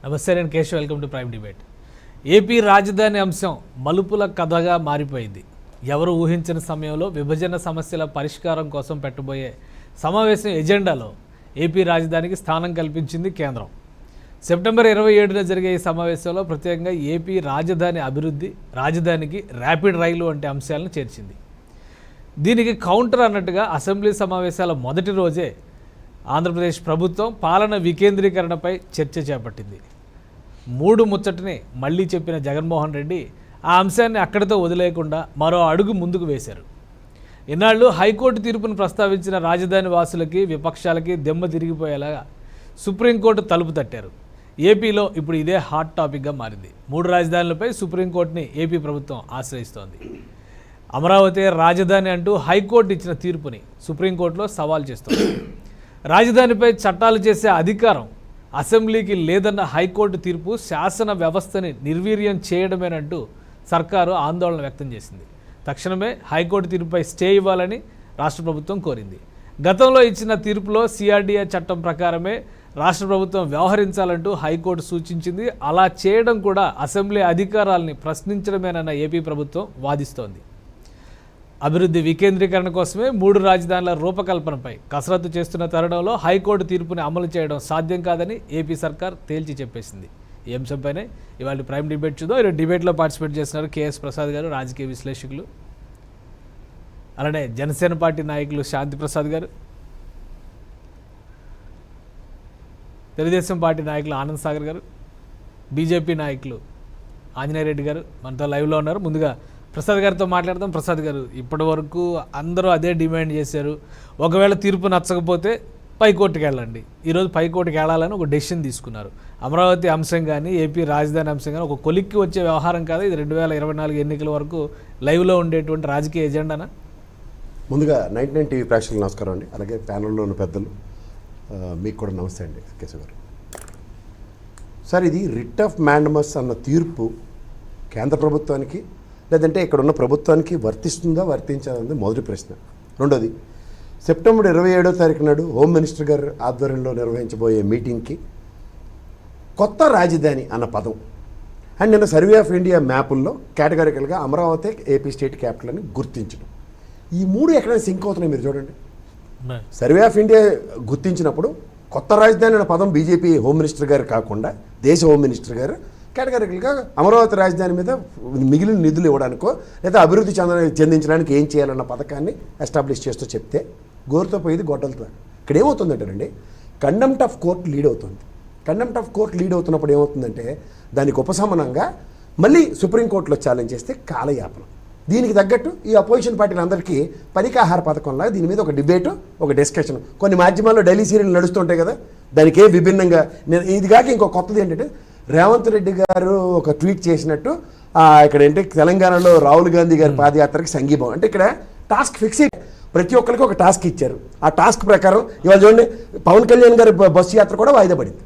నమస్తే, నేను Keshav. Welcome to prime debate. AP రాజధాని అంశం మలుపుల కథగా మారిపోయింది. ఎవరు ఊహించిన సమయంలో విభజన సమస్యల పరిష్కారం కోసం పెట్టబోయే సమావేశం ఎజెండాలో ఏపీ రాజధానికి స్థానం కల్పించింది కేంద్రం. సెప్టెంబర్ 27న జరిగే ఈ సమావేశంలో ప్రత్యేకంగా ఏపీ రాజధాని అభివృద్ధి, రాజధానికి ర్యాపిడ్ రైలు వంటి అంశాలను చేర్చింది. దీనికి కౌంటర్ అన్నట్టుగా అసెంబ్లీ సమావేశాల మొదటి రోజే ఆంధ్రప్రదేశ్ ప్రభుత్వం పాలన వికేంద్రీకరణపై చర్చ చేపట్టింది. 3 ముచ్చటని మళ్లీ చెప్పిన జగన్మోహన్ రెడ్డి ఆ అంశాన్ని అక్కడితో వదిలేయకుండా మరో అడుగు ముందుకు వేశారు. ఇన్నాళ్ళు హైకోర్టు తీర్పును ప్రస్తావించిన రాజధాని వాసులకి, విపక్షాలకి దెమ్మ తిరిగిపోయేలాగా సుప్రీంకోర్టు తలుపు తట్టారు. ఏపీలో ఇప్పుడు ఇదే హాట్ టాపిక్గా మారింది. 3 రాజధానులపై సుప్రీంకోర్టుని ఏపీ ప్రభుత్వం ఆశ్రయిస్తోంది. అమరావతి రాజధాని అంటూ హైకోర్టు ఇచ్చిన తీర్పుని సుప్రీంకోర్టులో సవాల్ చేస్తోంది. రాజధానిపై చట్టాలు చేసే అధికారం అసెంబ్లీకి లేదన్న హైకోర్టు తీర్పు శాసన వ్యవస్థని నిర్వీర్యం చేయడమేనంటూ సర్కారు ఆందోళన వ్యక్తం చేసింది. తక్షణమే హైకోర్టు తీర్పుపై స్టే ఇవ్వాలని రాష్ట్ర ప్రభుత్వం కోరింది. గతంలో ఇచ్చిన తీర్పులో సిఆర్డీఏ చట్టం ప్రకారమే రాష్ట్ర ప్రభుత్వం వ్యవహరించాలంటూ హైకోర్టు సూచించింది. అలా చేయడం కూడా అసెంబ్లీ అధికారాలని ప్రశ్నించడమేనన్న ఏపీ ప్రభుత్వం వాదిస్తోంది. అభివృద్ధి వికేంద్రీకరణ కోసమే 3 రాజధానుల రూపకల్పనపై కసరత్తు చేస్తున్న తరుణంలో హైకోర్టు తీర్పుని అమలు చేయడం సాధ్యం కాదని ఏపీ సర్కార్ తేల్చి చెప్పేసింది. ఈ అంశంపైనే ఇవాళ ప్రైమ్ డిబేట్ చూద్దాం. ఈరోజు డిబేట్లో పార్టిసిపేట్ చేస్తున్నారు కేఎస్ ప్రసాద్ గారు, రాజకీయ విశ్లేషకులు, అలానే జనసేన పార్టీ నాయకులు శాంతి ప్రసాద్ గారు, తెలుగుదేశం పార్టీ నాయకులు ఆనంద్ సాగర్ గారు, బీజేపీ నాయకులు ఆంజనేయ రెడ్డి గారు మనతో లైవ్లో ఉన్నారు. ముందుగా ప్రసాద్ గారితో మాట్లాడదాం. ప్రసాద్ గారు, ఇప్పటి వరకు అందరూ అదే డిమాండ్ చేశారు. ఒకవేళ తీర్పు నచ్చకపోతే పైకోర్టుకి వెళ్ళండి. ఈరోజు పైకోర్టుకి వెళ్ళాలని ఒక డెసిషన్ తీసుకున్నారు. అమరావతి అంశం కానీ, ఏపీ రాజధాని అంశం కానీ ఒక కొలిక్కి వచ్చే వ్యవహారం కాదు. ఇది 2024 ఎన్నికల వరకు లైవ్లో ఉండేటువంటి రాజకీయ ఎజెండానా? ముందుగా 99 టీవీ ప్రేక్షకులకు నమస్కారం అండి. అలాగే ప్యానల్లో ఉన్న పెద్దలు మీకు కూడా నమస్తే అండి. కేశవ్ గారు, సార్, ఇది రిట్ ఆఫ్ మ్యాండమస్ అన్న తీర్పు కేంద్ర ప్రభుత్వానికి లేదంటే ఇక్కడ ఉన్న ప్రభుత్వానికి వర్తిస్తుందా, వర్తించాలన్నది మొదటి ప్రశ్న. రెండోది, సెప్టెంబర్ 27వ తారీఖు నాడు హోమ్ మినిస్టర్ గారు ఆధ్వర్యంలో నిర్వహించబోయే మీటింగ్కి కొత్త రాజధాని అన్న పదం అండ్ నిన్న సర్వే ఆఫ్ ఇండియా మ్యాపుల్లో కేటగారికల్గా అమరావతి ఏపీ స్టేట్ క్యాపిటల్ అని గుర్తించడం. ఈ 3 ఎక్కడైనా సింక్ అవుతున్నాయి మీరు చూడండి. సర్వే ఆఫ్ ఇండియా గుర్తించినప్పుడు కొత్త రాజధాని అనే పదం బీజేపీ హోమ్ మినిస్టర్ గారు కాకుండా దేశ హోమ్ మినిస్టర్ గారు కేటగిరికల్గా అమరావతి రాజధాని మీద మిగిలిన నిధులు ఇవ్వడానికో లేదా అభివృద్ధి చెందించడానికి ఏం చేయాలన్న పథకాన్ని ఎస్టాబ్లిష్ చేస్తూ చెప్తే గోరుతో పోయేది గొడ్డలతో. ఇక్కడ ఏమవుతుందంటేనండి, కండెంప్ట్ ఆఫ్ కోర్ట్ లీడ్ అవుతుంది. కండెంప్ట్ ఆఫ్ కోర్ట్ లీడ్ అవుతున్నప్పుడు ఏమవుతుందంటే దానికి ఉపశమనంగా మళ్ళీ సుప్రీంకోర్టులో ఛాలెంజ్ చేస్తే కాలయాపన. దీనికి తగ్గట్టు ఈ అపోజిషన్ పార్టీలందరికీ పనికాహార పథకంలా దీని మీద ఒక డిబేటు, ఒక డిస్కషన్. కొన్ని మాధ్యమాల్లో డైలీ సీరియల్ నడుస్తుంటాయి కదా, దానికే విభిన్నంగా ఇది కాక ఇంకో కొత్తది ఏంటంటే రేవంత్ రెడ్డి గారు ఒక ట్వీట్ చేసినట్టు ఇక్కడ ఏంటి తెలంగాణలో రాహుల్ గాంధీ గారి పాదయాత్రకి సంఘీభావం. అంటే ఇక్కడ టాస్క్ ఫిక్స్ అయ్యి ప్రతి ఒక్కరికి ఒక టాస్క్ ఇచ్చారు. ఆ టాస్క్ ప్రకారం ఇవాళ చూడండి పవన్ కళ్యాణ్ గారి బస్సు యాత్ర కూడా వాయిదా పడింది.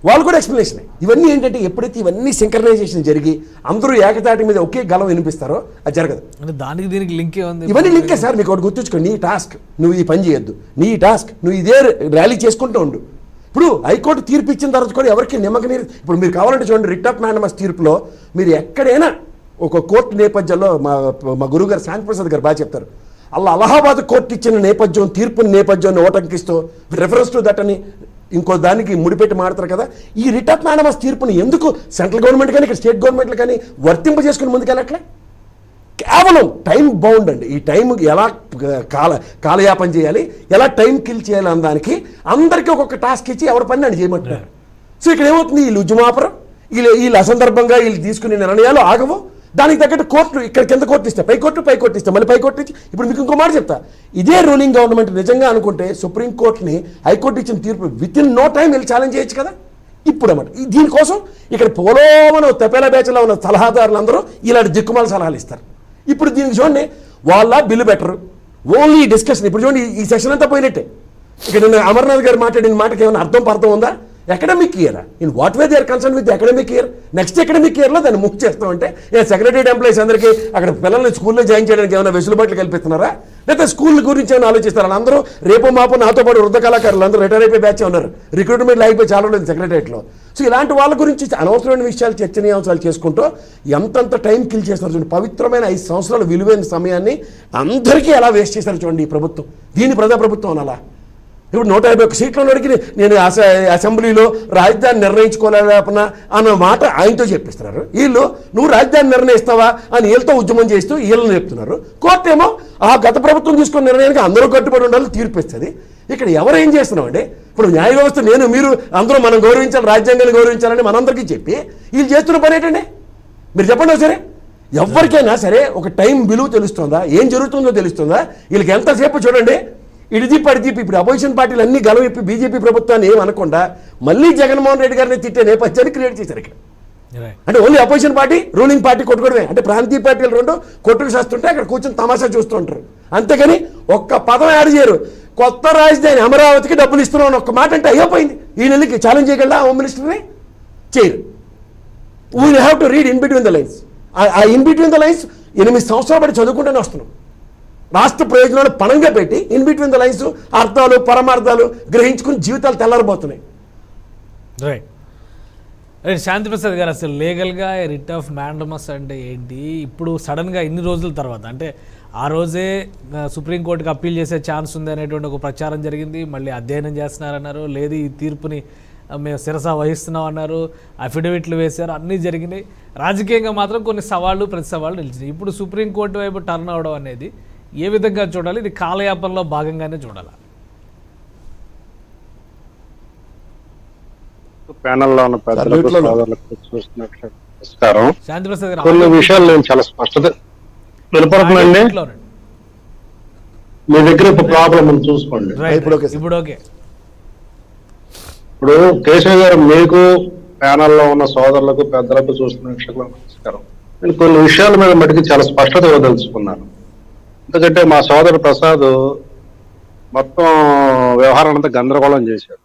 వాళ్ళు కూడా ఎక్స్ప్లెనేషన్. ఇవన్నీ ఏంటంటే ఎప్పుడైతే ఇవన్నీ సింక్రనైజేషన్ జరిగి అందరూ ఏకతాటి మీద ఒకే గలం వినిపిస్తారో అది జరగదు. దానికి దీనికి లింక్ ఉంది. ఇవన్నీ లింకే సార్. మీకు ఒకటి గుర్తుంచుకోండి, నీ టాస్క్ నువ్వు ఈ పని చేయొద్దు, నీ టాస్క్ నువ్వు ఇదే ర్యాలీ చేసుకుంటూ ఉండు. ఇప్పుడు హైకోర్టు తీర్పు ఇచ్చిన తర్వాత కూడా ఎవరికి నిమ్మక నీరు. ఇప్పుడు మీరు కావాలంటే చూడండి, రిట్ ఆఫ్ మ్యాండమస్ తీర్పులో మీరు ఎక్కడైనా ఒక కోర్టు నేపథ్యంలో మా గురువు గారు శాంతి ప్రసాద్ గారు బాగా చెప్తారు. అలహాబాద్ కోర్టు ఇచ్చిన నేపథ్యం, తీర్పుని నేపథ్యాన్ని ఓటంకిస్తూ రిఫరెన్స్ టు దట్ అని ఇంకో దానికి ముడిపెట్టి మాడతారు కదా. ఈ రిట్ ఆఫ్ మ్యాండమస్ తీర్పుని ఎందుకు సెంట్రల్ గవర్నమెంట్ కానీ ఇక్కడ స్టేట్ గవర్నమెంట్లు కానీ వర్తింపజేసుకుని ముందుకెళ్ళట్లే? కేవలం టైం బౌండ్ అండి. ఈ టైం ఎలా కాలయాపన చేయాలి, ఎలా టైం కిల్ చేయాలి అన్న దానికి అందరికీ ఒక్కొక్క టాస్క్ ఇచ్చి ఎవరి పని అని చేయమంటున్నారు. సో ఇక్కడ ఏమవుతుంది, వీళ్ళు ఉద్యమాపరం, వీళ్ళు అసందర్భంగా వీళ్ళు తీసుకునే నిర్ణయాలు ఆగవు. దానికి తగ్గట్టు కోర్టు ఇక్కడ కింద కోర్టు ఇస్తే పైకోర్టు ఇస్తే మళ్ళీ పైకోర్టు ఇచ్చి. ఇప్పుడు మీకు ఇంకో మాట చెప్తా, ఇదే రూలింగ్ గవర్నమెంట్ నిజంగా అనుకుంటే సుప్రీంకోర్టుని హైకోర్టు ఇచ్చిన తీర్పు విత్ ఇన్ నో టైం వీళ్ళు ఛాలెంజ్ చేయొచ్చు కదా. ఇప్పుడు అన్నమాట దీనికోసం ఇక్కడ పోలోమన తెపేల బేచలో ఉన్న సలహాదారులందరూ ఇలాంటి దిక్కుమాల సలహాలు ఇస్తారు. ఇప్పుడు దీనికి చూడండి, వాళ్ళ బిల్లు బెటరు, ఓన్లీ డిస్కషన్. ఇప్పుడు చూడండి, ఈ సెషన్ అంతా పోయినట్టే. ఇక్కడ నిన్న అమర్నాథ్ గారు మాట్లాడిన మాటకి ఏమైనా అర్థం ఉందా? Academic year in what way they are concern with academic year. Next academic ఇయర్లో దాన్ని ముక్ చేస్తామంటే సెక్రటరీ ఎంప్లాయీస్ అందరికీ అక్కడ పిల్లల్ని స్కూల్లో జాయిన్ చేయడానికి ఏమైనా వెసులుబాట్లు కల్పిస్తున్నారా, లేకపోతే స్కూల్ గురించి ఏమైనా ఆలోచిస్తారా? అందరూ రేపు మాపు నాతో పాటు వృద్ధ కళాకారులు అందరూ రిటైర్ అయిపోయి బ్యాచ్ ఉన్నారు, రిక్రూట్మెంట్ అయిపోయి చాలా ఉండదు సెక్రటరీలో. సో ఇలాంటి వాళ్ళ గురించి అనవసరమైన విషయాలు చర్చనీయాంశాలు చేసుకుంటూ ఎంతంత టైం కిల్ చేస్తున్నారు చూడండి. పవిత్రమైన 5 సంవత్సరాల విలువైన సమయాన్ని అందరికీ ఎలా వేస్ట్ చేశారు చూడండి ఈ ప్రభుత్వం. దీని ప్రజాప్రభుత్వం అనాలా? ఇప్పుడు 151 సీట్లలోకి నేను అసెంబ్లీలో రాజధాని నిర్ణయించుకోలేకపోయినా అన్న మాట ఆయనతో చెప్పిస్తున్నారు. వీళ్ళు నువ్వు రాజధాని నిర్ణయిస్తావా అని వీళ్ళతో ఉద్యమం చేస్తూ వీళ్ళని చెప్తున్నారు. కోర్టు ఏమో ఆ గత ప్రభుత్వం తీసుకున్న నిర్ణయానికి అందరూ కట్టుబడి ఉండాలని తీర్పు ఇస్తుంది. ఇక్కడ ఎవరు ఏం చేస్తున్నామండి? ఇప్పుడు న్యాయ వ్యవస్థ నేను మీరు అందరూ మనం గౌరవించాలి, రాజ్యాంగాన్ని గౌరవించాలని మనందరికీ చెప్పి వీళ్ళు చేస్తున్న పని ఏంటండి? మీరు చెప్పండి సరే. ఎవరికైనా సరే ఒక టైం విలువ తెలుస్తుందా, ఏం జరుగుతుందో తెలుస్తుందా? వీళ్ళకి ఎంతసేపు చూడండి ఇడిది పడిదీపి. ఇప్పుడు అపోజిషన్ పార్టీలు అన్ని గలవిప్పి బీజేపీ ప్రభుత్వాన్ని ఏమనకుండా మళ్ళీ జగన్మోహన్ రెడ్డి గారిని తిట్టే నేపథ్యాన్ని క్రియేట్ చేశారు ఇక్కడ. అంటే only opposition party ruling party కొట్టుకోవడమే. అంటే ప్రాంతీయ పార్టీలు రెండు కొట్టుకు చేస్తుంటే అక్కడ కూర్చొని తమాషా చూస్తూ ఉంటారు. అంతేగాని ఒక్క పదం యాడ్ చేయరు. కొత్త రాజధాని అమరావతికి డబ్బులు ఇస్తున్నాం ఒక్క మాట అంటే అయిపోయింది. ఈ నెలకి ఛాలెంజ్ చేయగలరా హోమ్ మినిస్టర్ని? చేయరు. We have to read in between the lines. ఆ ఇన్ బిట్వీన్ ద లైన్స్ 8 సంవత్సరాలు బట్టి చదువుకుంటూనే వస్తున్నాం. రాష్ట్ర ప్రయోజనాలు పణంగా పెట్టి ఇన్ బిట్వీన్ ద లైన్స్ అర్థాలు పరమార్థాలు గ్రహించుకుని జీవితాలు తెల్లారబోతున్నాయి. రైట్ రైట్ శాంతిప్రసాద్ గారు, అసలు లీగల్గా రిట్ ఆఫ్ మ్యాండమస్ అంటే ఏంటి? ఇప్పుడు సడన్గా ఇన్ని రోజుల తర్వాత, అంటే ఆ రోజే సుప్రీంకోర్టుకి అప్పీల్ చేసే ఛాన్స్ ఉంది అనేటువంటి ఒక ప్రచారం జరిగింది. మళ్ళీ అధ్యయనం చేస్తున్నారన్నారు, లేదు ఈ తీర్పుని మేము శిరస వహిస్తున్నాం అన్నారు, అఫిడవిట్లు వేశారు, అన్నీ జరిగినాయి. రాజకీయంగా మాత్రం కొన్ని సవాళ్ళు ప్రతి సవాళ్ళు నిలిచినాయి. ఇప్పుడు సుప్రీంకోర్టు వైపు టర్న్ అవడం అనేది ఏ విధంగా చూడాలి? ఇది కాలయాపనలో భాగంగానే చూడాలా? ప్యానెల్లో ఉన్న పెద్దలకు సోదరులకు చూస్తున్నట్లు నమస్కారం. శాంతిప్రసాద్ గారు, కొన్ని విషయాలు నేను చాలా స్పష్టత వినపడుతుందండి. మీ దగ్గర ఇప్పుడు ప్రాబ్లం ఉంది చూసుకోండి. ఇప్పుడు ఓకే. ఇప్పుడు కేశవ్ గారు, మీకు ప్యానెల్లో ఉన్న సోదరులకు పెద్దలకు చూస్తున్న వీక్షకులకు నమస్కారం. నేను కొన్ని విషయాల మీద మటుకు చాలా స్పష్టత ఇవ్వదలుచుకున్నాను. ఎందుకంటే మా సోదరుడు ప్రసాద్ మొత్తం వ్యవహారం అంతా గందరగోళం చేశాడు.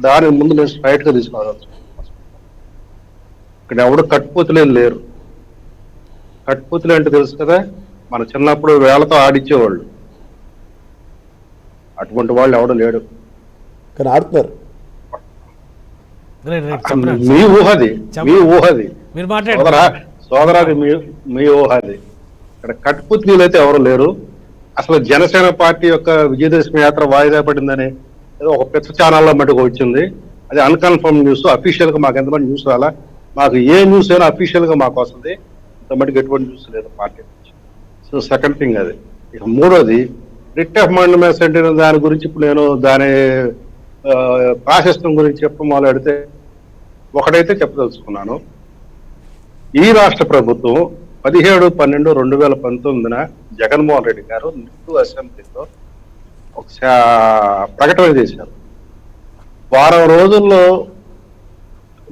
దాని ముందు నేను స్ట్రైట్ గా తీసుకోవాలి. ఇక్కడ ఎవడు కట్టుపోతులే లేరు. కట్టుపోతులు అంటే తెలుసు కదా, మన చిన్నప్పుడు వేళతో ఆడిచ్చేవాళ్ళు. అటువంటి వాళ్ళు ఎవడు లేడు. కానీ ఆడుతున్నారు. మీ ఊహది, మీ ఊహది సోదరాది, మీ ఊహది. ఇక్కడ కట్టుపుత్లీలు అయితే ఎవరు లేరు. అసలు జనసేన పార్టీ యొక్క విజయదశమి యాత్ర వాయిదా పడిందని ఒక పెద్ద ఛానల్లో మటుకు వచ్చింది. అది అన్కన్ఫర్మ్ న్యూస్. అఫీషియల్ గా మాకు ఎంతమంది న్యూస్ రాలా. మాకు ఏ న్యూస్ అయినా అఫీషియల్ గా మాకు వస్తుంది. ఇంత మటుకు ఎటువంటి న్యూస్ లేదు పార్టీ నుంచి. సో సెకండ్ థింగ్ అది. ఇక మూడోది, రిట్ ఆఫ్ మ్యాండమస్ అంటే దాని గురించి ఇప్పుడు నేను దాని ప్రాశస్తం గురించి చెప్పడం మొదలెడితే ఒకటైతే చెప్పదలుచుకున్నాను. ఈ రాష్ట్ర ప్రభుత్వం 17/12/2019 జగన్మోహన్ రెడ్డి గారు నిండు అసెంబ్లీలో ఒక ప్రకటన చేశారు. వారం రోజుల్లో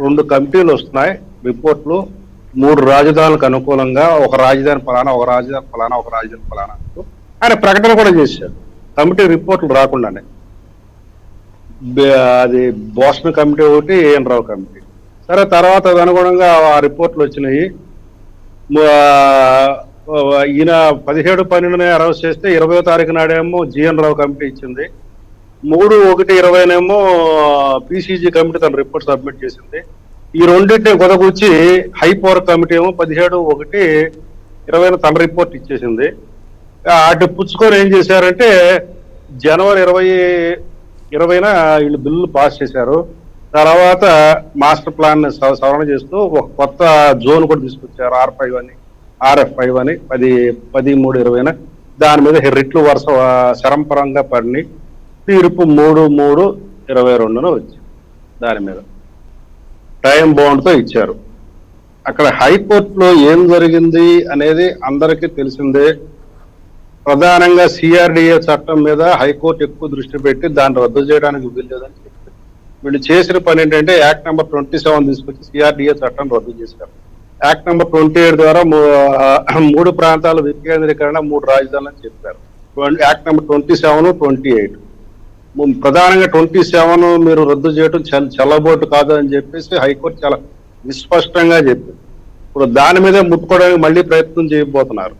2 కమిటీలు వస్తున్నాయి, రిపోర్ట్లు. 3 రాజధానులకు అనుకూలంగా, ఒక రాజధాని ఫలానా, ఒక రాజధాని ఫలానా, ఒక రాజధాని ఫలానా ఆయన ప్రకటన కూడా చేశారు. కమిటీ రిపోర్ట్లు రాకుండానే. అది బోస్టన్ కమిటీ ఒకటి, ఏఎన్ రావు కమిటీ. సరే, తర్వాత అనుగుణంగా ఆ రిపోర్ట్లు వచ్చినాయి. ఈయన 17/12 అరెస్ట్ చేస్తే 20వ తారీఖు నాడేమో జిఎన్ రావు కమిటీ ఇచ్చింది. 3/1/20 పిసిజి కమిటీ తన రిపోర్ట్ సబ్మిట్ చేసింది. ఈ రెండింటిని కొదగూర్చి హైపవర్ కమిటీ ఏమో 17/1/20 తన రిపోర్ట్ ఇచ్చేసింది. అటు పుచ్చుకొని ఏం చేశారంటే జనవరి 20/20 వీళ్ళు బిల్లు పాస్ చేశారు. తర్వాత మాస్టర్ ప్లాన్ సవరణ చేస్తూ ఒక కొత్త జోన్ కూడా తీసుకొచ్చారు, R5 అని, RF5 అని. 10/3/20 దాని మీద రిట్లు వరుస శరంపరంగా పడినాయి. తీర్పు 3/3/22 వచ్చింది. దాని మీద టైం బౌండ్తో ఇచ్చారు. అక్కడ హైకోర్టులో ఏం జరిగింది అనేది అందరికీ తెలిసిందే. ప్రధానంగా సిఆర్డిఏ చట్టం మీద హైకోర్టు ఎక్కువ దృష్టి పెట్టి దాన్ని రద్దు చేయడానికి వీల్లేదని చెప్పి వీళ్ళు చేసిన పని ఏంటంటే యాక్ట్ నెంబర్ 27 తీసుకొచ్చి సిఆర్డిఏ చట్టం రద్దు చేశారు. యాక్ట్ నెంబర్ 28 ద్వారా 3 ప్రాంతాల వికేంద్రీకరణ, 3 రాజధానులు అని చెప్పారు. యాక్ట్ నెంబర్ 27, 28 ప్రధానంగా 27 మీరు రద్దు చేయడం చెల్లబోటు కాదు అని చెప్పేసి హైకోర్టు చాలా విస్పష్టంగా చెప్పింది. ఇప్పుడు దాని మీదే ముట్టుకోవడానికి మళ్ళీ ప్రయత్నం చేయబోతున్నారు.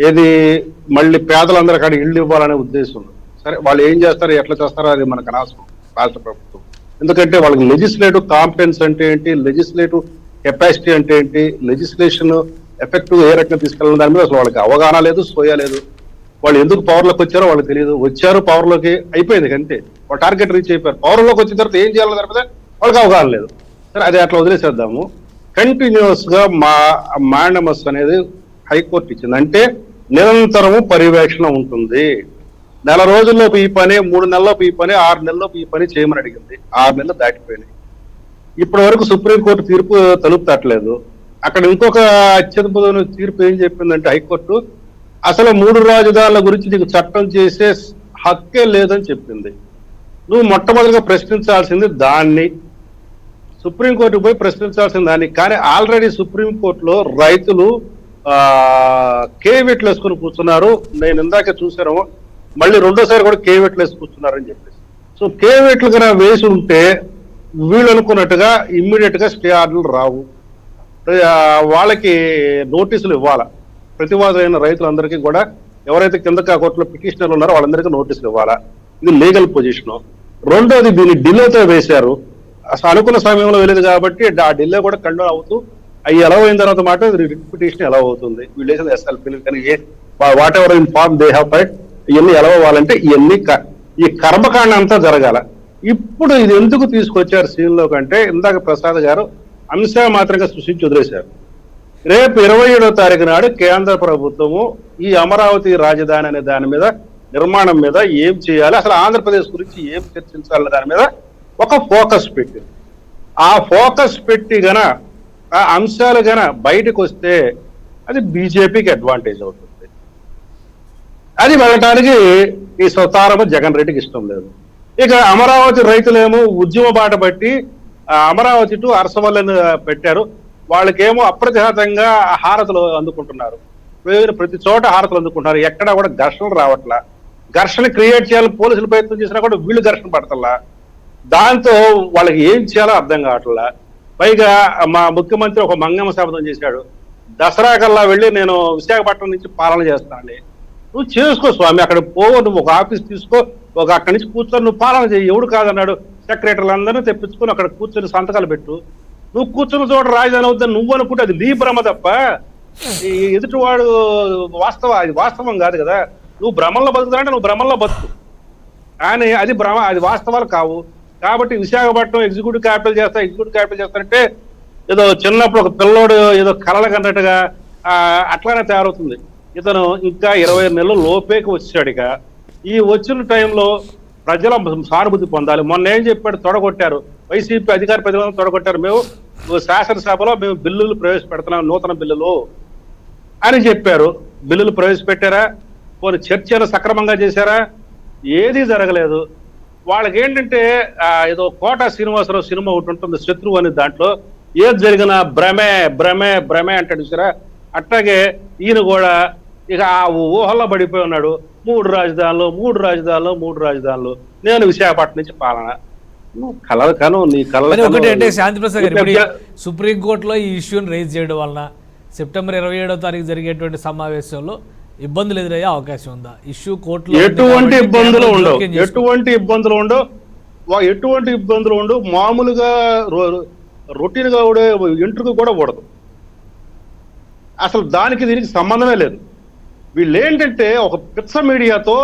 ఏది మళ్ళీ పేదలందరూ అక్కడ ఇళ్ళు ఇవ్వాలనే ఉద్దేశం. సరే వాళ్ళు ఏం చేస్తారో ఎట్లా చేస్తారో అది మనకు అనవసరం రాష్ట్ర ప్రభుత్వం. ఎందుకంటే వాళ్ళకి లెజిస్లేటివ్ కాంపిటెన్స్ అంటే ఏంటి, లెజిస్లేటివ్ కెపాసిటీ అంటే ఏంటి, లెజిస్లేషన్ ఎఫెక్టివ్ ఏ రకంగా తీసుకెళ్ళిన దాని మీద అసలు వాళ్ళకి అవగాహన లేదు, సోయా లేదు. వాళ్ళు ఎందుకు పవర్లోకి వచ్చారో వాళ్ళకి తెలియదు. వచ్చారు పవర్లోకి, అయిపోయింది అంతే. వాళ్ళు టార్గెట్ రీచ్ అయిపోయారు. పవర్లోకి వచ్చిన తర్వాత ఏం చేయాలో దాని మీద వాళ్ళకి అవగాహన లేదు. సరే అది అట్లా వదిలేసేద్దాము. కంటిన్యూస్ గా మాండమస్ అనేది హైకోర్టు ఇచ్చింది. అంటే నిరంతరము పర్యవేక్షణ ఉంటుంది. నెల రోజుల్లోపు ఈ పని, 3 నెలల్లోపు ఈ పని, 6 నెలల్లోపు ఈ పని చేయమని అడిగింది. 6 నెలలు దాటిపోయినాయి. ఇప్పటి వరకు సుప్రీంకోర్టు తీర్పు తలుపు తట్టలేదు. అక్కడ ఇంకొక అత్యద్భుతమైన తీర్పు ఏం చెప్పిందంటే హైకోర్టు, అసలు 3 రాజధానుల గురించి నీకు చట్టం చేసే హక్కే లేదని చెప్పింది. నువ్వు మొట్టమొదటిగా ప్రశ్నించాల్సింది దాన్ని, సుప్రీంకోర్టుకు పోయి ప్రశ్నించాల్సింది దాన్ని. కానీ ఆల్రెడీ సుప్రీంకోర్టులో రైతులు కేవెట్లు వేసుకుని కూర్చున్నారు. నేను ఇందాక చూసాను, మళ్ళీ రెండోసారి కూడా కేవెట్లు వేసి కూర్చున్నారని చెప్పేసి. సో కేవెట్లు కన్నా వేసి ఉంటే వీళ్ళు అనుకున్నట్టుగా ఇమ్మీడియట్ గా స్టే ఆర్డర్లు రావు. వాళ్ళకి నోటీసులు ఇవ్వాలా. ప్రతివాదులైన రైతులందరికీ కూడా, ఎవరైతే కింద కోర్టులో పిటిషనర్లు ఉన్నారో వాళ్ళందరికీ నోటీసులు ఇవ్వాలా. ఇది లీగల్ పొజిషన్. రెండోది, దీన్ని డిలేతో వేశారు. అసలు అనుకున్న సమయంలో వెళ్ళేది కాబట్టి ఆ డిలే కూడా కంటిన్యూ అవుతూ అవి ఎలా అయిన తర్వాత మాట రిట్ పిటిషన్ ఎలా అవుతుంది. వీళ్ళు వేసిన ఎస్ఎల్పీలు కానీ whatever inform they have fight, ఇవన్నీ ఎలా అవ్వాలంటే ఇవన్నీ ఈ కర్మకాండ అంతా జరగాల. ఇప్పుడు ఇది ఎందుకు తీసుకొచ్చారు సీన్లో కంటే, ఇందాక ప్రసాద్ గారు అంశ మాత్రంగా సృష్టించి వదిలేశారు. రేపు 27వ తారీఖు నాడు కేంద్ర ప్రభుత్వము ఈ అమరావతి రాజధాని అనే దాని మీద, నిర్మాణం మీద ఏం చేయాలి, అసలు ఆంధ్రప్రదేశ్ గురించి ఏం చర్చించాలనే దాని మీద ఒక ఫోకస్ పెట్టింది. ఆ ఫోకస్ పెట్టి ఆ అంశాలు బయటకు వస్తే అది బీజేపీకి అడ్వాంటేజ్ అవుతుంది. అది వెళ్ళటానికి ఈ స్వతారమ జగన్ రెడ్డికి ఇష్టం లేదు. ఇక అమరావతి రైతులేమో ఉద్యమ బాట బట్టి అమరావతి టు అరసవల్లిని పెట్టారు. వాళ్ళకేమో అప్రతిహతంగా హారతులు అందుకుంటున్నారు. ప్రతి చోట హారతులు అందుకుంటున్నారు. ఎక్కడా కూడా ఘర్షణలు రావట్లా. ఘర్షణ క్రియేట్ చేయాలని పోలీసులు ప్రయత్నం చేసినా కూడా వీళ్ళు ఘర్షణ పడతల్లా. దాంతో వాళ్ళకి ఏం చేయాలో అర్థం కావట్లా. పైగా మా ముఖ్యమంత్రి ఒక మంగమ్మ శపథం చేశాడు. దసరా కల్లా వెళ్ళి నేను విశాఖపట్నం నుంచి పాలన చేస్తానని. నువ్వు చేసుకో స్వామి, అక్కడ పోవు, నువ్వు ఒక ఆఫీస్ తీసుకో, అక్కడి నుంచి కూర్చొని నువ్వు పాలన చేయి. ఎవడు కాదన్నాడు? సెక్రటరీలందరినీ తెప్పించుకొని అక్కడ కూర్చొని సంతకాలు పెట్టు. నువ్వు కూర్చున్న చోట రాజధాని అవుతుందని నువ్వు అనుకుంటే అది నీ భ్రమ తప్ప ఎదుటివాడు అది వాస్తవం కాదు కదా. నువ్వు భ్రమంలో బతుకుతానంటే నువ్వు భ్రమంలో బతుకు, కానీ అది భ్రమ, అది వాస్తవాలు కావు. కాబట్టి విశాఖపట్నం ఎగ్జిక్యూటివ్ క్యాపిటల్ చేస్తానంటే ఏదో చిన్నప్పుడు ఒక పిల్లోడు ఏదో కలలు కన్నట్టుగా అట్లానే తయారవుతుంది. ఇతను ఇంకా 20 నెలలు లోపేకి వచ్చాడు. ఇక ఈ వచ్చిన టైంలో ప్రజల సానుభూతి పొందాలి. మొన్న ఏం చెప్పాడు? తొడగొట్టారు, వైసీపీ అధికార ప్రతినిధులను తొడగొట్టారు. మేము శాసనసభలో మేము బిల్లులు ప్రవేశపెడుతున్నాం, నూతన బిల్లులు అని చెప్పారు. బిల్లులు ప్రవేశపెట్టారా? పోనీ చర్చ సక్రమంగా చేశారా? ఏదీ జరగలేదు. వాళ్ళకి ఏంటంటే ఏదో కోట శ్రీనివాసరావు సినిమా ఒకటి ఉంటుంది, శత్రువు అని, దాంట్లో ఏది జరిగినా భ్రమే భ్రమే భ్రమే అంటాడు చూసారా. అట్లాగే ఈయన కూడా ఇక ఆ ఊహల్లో పడిపోయి ఉన్నాడు. 3 రాజధానులు, నేను విశాఖపట్నం నుంచి పాలన. నువ్వు కలలు కాను, నీ కళ ఒకటి అంటే శాంతిప్రసాద్ గారు, ఇప్పుడు సుప్రీంకోర్టులో ఈ ఇష్యూని రేజ్ చేయడం వలన సెప్టెంబర్ 27వ తారీఖు జరిగేటువంటి సమావేశంలో ఇబ్బందులు ఎదురయ్యే అవకాశం ఉందా? ఇష్యూ కోర్టులో ఎటువంటి ఇబ్బందులు ఉండవు. మామూలుగా రొటీన్ గా ఇంటర్వ్యూ కూడా కూడదు. అసలు దానికి దీనికి సంబంధమే లేదు. వీళ్ళు ఏంటంటే ఒక పిచ్చ మీడియాతో,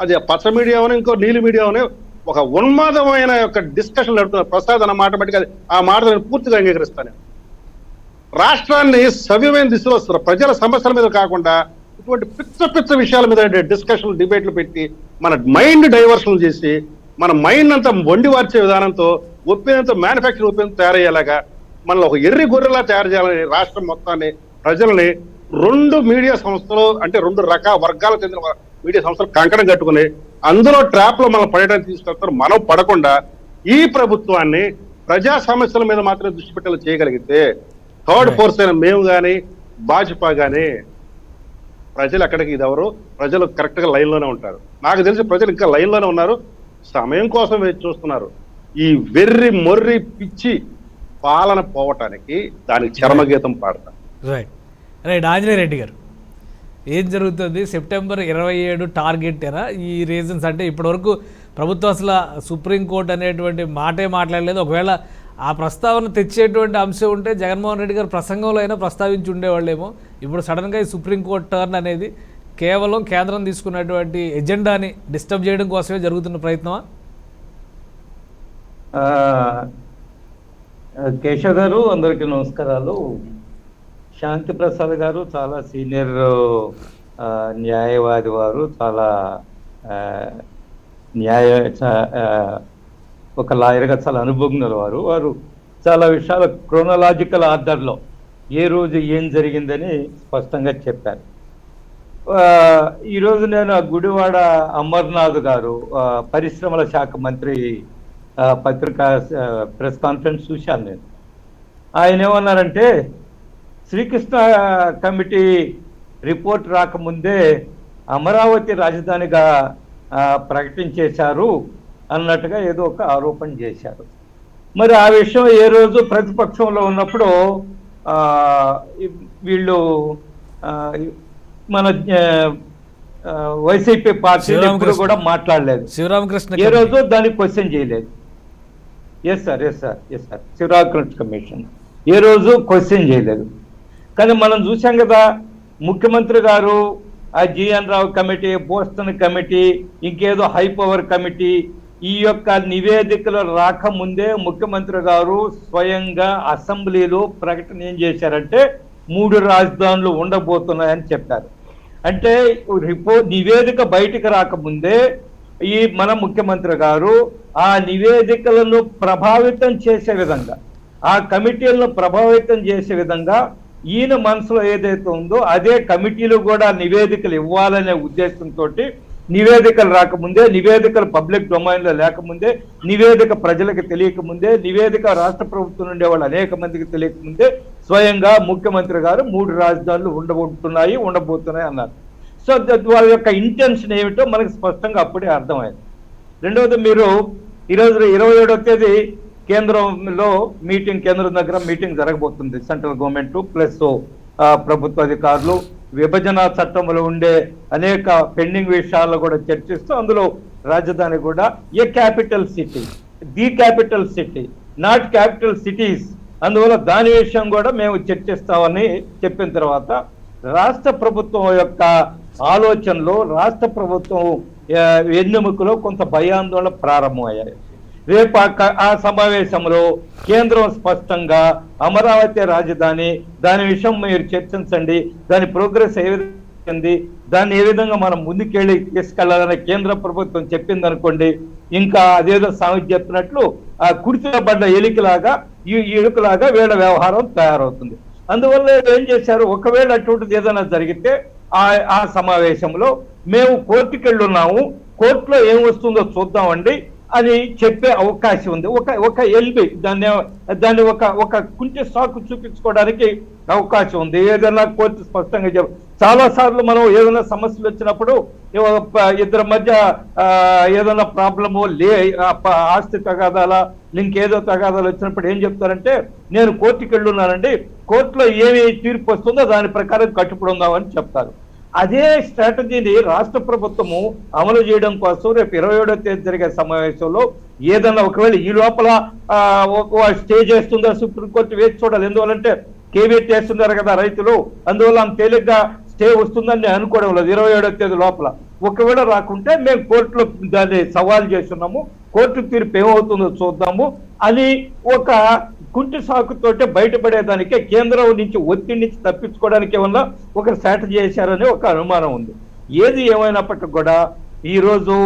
అది పచ్చ మీడియా అని ఇంకో నీలి మీడియా అని ఒక ఉన్మాదమైన యొక్క డిస్కషన్ నడుపుతున్నారు. ప్రసాద్ అన్న మాట బట్టి ఆ మాట నేను పూర్తిగా అంగీకరిస్తాను. రాష్ట్రాన్ని సవ్యమైన దిశలో వస్తారు. ప్రజల సమస్యల మీద కాకుండా ఇటువంటి పిచ్చ విషయాల మీద డిస్కషన్, డిబేట్లు పెట్టి మన మైండ్ డైవర్షన్ చేసి మన మైండ్ అంతా వండి వార్చే విధానంతో ఒప్పినంత మ్యానుఫ్యాక్చర్ ఒప్పినంత తయారయ్యేలాగా మనల్ని ఒక ఎర్రి గొర్రెలా తయారు చేయాలని రాష్ట్రం మొత్తాన్ని, ప్రజల్ని 2 మీడియా సంస్థలు, అంటే 2 రకాల వర్గాలకు చెందిన మీడియా సంస్థలు కంకణం కట్టుకుని అందులో ట్రాప్ లో మనం పడడానికి తీసుకొస్తారు. మనం పడకుండా ఈ ప్రభుత్వాన్ని ప్రజా సమస్యల మీద మాత్రమే దృష్టి పెట్టేలా చేయగలిగితే థర్డ్ ఫోర్స్ అయిన మేము కానీ, భాజపా కానీ ప్రజలు ఎక్కడికి ఇది ఎవరు, ప్రజలు కరెక్ట్ గా లైన్ లోనే ఉంటారు. నాకు తెలిసి ప్రజలు ఇంకా లైన్ లోనే ఉన్నారు, సమయం కోసం వేచి చూస్తున్నారు. ఈ వెర్రి మొర్రి పిచ్చి పాలన పోవటానికి దానికి చరమగీతం పాడతారు. రైట్ రైట్ ఆంజనేయ రెడ్డి గారు, ఏం జరుగుతుంది? సెప్టెంబర్ 27 టార్గెట్ ఏనా? ఈ రీజన్స్ అంటే ఇప్పటివరకు ప్రభుత్వం అసలు సుప్రీంకోర్టు అనేటువంటి మాటే మాట్లాడలేదు. ఒకవేళ ఆ ప్రస్తావన తెచ్చేటువంటి అంశం ఉంటే జగన్మోహన్ రెడ్డి గారు ప్రసంగంలో అయినా ప్రస్తావించి ఉండేవాళ్ళేమో. ఇప్పుడు సడన్గా ఈ సుప్రీంకోర్టు టర్న్ అనేది కేవలం కేంద్రం తీసుకున్నటువంటి ఎజెండాని డిస్టర్బ్ చేయడం కోసమే జరుగుతున్న ప్రయత్నమా? కేశవ్ గారు, అందరికీ నమస్కారాలు. శాంతి ప్రసాద్ గారు చాలా సీనియర్ న్యాయవాది, వారు చాలా ఒక లాయర్గా చాలా అనుభవజ్ఞులు. వారు చాలా విషయాల క్రోనలాజికల్ ఆర్డర్లో ఏ రోజు ఏం జరిగిందని స్పష్టంగా చెప్పారు. ఈరోజు నేను గుడివాడ అమర్నాథ్ గారు పరిశ్రమల శాఖ మంత్రి పత్రికా ప్రెస్ కాన్ఫరెన్స్ చూశాను నేను. ఆయన ఏమన్నారంటే, శ్రీకృష్ణ కమిటీ రిపోర్ట్ రాకముందే అమరావతి రాజధానిగా ప్రకటించేశారు అన్నట్టుగా ఏదో ఒక ఆరోపణ చేశారు. మరి ఆ విషయం ఏ రోజు ప్రతిపక్షంలో ఉన్నప్పుడు వీళ్ళు మన వైసీపీ పార్టీ కూడా మాట్లాడలేదు, శివరామకృష్ణ ఏ రోజు దాన్ని క్వశ్చన్ చేయలేదు. ఎస్ సార్ శివరామకృష్ణ కమిషన్ ఏ రోజు క్వశ్చన్ చేయలేదు. కానీ మనం చూసాం కదా, ముఖ్యమంత్రి గారు ఆ జిఎన్ రావు కమిటీ, బోస్టన్ కమిటీ, ఇంకేదో హై పవర్ కమిటీ, ఈ యొక్క నివేదికలు రాకముందే ముఖ్యమంత్రి గారు స్వయంగా అసెంబ్లీలో ప్రకటన ఏం చేశారంటే 3 రాజధానులు ఉండబోతున్నాయని చెప్పారు. అంటే నివేదిక బయటికి రాకముందే ఈ మన ముఖ్యమంత్రి గారు ఆ నివేదికలను ప్రభావితం చేసే విధంగా, ఆ కమిటీలను ప్రభావితం చేసే విధంగా ఈయన మనసులో ఏదైతే ఉందో అదే కమిటీలు కూడా నివేదికలు ఇవ్వాలనే ఉద్దేశంతో నివేదికలు రాకముందే, నివేదికలు పబ్లిక్ డొమైన్లో లేకముందే, నివేదిక ప్రజలకు తెలియకముందే, నివేదిక రాష్ట్ర ప్రభుత్వం నుండే వాళ్ళు అనేక మందికి తెలియకముందే స్వయంగా ముఖ్యమంత్రి గారు 3 రాజధానులు ఉండబోతున్నాయి అన్నారు. సో వాళ్ళ యొక్క ఇంటెన్షన్ ఏమిటో మనకు స్పష్టంగా అప్పుడే అర్థమైంది. రెండవది, మీరు ఈరోజు 27వ తేదీ కేంద్రంలో కేంద్రం దగ్గర మీటింగ్ జరగబోతుంది. సెంట్రల్ గవర్నమెంట్ ప్లస్ ప్రభుత్వ అధికారులు విభజన చట్టంలో ఉండే అనేక పెండింగ్ విషయాల్లో కూడా చర్చిస్తూ, అందులో రాజధాని కూడా a capital city, the capital city, not capital cities, అందువల్ల దాని విషయం కూడా మేము చర్చిస్తామని చెప్పిన తర్వాత రాష్ట్ర ప్రభుత్వం యొక్క ఆలోచనలో, రాష్ట్ర ప్రభుత్వం ఎన్నుముకలో కొంత భయాందోళన ప్రారంభమయ్యాయి. రేపు ఆ సమావేశంలో కేంద్రం స్పష్టంగా అమరావతి రాజధాని, దాని విషయం మీరు చర్చించండి, దాని ప్రోగ్రెస్ ఏ విధంగా, దాన్ని ఏ విధంగా మనం ముందుకెళ్ళి తీసుకెళ్లాలని కేంద్ర ప్రభుత్వం చెప్పింది అనుకోండి, ఇంకా అదేదో సామెత చెప్పినట్లు ఆ కుర్చీలో పడ్డ ఎలుకలాగా ఈ ఎలుకలాగా వీళ్ళ వ్యవహారం తయారవుతుంది. అందువల్ల ఏం చేశారు, ఒకవేళ అటువంటిది ఏదైనా జరిగితే ఆ సమావేశంలో మేము కోర్టుకి వెళ్ళున్నాము, కోర్టులో ఏం వస్తుందో చూద్దామండి అని చెప్పే అవకాశం ఉంది. ఒక ఎల్బి దాన్ని ఒక కుంటి సాకు చూపించుకోవడానికి అవకాశం ఉంది. ఏదైనా కోర్టు స్పష్టంగా చాలా సార్లు మనం ఏదైనా సమస్యలు వచ్చినప్పుడు ఇద్దరి మధ్య ఏదైనా ప్రాబ్లము ఆస్తి తగాదాలా ఇంకేదో తగాదాలు వచ్చినప్పుడు ఏం చెప్తారంటే, నేను కోర్టుకి వెళ్ళున్నానండి, కోర్టులో ఏమి తీర్పు వస్తుందో దాని ప్రకారం కట్టుబడి ఉందామని చెప్తారు. అదే స్ట్రాటజీని రాష్ట్ర ప్రభుత్వము అమలు చేయడం కోసం రేపు 27వ తేదీ జరిగే సమావేశంలో ఏదన్నా ఒకవేళ ఈ లోపల స్టే చేస్తుందా సుప్రీంకోర్టు వేచి చూడాలి. ఎందువల్లంటే కేవీఎట్ చేస్తున్నారు కదా రైతులు, అందువల్ల అంత తేలిగ్గా స్టే వస్తుందని నేను అనుకోవడం లేదు. 27వ తేదీ లోపల ఒకవేళ రాకుంటే మేము కోర్టులో దాన్ని సవాల్ చేస్తున్నాము, కోర్టు తీర్పు ఏమవుతుందో చూద్దాము అని ఒక కుంటి సాకుతోటే బయటపడేదానికే కేంద్రం నుంచి ఒత్తిడి నుంచి తప్పించుకోవడానికి ఏమన్నా ఒక స్ట్రాటజీ చేశారని ఒక అనుమానం ఉంది. ఏది ఏమైనప్పటికీ కూడా ఈరోజు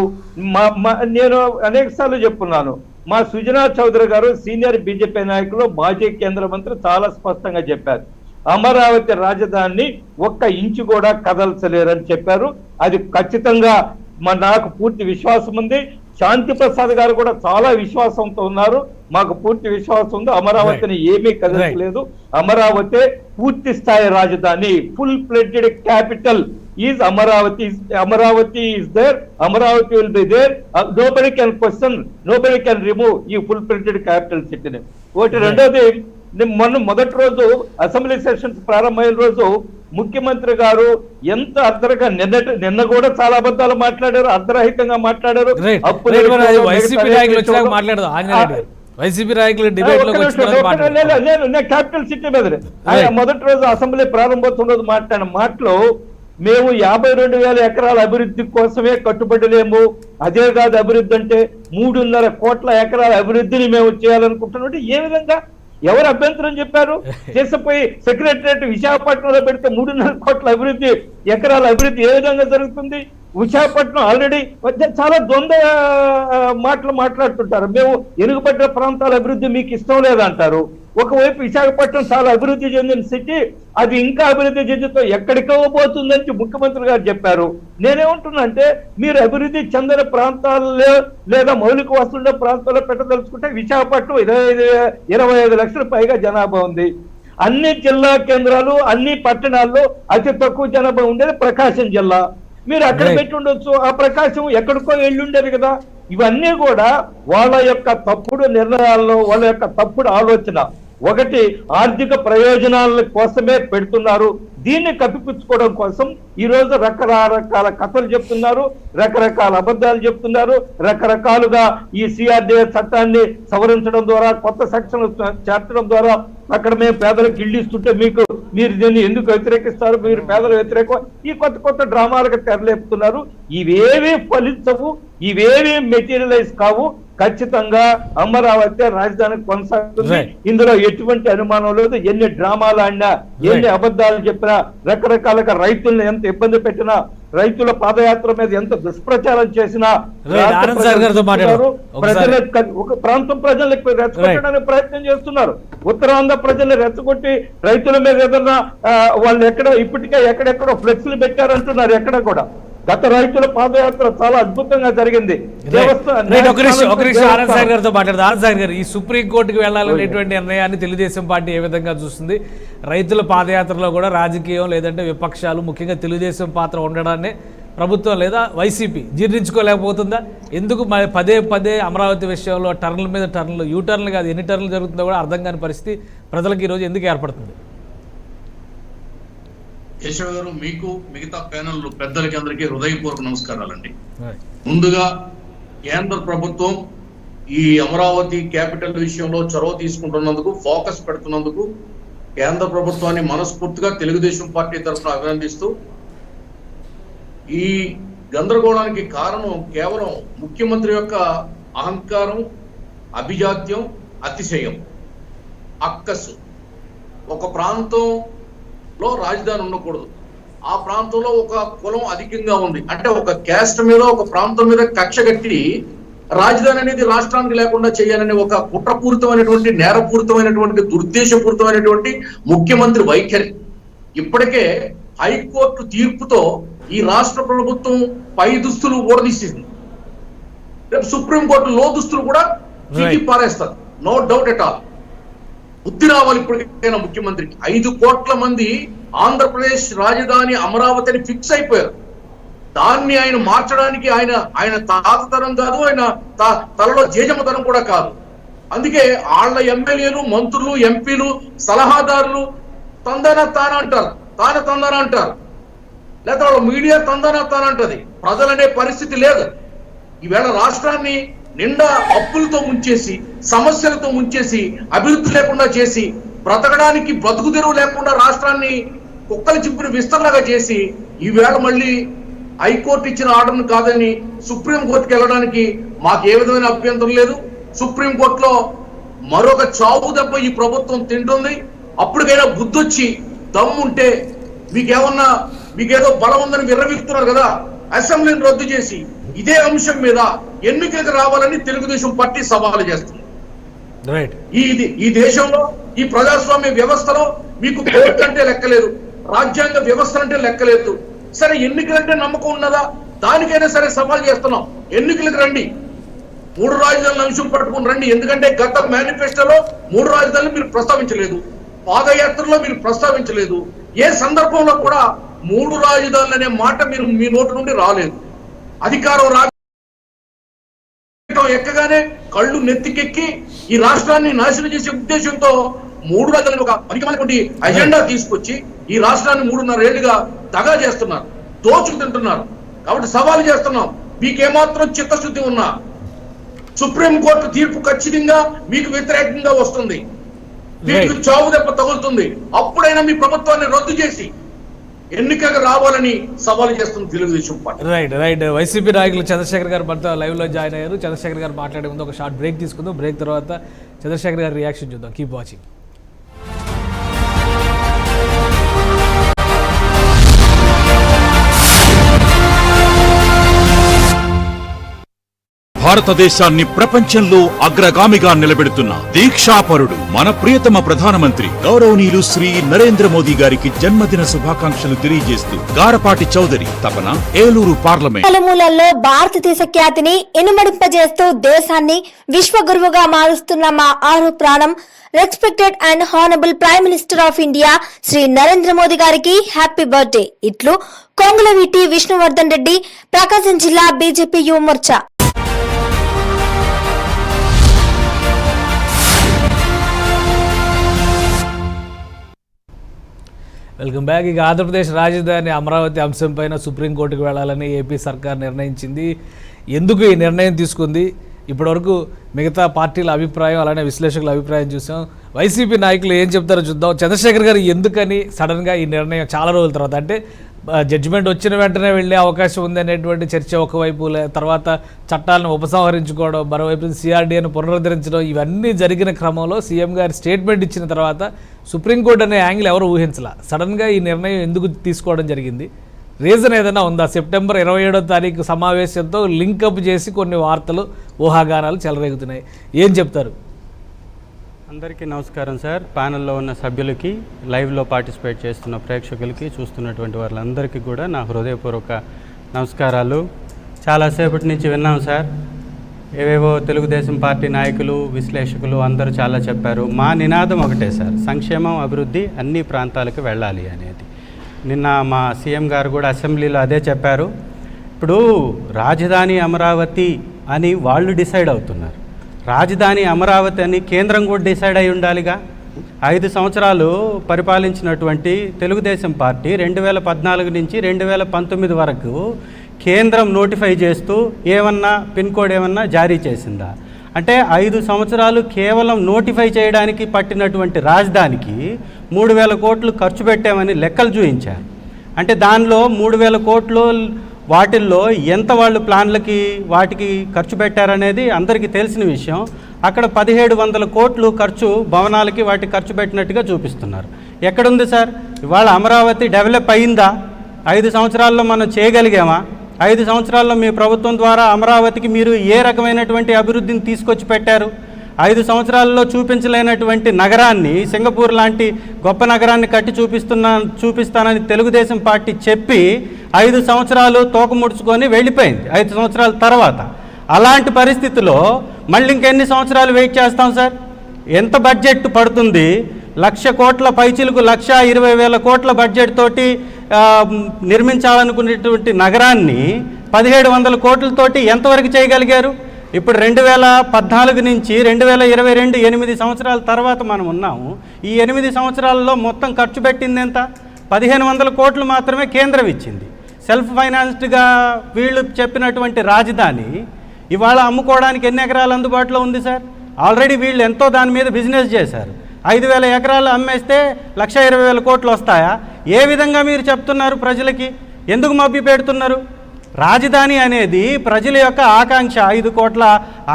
నేను అనేక సార్లు చెప్పున్నాను, మా సుజనా చౌదరి గారు సీనియర్ బీజేపీ నాయకులు, మాజీ కేంద్ర మంత్రి చాలా స్పష్టంగా చెప్పారు, అమరావతి రాజధానిని 1 ఇంచు కూడా కదల్చలేరని చెప్పారు. అది ఖచ్చితంగా నాకు పూర్తి విశ్వాసం ఉంది. శాంతి ప్రసాద్ గారు కూడా చాలా విశ్వాసంతో ఉన్నారు, మాకు పూర్తి విశ్వాసం ఉంది. అమరావతిని ఏమీ కదలలేదు, అమరావతి పూర్తి స్థాయి రాజధాని, full fledged capital is Amaravati is there, Amaravati will be there, nobody can question, nobody can remove ఈ ఫుల్ ప్రింటెడ్ క్యాపిటల్ సిటీని. ఒకటి. రెండోది, మొదటి రోజు అసెంబ్లీ సెషన్స్ ప్రారంభమైన రోజు ముఖ్యమంత్రి గారు ఎంత అర్ధరగా నిన్న కూడా చాలా అబద్ధాలు మాట్లాడారు, అర్ధరహితంగా మాట్లాడారు. వైసీపీ నాయకులు డిబేట్ లో నేను క్యాపిటల్ సిటీ మీద మొదటి రోజు అసెంబ్లీ ప్రారంభోత్సవం రోజు మాట్లాడిన మాటలో మేము 52,000 ఎకరాల అభివృద్ధి కోసమే కట్టుబడిలేము, అదే కాదు అభివృద్ధి అంటే 3.5 కోట్ల ఎకరాల అభివృద్ధిని మేము చేయాలనుకుంటున్నాం. ఏ విధంగా ఎవరు అభ్యంతరం చెప్పారు? చేసిపోయి సెక్రటరియట్ విశాఖపట్నంలో పెడితే 3.5 కోట్ల అభివృద్ధి ఎకరాల అభివృద్ధి ఏ విధంగా జరుగుతుంది? విశాఖపట్నం ఆల్రెడీ చాలా ద్వంద్వ మాటలు మాట్లాడుతుంటారు. మేము ఎనుగుపడ్డ ప్రాంతాల అభివృద్ధి మీకు ఇష్టం లేదంటారు. ఒకవైపు విశాఖపట్నం చాలా అభివృద్ధి చెందిన సిటీ, అది ఇంకా అభివృద్ధి చెందుతూ ఎక్కడికో పోతుందని ముఖ్యమంత్రి గారు చెప్పారు. నేనేమంటున్నా అంటే, మీరు అభివృద్ధి చెందిన ప్రాంతాల్లో లేదా మౌలిక వసతుల ప్రాంతాల్లో పెట్టదలుచుకుంటే విశాఖపట్నం 25 లక్షల పైగా జనాభా ఉంది. అన్ని జిల్లా కేంద్రాలు, అన్ని పట్టణాల్లో అతి తక్కువ జనాభా ఉండేది ప్రకాశం జిల్లా. మీరు అక్కడ పెట్టి ఉండొచ్చు, ఆ ప్రకాశం ఎక్కడికో వెళ్ళి ఉండేది కదా. ఇవన్నీ కూడా వాళ్ళ యొక్క తప్పుడు నిర్ణయాల్లో, వాళ్ళ యొక్క తప్పుడు ఆలోచన. ఒకటి, ఆర్థిక ప్రయోజనాల కోసమే పెడుతున్నారు. దీన్ని కప్పిపుచ్చుకోవడం కోసం ఈ రోజు రకరకాల కథలు చెప్తున్నారు, రకరకాల అబద్ధాలు చెప్తున్నారు. రకరకాలుగా ఈ సిఆర్డిఏ చట్టాన్ని సవరించడం ద్వారా, కొత్త సెక్షన్ చేర్చడం ద్వారా అక్కడ మేము పేదలకు ఇల్లు ఇస్తుంటే మీరు దీన్ని ఎందుకు వ్యతిరేకిస్తారు, మీరు పేదల వ్యతిరేకం, ఈ కొత్త డ్రామాలకు తెరలేపుతున్నారు. ఇవేవి ఫలించవు, ఇవేవి మెటీరియలైజ్ కావు. ఖచ్చితంగా అమరావతి రాజధాని కొనసాగుతుంది. ఇందులో ఎటువంటి అనుమానం లేదు. ఎన్ని డ్రామాలు ఆడినా, ఎన్ని అబద్ధాలు చెప్పినా, రకరకాలుగా రైతులను ఎంత ఇబ్బంది పెట్టినా, రైతుల పాదయాత్ర మీద ఎంత దుష్ప్రచారం చేసినా, ఒక ప్రాంతం ప్రజలకు రెచ్చగొట్టడానికి ప్రయత్నం చేస్తున్నారు. ఉత్తరాంధ్ర ప్రజల్ని రెచ్చగొట్టి రైతుల మీద ఏదన్నా వాళ్ళు ఇప్పటికే ఎక్కడెక్కడో ఫ్లెక్స్లు పెట్టారంటున్నారు. ఎక్కడ కూడా గత రైతుల పాదయాత్ర చాలా అద్భుతంగా జరిగింది. ఆనంద్ సాగర్ గారితో మాట్లాడదు. ఆనంద్ సాగర్ గారు, ఈ సుప్రీంకోర్టుకి వెళ్లాలనేటువంటి నిర్ణయాన్ని తెలుగుదేశం పార్టీ ఏ విధంగా చూస్తుంది? రైతుల పాదయాత్రలో కూడా రాజకీయం లేదంటే విపక్షాలు, ముఖ్యంగా తెలుగుదేశం పాత్ర ఉండడాన్ని ప్రభుత్వం లేదా వైసీపీ జీర్ణించుకోలేకపోతుందా? ఎందుకు పదే అమరావతి విషయంలో టర్న్ల మీద టర్న్లు, యూటర్న్లు కాదు ఎన్ని టర్న్లు జరుగుతుందో కూడా అర్థం కాని పరిస్థితి ప్రజలకు ఈరోజు ఎందుకు ఏర్పడుతుంది? కేశవ్ గారు, మీకు మిగతా ప్యానల్ పెద్దలకి అందరికీ హృదయపూర్వక నమస్కారాలండి. ముందుగా కేంద్ర ప్రభుత్వం ఈ అమరావతి క్యాపిటల్ విషయంలో చొరవ తీసుకుంటున్నందుకు, ఫోకస్ పెడుతున్నందుకు కేంద్ర ప్రభుత్వాన్ని మనస్ఫూర్తిగా తెలుగుదేశం పార్టీ తరఫున అభినందిస్తూ, ఈ గందరగోళానికి కారణం కేవలం ముఖ్యమంత్రి యొక్క అహంకారం, అభిజాత్యం, అతిశయం, అక్కసు. ఒక ప్రాంతంలో రాజధాని ఉండకూడదు, ఆ ప్రాంతంలో ఒక కులం అధికంగా ఉంది అంటే ఒక క్యాస్ట్ మీద, ఒక ప్రాంతం మీద కక్ష కట్టి రాజధాని అనేది రాష్ట్రానికి లేకుండా చేయాలనే ఒక కుట్రపూరితమైనటువంటి, నేరపూరితమైనటువంటి, దుర్దేశపూరితమైనటువంటి ముఖ్యమంత్రి వైఖరి. ఇప్పటికే హైకోర్టు తీర్పుతో ఈ రాష్ట్ర ప్రభుత్వం పై దుస్తులు ఓడదీసింది. రేపు సుప్రీంకోర్టు లో దుస్తులు కూడా పారేస్తారు. No doubt at all. బుద్ధి రావాలి ఇప్పటికైనా ముఖ్యమంత్రికి. 5 కోట్ల మంది ఆంధ్రప్రదేశ్ రాజధాని అమరావతిని ఫిక్స్ అయిపోయారు. దాన్ని ఆయన మార్చడానికి ఆయన తాతతరం కాదు, ఆయన తలలో జేజమ్మతనం కూడా కాదు. అందుకే వాళ్ళ ఎమ్మెల్యేలు, మంత్రులు, ఎంపీలు, సలహాదారులు తందన అంటారు, లేదా వాళ్ళ మీడియా తందన అంటది. ప్రజలనే పరిస్థితి లేదు. ఈవేళ రాష్ట్రాన్ని నిండా అప్పులతో ముంచేసి, సమస్యలతో ముంచేసి, అభివృద్ధి లేకుండా చేసి, బ్రతకడానికి బ్రతుకు తెరువు లేకుండా రాష్ట్రాన్ని కుక్కలు చింపిన విస్తరణగా చేసి, ఈవేళ మళ్ళీ హైకోర్టు ఇచ్చిన ఆర్డర్ను కాదని సుప్రీంకోర్టుకి వెళ్ళడానికి మాకు ఏ విధమైన అభ్యంతరం లేదు. సుప్రీంకోర్టులో మరొక చావు దెబ్బ ఈ ప్రభుత్వం తింటుంది. అప్పటికైనా బుద్ధొచ్చి దమ్ముంటే, మీకేదో బలం ఉందని విర్రవీగుతున్నారు కదా, అసెంబ్లీని రద్దు చేసి ఇదే అంశం మీద ఎన్నికలకు రావాలని తెలుగుదేశం పార్టీ సవాలు చేస్తుంది. ఈ దేశంలో, ఈ ప్రజాస్వామ్య వ్యవస్థలో మీకు కోర్టు అంటే లెక్కలేదు, రాజ్యాంగ వ్యవస్థ అంటే లెక్కలేదు. సరే, ఎన్నికలంటే నమ్మకం ఉన్నదా? దానికైనా సరే సవాల్ చేస్తున్నాం. ఎన్నికలకు రండి, 3 రాజధానుల అంశం పట్టుకుని రండి. ఎందుకంటే గత మేనిఫెస్టోలో 3 రాజధానులు మీరు ప్రస్తావించలేదు, పాదయాత్రలో మీరు ప్రస్తావించలేదు. ఏ సందర్భంలో కూడా మూడు రాజధానులు అనే మాట మీరు మీ నోటి నుండి రాలేదు. అధికారం ఎక్కగానే కళ్ళు నెత్తికెక్కి ఈ రాష్ట్రాన్ని నాశనం చేసే ఉద్దేశంతో మూడు రాజధానులు ఒక పనికిమాలినటువంటి అజెండా తీసుకొచ్చి ఈ రాష్ట్రాన్ని 3.5 ఏళ్లుగా దగా చేస్తున్నారు, దోచుకు తింటున్నారు. కాబట్టి సవాలు చేస్తున్నాం, మీకేమాత్రం చిత్తశుద్ధి ఉన్నా సుప్రీంకోర్టు తీర్పు ఖచ్చితంగా మీకు వ్యతిరేకంగా వస్తుంది, మీకు చావు దెబ్బ తగులుతుంది. అప్పుడైనా మీ ప్రభుత్వాన్ని రద్దు చేసి ఎన్నికగా రావాలని సవాలు చేస్తుంది తెలుగుదేశం పార్టీ. రైట్ వైసీపీ నాయకులు చంద్రశేఖర్ గారు మనతో లైవ్ లో జాయిన్ అయ్యారు. చంద్రశేఖర్ గారు మాట్లాడే ముందు ఒక షార్ట్ బ్రేక్ తీసుకుందాం. బ్రేక్ తర్వాత చంద్రశేఖర్ గారి రియాక్షన్ చూద్దాం. Keep watching. భారతదేశాన్ని ప్రపంచంలో అగ్రగామిగా నిలబెడుతున్న దీక్షాపరుడు మన ప్రియతమ ప్రధానమంత్రి గౌరవనీయులు శ్రీ నరేంద్ర మోదీ గారికి జన్మదిన శుభాకాంక్షలు తెలియజేస్తూ గారపాటి చౌదరి తపన, ఏలూరు పార్లమెంట్. మూలల్లో భారతదేశ ఖ్యాతిని ఇనుమడింపజేస్తూ దేశాన్ని విశ్వగురువుగా మారుస్తున్న మా ఆరు ప్రాణం respected and honourable prime minister of India Shri Narendra Modi గారికి హ్యాపీ బర్త్డే. ఇట్లు కొంగులవీటి విష్ణువర్ధన్ రెడ్డి, ప్రకాశం జిల్లా బీజేపీ యువ మోర్చా. Welcome back. ఇక ఆంధ్రప్రదేశ్ రాజధాని అమరావతి అంశంపైన సుప్రీంకోర్టుకు వెళ్లాలని ఏపీ సర్కార్ నిర్ణయించింది. ఎందుకు ఈ నిర్ణయం తీసుకుంది? ఇప్పటివరకు మిగతా పార్టీల అభిప్రాయం, అలానే విశ్లేషకుల అభిప్రాయం చూసాం. వైసీపీ నాయకులు ఏం చెప్తారో చూద్దాం. చంద్రశేఖర్ గారు ఎందుకని సడన్గా ఈ నిర్ణయం చాలా రోజుల తర్వాత, అంటే జడ్జిమెంట్ వచ్చిన వెంటనే వెళ్ళే అవకాశం ఉంది అనేటువంటి చర్చ ఒకవైపు, తర్వాత చట్టాలను ఉపసంహరించుకోవడం, మరోవైపు సిఆర్డీఏను పునరుద్ధరించడం, ఇవన్నీ జరిగిన క్రమంలో సీఎం గారి స్టేట్మెంట్ ఇచ్చిన తర్వాత సుప్రీంకోర్టు అనే యాంగిల్ ఎవరు ఊహించలా. సడన్గా ఈ నిర్ణయం ఎందుకు తీసుకోవడం జరిగింది? రీజన్ ఏదైనా ఉందా? సెప్టెంబర్ 27వ తారీఖు సమావేశంతో లింకప్ చేసి కొన్ని వార్తలు, ఊహాగానాలు చెలరేగుతున్నాయి. ఏం చెప్తారు? అందరికీ నమస్కారం సార్. ప్యానెల్లో ఉన్న సభ్యులకి, లైవ్లో పార్టిసిపేట్ చేస్తున్న ప్రేక్షకులకి, చూస్తున్నటువంటి వాళ్ళందరికీ కూడా నా హృదయపూర్వక నమస్కారాలు. చాలాసేపటి నుంచి విన్నాం సార్, ఏవేవో తెలుగుదేశం పార్టీ నాయకులు, విశ్లేషకులు అందరూ చాలా చెప్పారు. మా నినాదం ఒకటే సార్, సంక్షేమం, అభివృద్ధి అన్ని ప్రాంతాలకు వెళ్ళాలి అనేది. నిన్న మా సీఎం గారు కూడా అసెంబ్లీలో అదే చెప్పారు. ఇప్పుడు రాజధాని అమరావతి అని వాళ్ళు డిసైడ్ అవుతున్నారు, రాజధాని అమరావతి అని కేంద్రం కూడా డిసైడ్ అయి ఉండాలిగా. 5 సంవత్సరాలు పరిపాలించినటువంటి తెలుగుదేశం పార్టీ 2014 నుంచి 2019 వరకు కేంద్రం నోటిఫై చేస్తూ ఏమన్నా పిన్ కోడ్ ఏమన్నా జారీ చేసిందా? అంటే 5 సంవత్సరాలు కేవలం నోటిఫై చేయడానికి పట్టినటువంటి రాజధానికి 3,000 కోట్లు ఖర్చు పెట్టామని లెక్కలు చూపించారు. అంటే దానిలో 3,000 కోట్లు వాటిల్లో ఎంత వాళ్ళు ప్లాన్లకి వాటికి ఖర్చు పెట్టారనేది అందరికీ తెలిసిన విషయం. అక్కడ 1,700 కోట్లు ఖర్చు భవనాలకి వాటికి ఖర్చు పెట్టినట్టుగా చూపిస్తున్నారు. ఎక్కడుంది సార్? ఇవాళ అమరావతి డెవలప్ అయిందా? 5 సంవత్సరాల్లో మనం చేయగలిగామా? 5 సంవత్సరాల్లో మీ ప్రభుత్వం ద్వారా అమరావతికి మీరు ఏ రకమైనటువంటి అభివృద్ధిని తీసుకొచ్చి పెట్టారు? 5 సంవత్సరాల్లో చూపించలేనటువంటి నగరాన్ని, సింగపూర్ లాంటి గొప్ప నగరాన్ని కట్టి చూపిస్తానని తెలుగుదేశం పార్టీ చెప్పి 5 సంవత్సరాలు తోకముడుచుకొని వెళ్ళిపోయింది 5 సంవత్సరాల తర్వాత. అలాంటి పరిస్థితిలో మళ్ళీ ఇంకెన్ని సంవత్సరాలు వెయిట్ చేస్తాం సార్? ఎంత బడ్జెట్ పడుతుంది? 1,00,000 కోట్ల పైచిలకు 1,20,000 కోట్ల బడ్జెట్ తోటి నిర్మించాలనుకునేటువంటి నగరాన్ని 1,700 కోట్లతోటి ఎంతవరకు చేయగలిగారు? ఇప్పుడు 2014 నుంచి 2022 8 సంవత్సరాల తర్వాత మనం ఉన్నాము. ఈ 8 సంవత్సరాల్లో మొత్తం ఖర్చు పెట్టింది ఎంత? 1,500 కోట్లు మాత్రమే కేంద్రం ఇచ్చింది. సెల్ఫ్ ఫైనాన్స్డ్గా వీళ్ళు చెప్పినటువంటి రాజధాని ఇవాళ అమ్ముకోవడానికి ఎన్ని ఎకరాలు అందుబాటులో ఉంది సార్? ఆల్రెడీ వీళ్ళు ఎంతో దాని మీద బిజినెస్ చేశారు. 5,000 ఎకరాలు అమ్మేస్తే 1,20,000 కోట్లు వస్తాయా? ఏ విధంగా మీరు చెప్తున్నారు ప్రజలకి? ఎందుకు మభ్య పెడుతున్నారు? రాజధాని అనేది ప్రజల యొక్క ఆకాంక్ష, 5 కోట్ల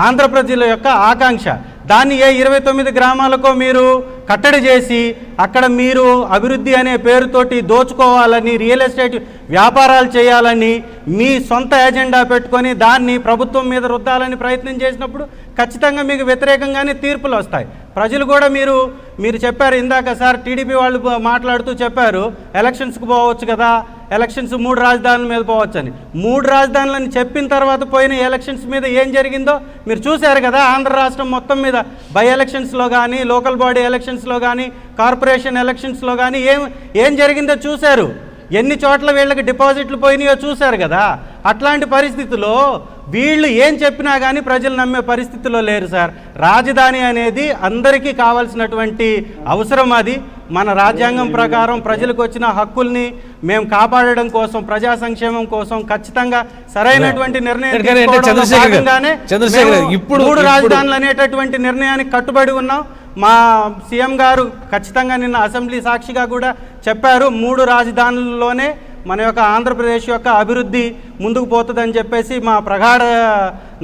ఆంధ్ర ప్రజల యొక్క ఆకాంక్ష. దాన్ని ఏ 29 గ్రామాలకో మీరు కట్టడి చేసి అక్కడ మీరు అభివృద్ధి అనే పేరుతోటి దోచుకోవాలని, రియల్ ఎస్టేట్ వ్యాపారాలు చేయాలని, మీ సొంత ఎజెండా పెట్టుకొని దాన్ని ప్రభుత్వం మీద రుద్దాలని ప్రయత్నం చేసినప్పుడు ఖచ్చితంగా మీకు వ్యతిరేకంగానే తీర్పులు వస్తాయి. ప్రజలు కూడా మీరు చెప్పారు ఇందాక సార్, టీడీపీ వాళ్ళు మాట్లాడుతూ చెప్పారు ఎలక్షన్స్కి పోవచ్చు కదా, ఎలక్షన్స్ 3 రాజధానుల మీద పోవచ్చు అని. 3 రాజధానులని చెప్పిన తర్వాత పోయిన ఎలక్షన్స్ మీద ఏం జరిగిందో మీరు చూశారు కదా. ఆంధ్ర రాష్ట్రం మొత్తం మీద బై ఎలక్షన్స్లో కానీ, లోకల్ బాడీ ఎలక్షన్స్లో కానీ, కార్పొరేషన్ ఎలక్షన్స్లో కానీ ఏం జరిగిందో చూశారు. ఎన్ని చోట్ల వీళ్ళకి డిపాజిట్లు పోయినాయో చూశారు కదా. అట్లాంటి పరిస్థితిలో వీళ్ళు ఏం చెప్పినా కానీ ప్రజలు నమ్మే పరిస్థితిలో లేరు సార్. రాజధాని అనేది అందరికీ కావాల్సినటువంటి అవసరం. అది మన రాజ్యాంగం ప్రకారం ప్రజలకు వచ్చిన హక్కుల్ని మేము కాపాడడం కోసం, ప్రజా సంక్షేమం కోసం ఖచ్చితంగా సరైనటువంటి నిర్ణయం తీసుకోవడంలో భాగంగానే ఇప్పుడు 3 రాజధానులు అనేటటువంటి నిర్ణయానికి కట్టుబడి ఉన్నాం. మా సీఎం గారు ఖచ్చితంగా నిన్న అసెంబ్లీ సాక్షిగా కూడా చెప్పారు, 3 రాజధానుల్లోనే మన యొక్క ఆంధ్రప్రదేశ్ యొక్క అభివృద్ధి ముందుకు పోతుందని చెప్పేసి మా ప్రగాఢ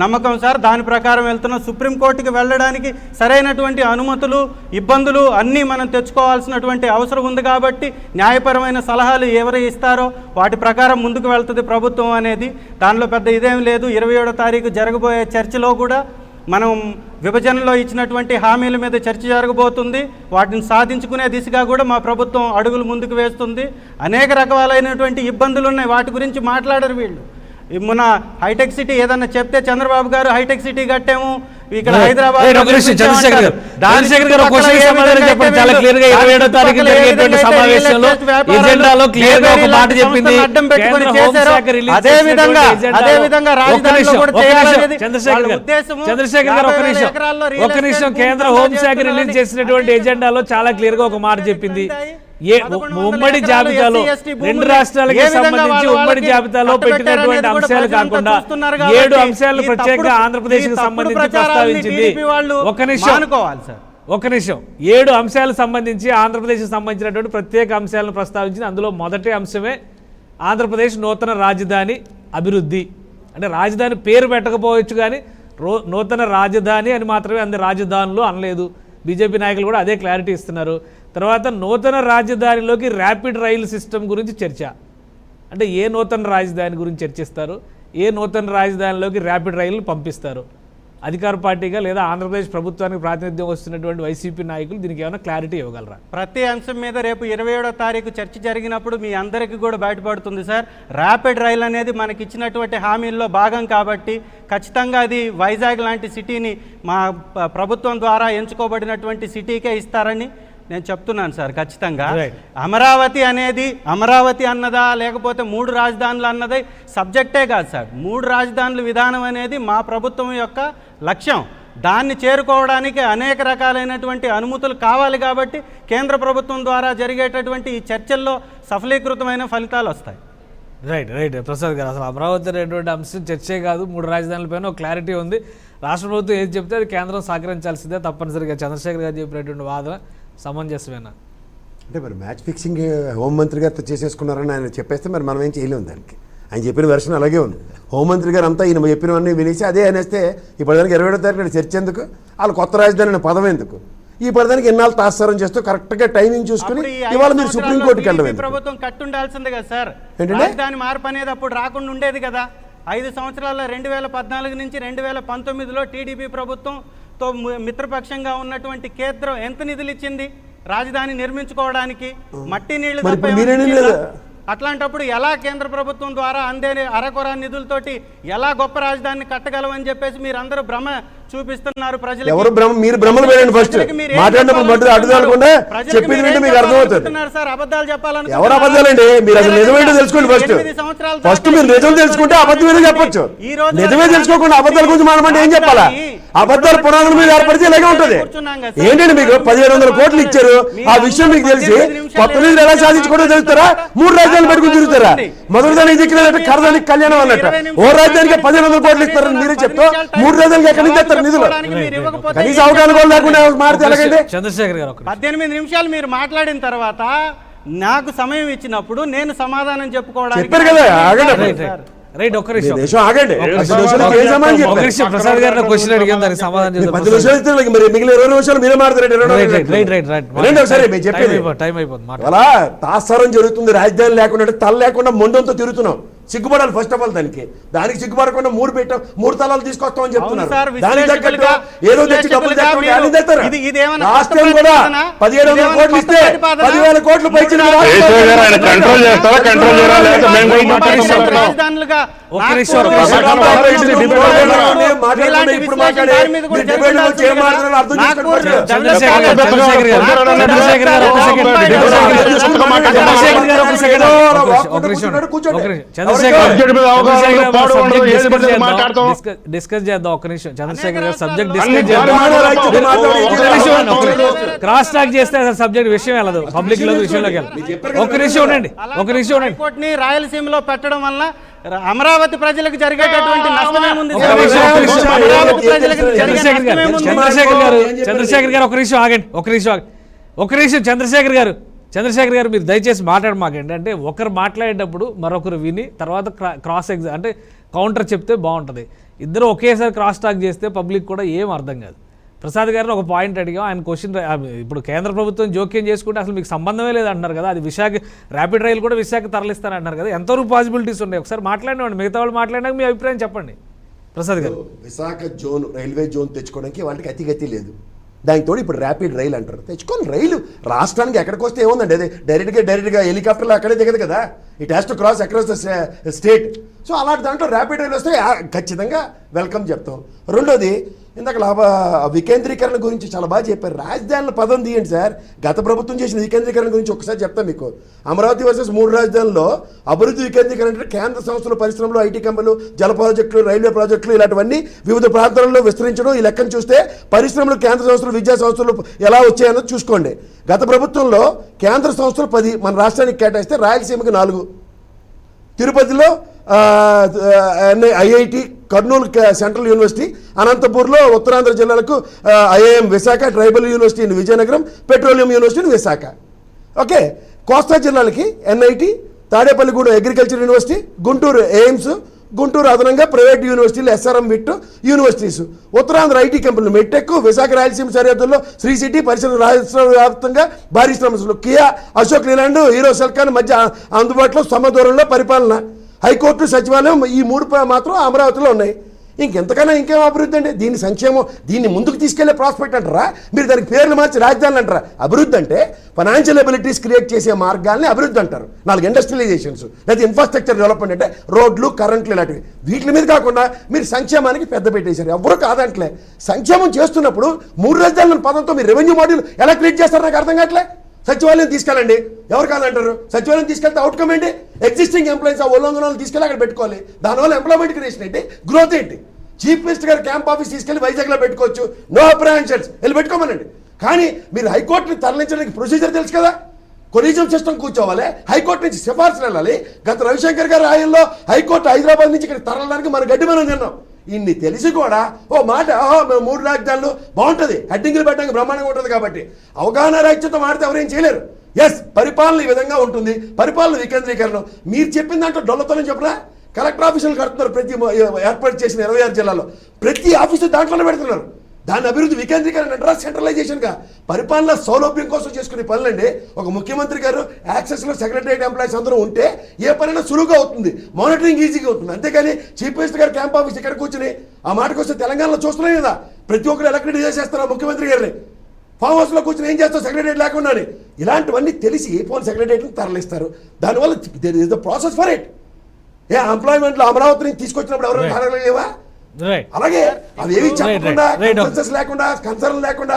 నమ్మకం సార్. దాని ప్రకారం వెళ్తున్నాం. సుప్రీంకోర్టుకి వెళ్ళడానికి సరైనటువంటి అనుమతులు, ఇబ్బందులు అన్నీ మనం తెచ్చుకోవాల్సినటువంటి అవసరం ఉంది కాబట్టి న్యాయపరమైన సలహాలు ఎవరు ఇస్తారో వాటి ప్రకారం ముందుకు వెళ్తుంది ప్రభుత్వం అనేది. దానిలో పెద్ద ఇదేం లేదు. 27వ తారీఖు జరగబోయే చర్చలో కూడా మనం విభజనలో ఇచ్చినటువంటి హామీల మీద చర్చ జరగబోతుంది. వాటిని సాధించుకునే దిశగా కూడా మా ప్రభుత్వం అడుగులు ముందుకు వేస్తుంది. అనేక రకాలైనటువంటి ఇబ్బందులు ఉన్నాయి, వాటి గురించి మాట్లాడరు వీళ్ళు. మన హైటెక్ సిటీ ఏదన్నా చెప్తే చంద్రబాబు గారు హైటెక్ సిటీ కట్టాము ఇక్కడ హైదరాబాద్ కేంద్ర హోంశాఖ రిలీజ్ చేసినటువంటి ఎజెండాలో చాలా క్లియర్ గా ఒక మాట చెప్పింది. ఉమ్మడి జాబితాలో 2 రాష్ట్రాలకి సంబంధించి ఉమ్మడి జాబితాలో పెట్టినటువంటి అంశాలు కాకుండా 7 అంశాలను ప్రత్యేకంగా ఆంధ్రప్రదేశ్ కి సంబంధించి ప్రస్తావించింది. ఒక నిమిషం 7 అంశాలకు సంబంధించి ఆంధ్రప్రదేశ్ కి సంబంధించినటువంటి ప్రత్యేక అంశాలను ప్రస్తావించింది. అందులో మొదటి అంశమే ఆంధ్రప్రదేశ్ నూతన రాజధాని అభివృద్ధి. అంటే రాజధాని పేరు పెట్టకపోవచ్చు కానీ నూతన రాజధాని అని మాత్రమే అంది, రాజధానులు అనలేదు. బీజేపీ నాయకులు కూడా అదే క్లారిటీ ఇస్తున్నారు. తర్వాత నూతన రాజధానిలోకి ర్యాపిడ్ రైలు సిస్టమ్ గురించి చర్చ. అంటే ఏ నూతన రాజధాని గురించి చర్చిస్తారు, ఏ నూతన రాజధానిలోకి ర్యాపిడ్ రైలు పంపిస్తారు? అధికార పార్టీగా లేదా ఆంధ్రప్రదేశ్ ప్రభుత్వానికి ప్రాతినిధ్యం వస్తున్నటువంటి వైసీపీ నాయకులు దీనికి ఏమైనా క్లారిటీ ఇవ్వగలరా? ప్రతి అంశం మీద రేపు 27వ తారీఖు చర్చ జరిగినప్పుడు మీ అందరికీ కూడా బయటపడుతుంది సార్. ర్యాపిడ్ రైల్ అనేది మనకి ఇచ్చినటువంటి హామీల్లో భాగం కాబట్టి ఖచ్చితంగా అది వైజాగ్ లాంటి సిటీని మా ప్రభుత్వం ద్వారా ఎంచుకోబడినటువంటి సిటీకే ఇస్తారని నేను చెప్తున్నాను సార్. ఖచ్చితంగా అమరావతి అనేది అమరావతి అన్నదా లేకపోతే 3 రాజధానులు అన్నది సబ్జెక్టే కాదు సార్. 3 రాజధానుల విధానం అనేది మా ప్రభుత్వం యొక్క లక్ష్యం. దాన్ని చేరుకోవడానికి అనేక రకాలైనటువంటి అనుమతులు కావాలి కాబట్టి కేంద్ర ప్రభుత్వం ద్వారా జరిగేటటువంటి ఈ చర్చల్లో సఫలీకృతమైన ఫలితాలు వస్తాయి. రైట్ ప్రసాద్ గారు, అసలు అమరావతి అనేటువంటి అంశం చర్చే కాదు, 3 రాజధానులపైన ఒక క్లారిటీ ఉంది. రాష్ట్ర ప్రభుత్వం ఏది చెప్తే అది కేంద్రం సహకరించాల్సిందే తప్పనిసరిగా. చంద్రశేఖర్ గారు చెప్పినటువంటి వాదన సమంజసమేనా? అంటే మరి మ్యాచ్ ఫిక్సింగ్ హోంమంత్రి గారితో చేసేసుకున్నారని ఆయన చెప్పేస్తే మరి మనం ఏం చేయలేము. దానికి ఆయన చెప్పిన వెర్షన్ అలాగే ఉంది. హోంమంత్రి గారు అంతా ఈయన చెప్పినవన్నీ వినేసి అదే అనేస్తే ఇప్పటిదానికి 27వ తారీఖు చర్చ ఎందుకు, వాళ్ళు కొత్త రాజధాని అనే పదం ఎందుకు, ఈ పదానికి ఎన్నాళ్ళు తాత్సారం చేస్తూ కరెక్ట్గా టైమింగ్ చూసుకుని ఇవాళ మీరు సుప్రీంకోర్టుకి వెళ్ళడం ప్రభుత్వం కట్టుండాల్సిందే కదా సార్. దాని మార్పు అనేది అప్పుడు రాకుండా ఉండేది కదా. 5 సంవత్సరాల్లో 2014 నుంచి 2019లో టీడీపీ ప్రభుత్వంతో మిత్రపక్షంగా ఉన్నటువంటి కేంద్రం ఎంత నిధులు ఇచ్చింది రాజధాని నిర్మించుకోవడానికి? మట్టి నీళ్లు. అట్లాంటప్పుడు ఎలా కేంద్ర ప్రభుత్వం ద్వారా అందే అరకొర నిధులతోటి ఎలా గొప్ప రాజధానిని కట్టగలమని చెప్పేసి మీరందరూ భ్రమ చూపిస్తున్నారు ప్రజలు. ఎవరు భ్రమ? మీరు భ్రమలు వేయండి ఫస్ట్. మాట్లాడినప్పుడు అడ్డుదాడకుండా చెప్పింది వింటే మీకు అర్థమవుతుంది. సార్ అబద్ధాలు చెప్పాలని ఎవరు అబద్ధాలండి? మీరు అసలు నిజమేంటో తెలుసుకోండి ఫస్ట్ మీరు నిజం తెలుసుకుంటే అబద్ధం ఏదో చెప్పొచ్చు. నిజమే తెలుసుకోకుండా అబద్ధాల గురించి మాట్లాడమంటే ఏం చెప్పాలా? అబద్ధాల పునాదుల మీద ఏర్పడితే ఇలాగే ఉంటుంది. ఏంటండి మీకు 1700 కోట్లు ఇచ్చారు, ఆ విషయం మీకు తెలిసి కొత్త నిధులు ఎలా సాధించుకోవడం తెలుస్తారా? 3 రాజధానులు పెట్టుకుని తిరుగుతారా? మొదటి దానికి దిక్కులేదంటే కరదానికి కళ్యాణం అన్నట్టు ఓ రాజధానికి 1500 కోట్లు ఇస్తారని మీరే చెప్తూ 3 రాజధానికి ఎక్కడి నుంచి ఇస్తారు నిధులు? కనీస అవగాహన కూడా లేకుండా మారితే ఎలాగండి? చంద్రశేఖర్ గారు 18 నిమిషాలు మీరు మాట్లాడిన తర్వాత నాకు సమయం ఇచ్చినప్పుడు నేను సమాధానం చెప్పుకోవడానికి చెప్పారు కదా. రైట్, ఒక్క నిమిషం ఆగండి. ప్రసాద్ గారు క్వశ్చన్ అడిగాను, దానికి సమాధానం చేస్తాను. 10 నిమిషాలు మరి మిగిలిన 20 నిమిషాలు మీరే మాట్లాడారు. ఒకసారి మీరు చెప్పేది టైం అయిపోతుంది. అలా తాత్సారం జరుగుతుంది. రాజధాని లేకుండా తల లేకుండా మొండంతో తిరుగుతున్నాం. సిగ్గుపడాలి ఫస్ట్ ఆఫ్ ఆల్. దానికి సిగ్గుపడకుండా 3 తలాలు తీసుకొస్తామని చెప్తున్నారు. సార్, దానికి తగ్గట్టు విశ్లేషకులుగా ఏదో తెచ్చి డబ్బులు తెచ్చుకుంటే అన్ని తెస్తారు. ఇదేమన్నా లాస్ట్ టైం కూడా 1700 కోట్లు ఇస్తే 10,000 కోట్లు పైచిన కేశవ్ గారు ఆయన కంట్రోల్ చేస్తారా, కంట్రోల్ చేయరా, లేకపోతే మేము కూడా మాట్లాడుతున్నాం. రాజధానులుగా ఒక్క నిమిషం, నాగ్పూర్, ఒక్క నిమిషం. మాట్లాడుకుంటే ఇప్పుడు మాట్లాడే మీరు డిబేట్ వచ్చి ఏం మాట్లాడాలో అర్థం చేసుకోండి. చంద్రశేఖర్ గారు, చంద్రశేఖర్ గారు, చంద్రశేఖర్ గారు, ఒక సెకండ్. చంద్రశేఖర్ గారు, ఒక సెకండ్. ఒక నిమిషం. డిస్కస్ చేద్దాం ఒక నిమిషం. చంద్రశేఖర్ గారు సబ్జెక్ట్ డిస్కస్ చేద్దాం. క్రాస్ టాక్ చేస్తే అసలు సబ్జెక్ట్ విషయం వెళ్ళదు, పబ్లిక్ లో విషయంలోకి వెళ్ళదు. ఒక నిమిషం ఉండండి, ఒక నిమిషం ఉండండి. హైకోర్టుని రాయలసీమలో పెట్టడం వల్ల అమరావతి ప్రజలకు జరిగేటటువంటి నష్టమేముంది? చంద్రశేఖర్ గారు ఒక నిమిషం ఆగండి, ఒక నిమిషం. చంద్రశేఖర్ గారు మీరు దయచేసి మాట్లాడమాకండి. అంటే ఒకరు మాట్లాడేటప్పుడు మరొకరు విని తర్వాత క్రాస్ ఎగ్జామ్ అంటే కౌంటర్ చెప్తే బాగుంటుంది. ఇద్దరు ఒకేసారి క్రాస్ టాక్ చేస్తే పబ్లిక్ కూడా ఏం అర్థం కాదు. ప్రసాద్ గారిని ఒక పాయింట్ అడిగాం, ఆయన క్వశ్చన్ ఇప్పుడు కేంద్ర ప్రభుత్వం జోక్యం చేసుకుంటే అసలు మీకు సంబంధమే లేదంటున్నారు కదా, అది విశాఖ ర్యాపిడ్ రైలు కూడా విశాఖ తరలిస్తారంటున్నారు కదా, ఎంతవరకు పాసిబిలిటీస్ ఉన్నాయి? ఒకసారి మాట్లాడినామండి, మిగతా వాళ్ళు మాట్లాడినాక మీ అభిప్రాయం చెప్పండి ప్రసాద్ గారు. విశాఖ జోన్ రైల్వే జోన్ తెచ్చుకోవడానికి వాళ్ళకి అతిగతి లేదు. దానికి తోడు ఇప్పుడు ర్యాపిడ్ రైలు అంటారు. తెచ్చుకొని రైలు రాష్ట్రానికి ఎక్కడికి వస్తే ఏముందండి, అదే డైరెక్ట్గా హెలికాప్టర్లో అక్కడే దిగదు కదా, it has to cross across the state. So అలాంటి దాంట్లో ర్యాపిడ్ రైలు వస్తే ఖచ్చితంగా వెల్కమ్ చెప్తాం. రెండోది ఇందాక వికేంద్రీకరణ గురించి చాలా బాగా చెప్పారు. రాజధానుల పదం తీయండి సార్. గత ప్రభుత్వం చేసిన వికేంద్రీకరణ గురించి ఒకసారి చెప్తాను మీకు. అమరావతి వర్సెస్ 3 రాజధానుల్లో అభివృద్ధి వికేంద్రీకరణ అంటే కేంద్ర సంస్థలు, పరిశ్రమలు, ఐటీ కంపెనీలు, జల ప్రాజెక్టులు, రైల్వే ప్రాజెక్టులు ఇలాంటివన్నీ వివిధ ప్రాంతాలలో విస్తరించడం. ఈ లెక్కను చూస్తే పరిశ్రమలు, కేంద్ర సంస్థలు, విద్యా సంస్థలు ఎలా వచ్చాయన్నది చూసుకోండి. గత ప్రభుత్వంలో కేంద్ర సంస్థలు 10 మన రాష్ట్రానికి కేటాయిస్తే రాయలసీమకి 4, తిరుపతిలో ఐఐటి, కర్నూలు సెంట్రల్ యూనివర్సిటీ, అనంతపూర్లో ఉత్తరాంధ్ర జిల్లాలకు IIM Visakha, tribal university in Vizianagaram, petroleum university in Visakha. Okay, కోస్తా జిల్లాలకి NIT, Tadepalligudem agriculture university, Guntur AIIMS, Guntur అదనంగా ప్రైవేట్ యూనివర్సిటీలు ఎస్ఆర్ఎం విట్ యూనివర్సిటీస్, ఉత్తరాంధ్ర ఐటీ కంపెనీలు మెట్టెక్, విశాఖ రాయలసీమ సరిహద్దుల్లో శ్రీ సిటీ, పరిశ్రమ రాష్ట్ర వ్యాప్తంగా భారీ శ్రమలు, కియా, అశోక్ లేలాండ్, హీరో సెల్కాన్ మధ్య అందుబాటులో సమదూరంలో పరిపాలన, హైకోర్టు, సచివాలయం, ఈ 3 మాత్రం అమరావతిలో ఉన్నాయి. ఇంకెంతకన్నా ఇంకేం అభివృద్ధి అండి? దీని సంక్షేమం, దీన్ని ముందుకు తీసుకెళ్లే ప్రాస్పెక్ట్ అంటారా? మీరు దానికి పేర్లు మార్చి రాజధానులు అంటారా? అభివృద్ధి అంటే ఫైనాన్షియల్ ఎబిలిటీస్ క్రియేట్ చేసే మార్గాల్ని అభివృద్ధి అంటారు. 4 ఇండస్ట్రియలైజేషన్స్ లేదా ఇన్ఫ్రాస్ట్రక్చర్ డెవలప్మెంట్ అంటే రోడ్లు, కరెంట్లు ఇలాంటివి. వీటి మీద కాకుండా మీరు సంక్షేమానికి పెద్ద పెట్టేశారు. ఎవరు కాదంటలే. సంక్షేమం చేస్తున్నప్పుడు 3 రాజధానుల పదంతో మీరు రెవెన్యూ మాడ్యూల్ ఎలా క్రియేట్ చేస్తారో నాకు అర్థం కావట్లే. సచివాలయం తీసుకెళ్ళండి, ఎవరు కాదంటారు? సచివాలయం తీసుకెళ్తే అవుట్కమ్ ఏంటి? ఎగ్జిస్టింగ్ ఎంప్లాయీస్ ఆ ఉల్లంఘనలు తీసుకెళ్ళి అక్కడ పెట్టుకోవాలి. దానివల్ల ఎంప్లాయ్మెంట్ క్రియేషన్ ఏంటి, గ్రోత్ ఏంటి? చీఫ్ మినిస్టర్ గారు క్యాంప్ ఆఫీస్ తీసుకెళ్లి వైజాగ్లో పెట్టుకోవచ్చు, నో అప్రహెన్షన్స్, వెళ్ళి పెట్టుకోమనండి. కానీ మీరు హైకోర్టుని తరలించడానికి ప్రొసీజర్ తెలుసు కదా, కొలీజియం సిస్టమ్ కూర్చోవాలి, హైకోర్టు నుంచి సిఫార్సులు వెళ్ళాలి. గత రవిశంకర్ గారి ఆయల్లో హైకోర్టు హైదరాబాద్ నుంచి ఇక్కడ తరలడానికి మన గడ్డి మనం తిన్నాం. ఇన్ని తెలిసి కూడా ఓ మాట, మేము 3 రాజధానులు బాగుంటుంది, హెడ్డింగ్లు పెట్టడానికి బ్రహ్మాండంగా ఉంటుంది కాబట్టి అవగాహన రాజ్యంతో మాడితే ఎవరేం చేయలేరు. ఎస్, పరిపాలన ఈ విధంగా ఉంటుంది, పరిపాలన వికేంద్రీకరణ. మీరు చెప్పిన దాంట్లో డొల్లతనం చెప్పరా? కలెక్టర్ ఆఫీసులు కడుతున్నారు ప్రతి ఏర్పాటు చేసిన 26 జిల్లాలో, ప్రతి ఆఫీసు దాంట్లోనే పెడుతున్నారు. దాని అభివృద్ధి వికేంద్రీకరణ అంటారా, సెంట్రలైజేషన్గా? పరిపాలన సౌలభ్యం కోసం చేసుకునే పనులండి. ఒక ముఖ్యమంత్రి గారు యాక్సెస్లో సెక్రటరియట్ ఎంప్లాయీస్ అందరూ ఉంటే ఏ పనైనా సులువుగా అవుతుంది, మానిటరింగ్ ఈజీగా అవుతుంది. అంతేకాని చీఫ్ మినిస్టర్ గారు క్యాంప్ ఆఫీస్ ఇక్కడ కూర్చుని ఆ మాటకు వస్తే తెలంగాణలో చూస్తున్నాయి కదా, ప్రతి ఒక్కరు ఎలక్టెడ్ చేసేస్తారు ముఖ్యమంత్రి గారిని. ఫామ్ హౌస్లో కూర్చొని ఏం చేస్తారు సెక్రటరియట్ లేకుండా? ఇలాంటివన్నీ తెలిసి ఫోన్ సెక్రటరియట్ని తరలిస్తారు. దానివల్ల there is the process for it. ఏ ఎంప్లాయ్మెంట్లో అమరావతి నుంచి తీసుకొచ్చినప్పుడు ఎవరైనా అడగలేవా? అలాగే అవి ఏవి చెప్పకుండా, కన్సెన్స్ లేకుండా, కన్సర్న్ లేకుండా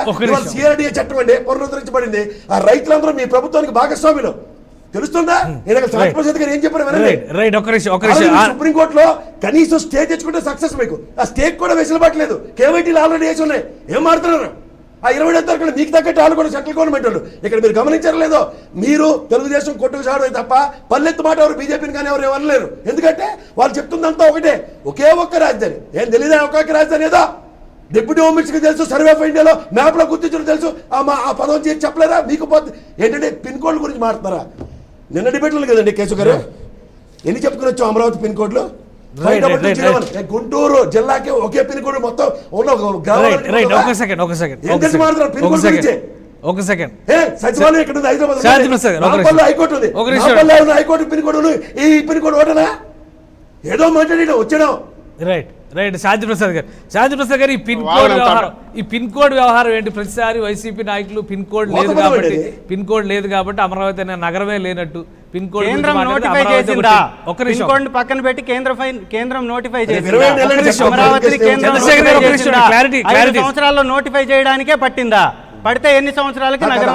సిఆర్డీఏ చట్టం అండి పునరుద్ధరించబడింది. ఆ రైతులందరూ మీ ప్రభుత్వానికి భాగస్వాములు. తెలుస్తుందా? ఏం చెప్పారు సుప్రీంకోర్టులో? కనీసం స్టే తెచ్చుకుంటే సక్సెస్. మీకు ఆ స్టేక్ కూడా వెసులుబాట్లేదు. కేవైటీలు ఆల్రెడీ వేసి ఉన్నాయి. ఏం మారుతున్నారు? ఆ 27 తారీఖున మీకు తగ్గట్టు వాళ్ళు కూడా సెంట్రల్ గవర్నమెంట్ వాళ్ళు. ఇక్కడ మీరు గమనించారు లేదో, మీరు తెలుగుదేశం కొట్టుకు సాడు తప్ప పల్లెత్తు మాట ఎవరు బీజేపీని కానీ ఎవరు అనలేరు. ఎందుకంటే వాళ్ళు చెప్తుందంతా ఒకటే, ఒకే ఒక్క రాజధాని. ఏం తెలియదా? ఒక్కొక్క రాజధాని ఏదో డిప్యూటీ హోమ్ మినిస్టర్కి తెలుసు, సర్వే ఆఫ్ ఇండియాలో మ్యాప్లో గుర్తించడం తెలుసు. ఆ పదం చేసి చెప్పలేరా? మీకు ఏంటంటే పిన్ కోడ్ల గురించి మాట్లాడుతున్నారా? నిన్న డిబేట్లు కదండి కేసు గారు, ఎన్ని చెప్పుకుని వచ్చాం అమరావతి పిన్ కోడ్లు? గుంటూరు జిల్లాకి ఒకే పిన్ కోడ్ మొత్తం ఉన్న సచివాలయం ఇక్కడ ఉంది, హైదరాబాద్ హైకోర్టు ఉంది. హైకోర్టు పిన్ కోడ్ ఈ పిన్ కోడ్ ఒకటేనా? ఏదో మాట్లాడి వచ్చాడు. రైట్ రైట్ శాంతి ప్రసాద్ గారు ఈ పిన్ కోడ్ వ్యవహారం ఏంటి? ప్రతిసారి వైసీపీ నాయకులు పిన్ కోడ్ లేదు కాబట్టి అమరావతి అనే నగరమే లేనట్టు పిన్ కోడ్ కేంద్రం నోటిఫై చేసిందా? పిన్ కోడ్ పక్కన పెట్టి కేంద్రం నోటిఫై చేసిందా? అమరావతి కేంద్రం 5 సంవత్సరాల్లో నోటిఫై చేయడానికే పట్టిందా? పడితే ఎన్ని సంవత్సరాలకి నగరం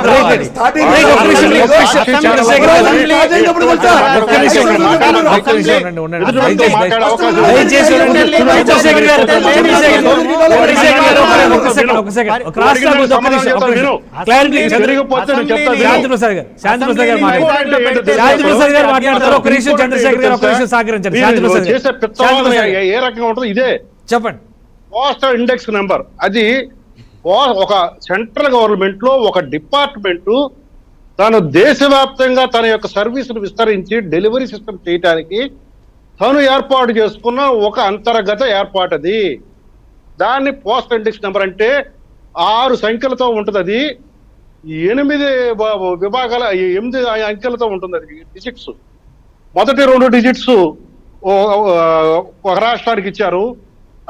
చెప్పండి. పోస్టల్ ఇండెక్స్ నెంబర్ అది ఒక సెంట్రల్ గవర్నమెంట్ లో ఒక డిపార్ట్మెంట్ తను దేశవ్యాప్తంగా తన యొక్క సర్వీసును విస్తరించి డెలివరీ సిస్టమ్ చేయడానికి తను ఏర్పాటు చేసుకున్న ఒక అంతర్గత ఏర్పాటు అది. దాన్ని పోస్టల్ ఇండెక్స్ నెంబర్ అంటే 6 సంఖ్యలతో ఉంటుంది. అది 8 విభాగాల 8 అంకెలతో ఉంటుంది. అది డిజిట్స్. మొదటి 2 డిజిట్స్ ఒక రాష్ట్రానికి ఇచ్చారు.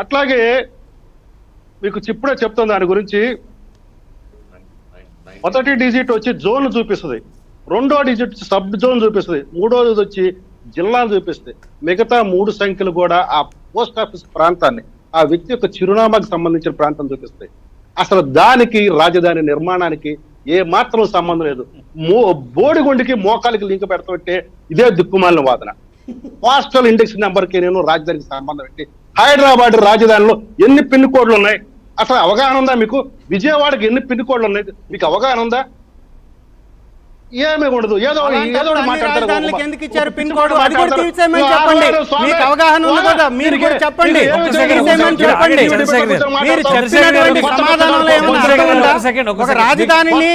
అట్లాగే మీకు ఇప్పుడే చెప్తాను దాని గురించి. మొదటి డిజిట్ వచ్చి జోన్ చూపిస్తుంది, 2వ డిజిట్ సబ్ జోన్ చూపిస్తుంది, 3వది వచ్చి జిల్లాను చూపిస్తుంది. మిగతా 3 సంఖ్యలు కూడా ఆ పోస్ట్ ఆఫీస్ ప్రాంతాన్ని, ఆ వ్యక్తి యొక్క చిరునామాకి సంబంధించిన ప్రాంతం చూపిస్తాయి. అసలు దానికి రాజధాని నిర్మాణానికి ఏ మాత్రం సంబంధం లేదు. బోడిగుండికి మోకాలికి లింక్ పెడతామంటే ఇదే దిక్కుమాలిన వాదన. పోస్టల్ ఇండెక్స్ నెంబర్కి నేను రాజధానికి సంబంధం పెట్టి హైదరాబాద్ రాజధానిలో ఎన్ని పిన్ కోడ్లు ఉన్నాయి? అసలు అవగాహన ఉందా మీకు? విజయవాడకి ఎన్ని పిన్ కోడ్లు ఉన్నాయి మీకు అవగాహన ఉందా? ఏమీ ఉండదు. ఏదో రాజధానులకు ఎందుకు ఇచ్చారు పిన్ కోడ్? అది కూడా తీసేయమని చెప్పండి. మీకు అవగాహన ఉంది కదా, మీరు కూడా చెప్పండి. తీసేయమని చెప్పండి. మీరు చెప్పినటువంటి సమాధానంలో ఏమైనా అర్థం ఉందా? ఒక రాజధానిని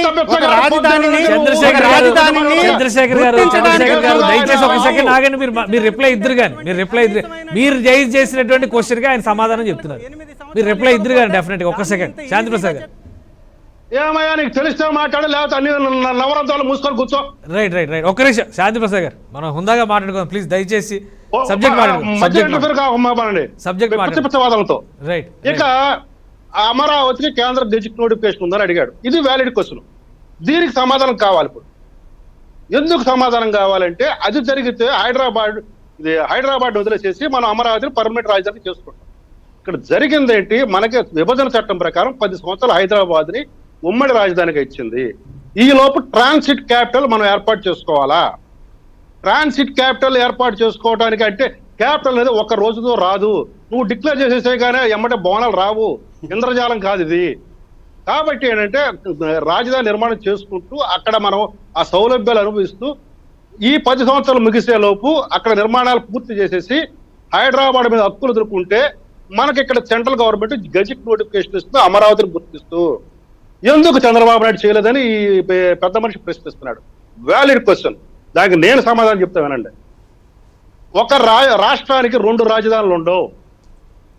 చంద్రశేఖర్ గారు దయచేసి ఒక సెకండ్ ఆగండి. మీరు రిప్లై ఇద్దరు కానీ మీరు జైజ్ చేసినటువంటి క్వశ్చన్ కి ఆయన సమాధానం చెప్తున్నారు. మీరు రిప్లై ఇద్దరు కానీ డెఫినెట్ గా. ఒక సెకండ్ శాంతి ప్రసాద్ గారు. ఏమయ్యా నీకు తెలిస్తే మాట్లాడు, లేకపోతే అన్ని నవరంతాలు మూసుకొని కూర్చో. రైట్ ఒక్క నిమిషం శాంతి ప్రసాద్ గారు, మనం హుందాగా మాట్లాడుకుందాం ప్లీజ్. దయచేసి సబ్జెక్ట్ వాదనతో. రైట్. ఇక అమరావతికి కేంద్ర గెజిట్ నోటిఫికేషన్ ఉందని అడిగాడు. ఇది వ్యాలిడ్ క్వశ్చన్. దీనికి సమాధానం కావాలి. ఇప్పుడు ఎందుకు సమాధానం కావాలంటే అది జరిగితే హైదరాబాద్ వదిలేసేసి మనం అమరావతిని పర్మనెంట్ రాజధాని చేసుకుంటాం. ఇక్కడ జరిగింది ఏంటి? మనకి విభజన చట్టం ప్రకారం 10 సంవత్సరాలు హైదరాబాద్ ని ఉమ్మడి రాజధానిగా ఇచ్చింది. ఈ లోపు ట్రాన్సిట్ క్యాపిటల్ మనం ఏర్పాటు చేసుకోవాలా? ట్రాన్సిట్ క్యాపిటల్ ఏర్పాటు చేసుకోవడానికి అంటే క్యాపిటల్ అనేది 1 రోజుతో రాదు. నువ్వు డిక్లేర్ చేసేసే కానీ ఎమ్మటే భవనాలు రావు. ఇంద్రజాలం కాదు ఇది. కాబట్టి ఏంటంటే రాజధాని నిర్మాణం చేసుకుంటూ అక్కడ మనం ఆ సౌలభ్యాలు అనుభవిస్తూ ఈ 10 సంవత్సరాలు ముగిసే లోపు అక్కడ నిర్మాణాలు పూర్తి చేసేసి హైదరాబాద్ మీద హక్కులు ఎదుర్కొంటే మనకి ఇక్కడ సెంట్రల్ గవర్నమెంట్ గెజిట్ నోటిఫికేషన్ ఇస్తూ అమరావతిని గుర్తిస్తూ ఎందుకు చంద్రబాబు నాయుడు చేయలేదని ఈ పెద్ద మనిషి ప్రశ్నిస్తున్నాడు. Valid question. దానికి నేను సమాధానం చెప్తా వినండి. ఒక రాష్ట్రానికి 2 రాజధానులు ఉండవు.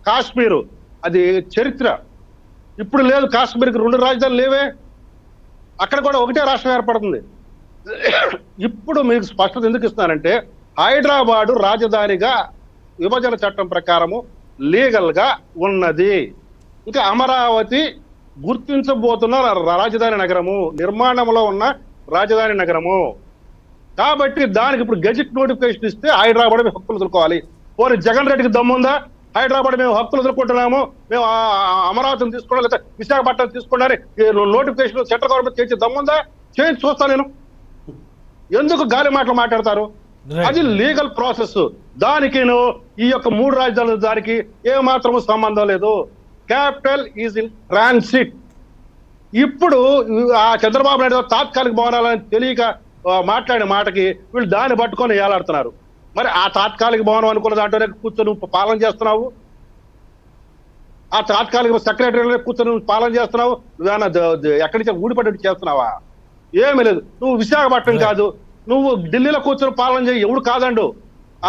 కాశ్మీరు అది చరిత్ర. ఇప్పుడు లేదు. కాశ్మీర్కి 2 రాజధానులు లేవే. అక్కడ కూడా ఒకటే రాష్ట్రం ఏర్పడుతుంది. ఇప్పుడు మీకు స్పష్టత ఎందుకు ఇస్తున్నానంటే హైదరాబాదు రాజధానిగా విభజన చట్టం ప్రకారము లీగల్ గా ఉన్నది. ఇంకా అమరావతి గుర్తించబోతున్న రాజధాని నగరము, నిర్మాణంలో ఉన్న రాజధాని నగరము. కాబట్టి దానికి ఇప్పుడు గెజిట్ నోటిఫికేషన్ ఇస్తే హైదరాబాద్ మేము హక్కులు ఎదుర్కోవాలి. పోనీ జగన్ రెడ్డికి దమ్ముందా? హైదరాబాద్ మేము హక్కులు ఎదుర్కొంటున్నాము, మేము అమరావతిని తీసుకోవడం లేదా విశాఖపట్నం తీసుకోవడానికి నోటిఫికేషన్ సెంట్రల్ గవర్నమెంట్ చేసి దమ్ముందా? చేయించి చూస్తాను నేను. ఎందుకు గాలి మాటలు మాట్లాడతారు? అది లీగల్ ప్రాసెస్. దానికి ఈ యొక్క 3 రాజధానులు దానికి ఏమాత్రము సంబంధం లేదు. Capital is in transit. ఇప్పుడు ఆ చంద్రబాబు నాయుడు తాత్కాలిక భవనాలని తెలియక మాట్లాడిన మాటకి వీళ్ళు దాన్ని పట్టుకొని ఏలాడుతున్నారు. మరి ఆ తాత్కాలిక భవనం అనుకున్న దాంట్లోనే కూర్చొని పాలన చేస్తున్నావు. ఆ తాత్కాలిక సెక్రటరీ కూర్చొని పాలన చేస్తున్నావు. నువ్వేనా ఎక్కడి నుంచి ఊడిపడ్డట్టు చేస్తున్నావా? ఏమీ లేదు. నువ్వు విశాఖపట్నం కాదు, నువ్వు ఢిల్లీలో కూర్చొని పాలన చేయి. ఎవడు కాదండు.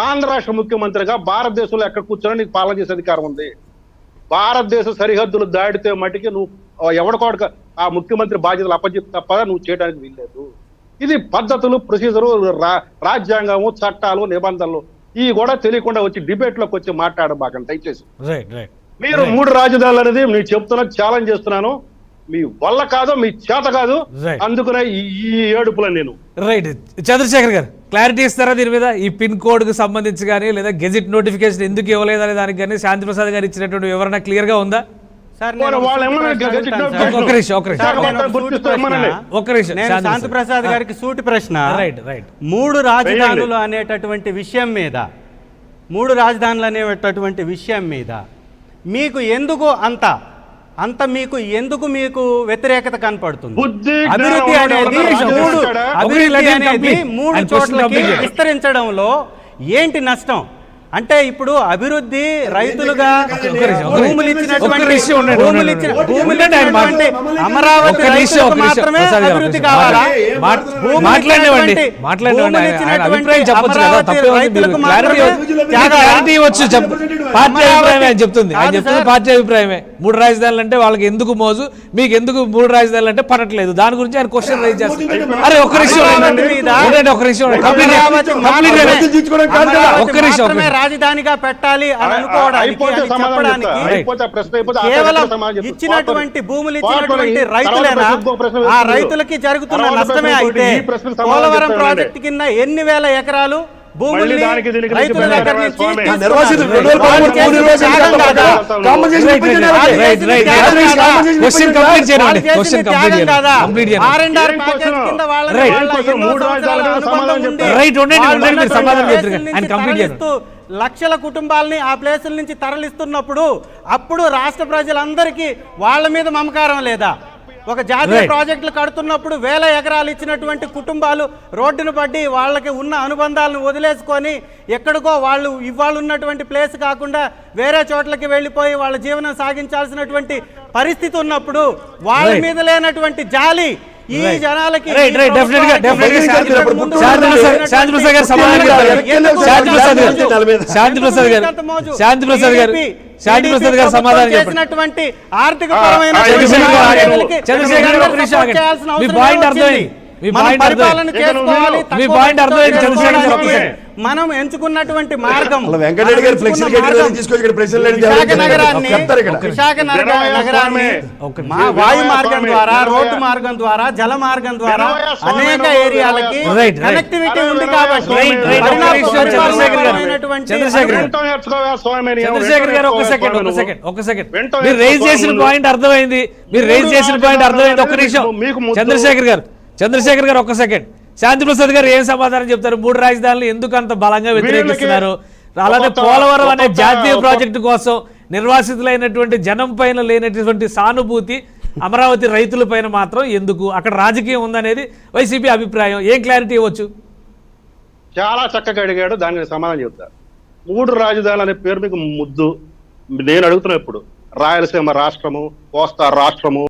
ఆంధ్ర రాష్ట్ర ముఖ్యమంత్రిగా భారతదేశంలో ఎక్కడ కూర్చొని నీకు పాలన చేసే అధికారం ఉంది. భారతదేశ సరిహద్దులు దాటితే మటుకి నువ్వు ఎవడికోడక ఆ ముఖ్యమంత్రి బాధ్యతలు అప్పచెప్పి తప్ప నువ్వు చేయడానికి వీల్లేదు. ఇది పద్ధతులు, ప్రొసీజరు, రాజ్యాంగము, చట్టాలు, నిబంధనలు. ఈ కూడా తెలియకుండా వచ్చి డిబేట్ లోకి వచ్చి మాట్లాడబాకండి దయచేసి. రైట్ రైట్ మీరు 3 రాజధానులు అనేది నేను చెప్తున్నా, ఛాలెంజ్ చేస్తున్నాను. మీ వల్ల కాదు, మీ చేత కాదు, Right. అందుకనే ఈ ఏడుపులను నేను. రైట్. చంద్రశేఖర్ గారు క్లారిటీ ఇస్తారా దీని మీద? ఈ పిన్ కోడ్ కు సంబంధించి కానీ లేదా గెజిట్ నోటిఫికేషన్ ఎందుకు ఇవ్వలేదనే దానికి కానీ శాంతి ప్రసాద్ గారు ఇచ్చినటువంటి వివరణ క్లియర్ గా ఉందా? సార్ వాళ్ళు ఏమన్నా గెజిట్ నోటిఫికేషన్ ఒక్క నిమిషం, ఒక్క నిమిషం. సార్, మొత్తం గుర్తిస్తూ ఇమ్మనండి. ఒక్క నిమిషం. నేను శాంతి ప్రసాద్ గారికి సూటి ప్రశ్న. రైట్ రైట్ 3 రాజధానులు అనేటటువంటి విషయం మీద, 3 రాజధానులు అనేటటువంటి విషయం మీద మీకు ఎందుకు మీకు ఎందుకు వ్యతిరేకత కనపడుతుంది? బుద్ధి అభివృద్ధి జ్ఞానం అనేది ఉన్నవాడు మూడు ఇక్కడ. అభివృద్ధి అనేది 3 ఆయన question చోట్లకి complete చేయాలి. విస్తరించడంలో ఏంటి నష్టం? అంటే ఇప్పుడు అభివృద్ధి రైతులుగా భూములు ఇచ్చినటువంటి అమరావతి రైతులకు మాత్రమే అభివృద్ధి కావాలా? మాట్లాడేవండి అభిప్రాయం చెప్పొచ్చు కదా, తప్పే ఉంది. క్లారిటీ ఇవ్వచ్చు. పార్టీ అభిప్రాయమే ఆయన చెప్తుంది. ఆయన చెప్తుంది పార్టీ అభిప్రాయమే. 3 రాజధానులు అంటే వాళ్ళకి ఎందుకు మోజు, మీకు ఎందుకు 3 రాజధానులు అంటే పడట్లేదు. దాని గురించి ఆయన క్వశ్చన్ రైజ్ చేస్తారు. అరే ఒక్క నిమిషం రాజధానిగా పెట్టాలి అని అనుకోవడానికి, కేవలం ఇచ్చినటువంటి భూములు ఇచ్చినటువంటి రైతులేనా? ఆ రైతులకి జరుగుతున్న నష్టమే అయితే పోలవరం ప్రాజెక్టు కింద ఎన్ని వేల ఎకరాలు భూములు రైతుల దగ్గర నుంచి లక్షల కుటుంబాలని ఆ ప్లేసుల నుంచి తరలిస్తున్నప్పుడు అప్పుడు రాష్ట్ర ప్రజలందరికీ వాళ్ళ మీద మమకారం లేదా? ఒక జాతీయ ప్రాజెక్టులు కడుతున్నప్పుడు వేల ఎకరాలు ఇచ్చినటువంటి కుటుంబాలు రోడ్డును పడి వాళ్ళకి ఉన్న అనుబంధాలను వదిలేసుకొని ఎక్కడికో వాళ్ళు ఇవాళ ఉన్నటువంటి ప్లేస్ కాకుండా వేరే చోట్లకి వెళ్ళిపోయి వాళ్ళ జీవనం సాగించాల్సినటువంటి పరిస్థితి ఉన్నప్పుడు వాళ్ళ మీద లేనటువంటి జాలి ఈ జనాలకి శాంతి ప్రసాద్ గారు సమాధానం చేసినటువంటి ఆర్థిక పరమైన మనం ఎంచుకున్నటువంటి మార్గం విశాఖ నగరాన్ని వాయు మార్గం ద్వారా, రోడ్డు మార్గం ద్వారా, జల మార్గం ద్వారా అనేక ఏరియాలకి కనెక్టివిటీ ఉంది కాబట్టి చంద్రశేఖర్ గారు ఒక సెకండ్ మీరు రైజ్ చేసిన పాయింట్ అర్థమైంది. ఒక్క నిమిషం చంద్రశేఖర్ గారు ఒక్క సెకండ్. శాంతి ప్రసాద్ గారు ఏం సమాధానం చెప్తారు? 3 రాజధానులు ఎందుకు అంత బలంగా వ్యతిరేకిస్తున్నారు? అలాగే పోలవరం అనే జాతీయ ప్రాజెక్టు కోసం నిర్వాసితులైనటువంటి జనం పైన లేనటువంటి సానుభూతి అమరావతి రైతుల పైన మాత్రం ఎందుకు? అక్కడ రాజకీయం ఉందనేది వైసీపీ అభిప్రాయం. ఏం క్లారిటీ ఇవ్వచ్చు? చాలా చక్కగా అడిగాడు, దానికి సమాధానం చెప్తారు. 3 రాజధానులు అనే పేరు మీకు ముద్దు. నేను అడుగుతున్నా ఇప్పుడు రాయలసీమ రాష్ట్రము, కోస్తా రాష్ట్రము,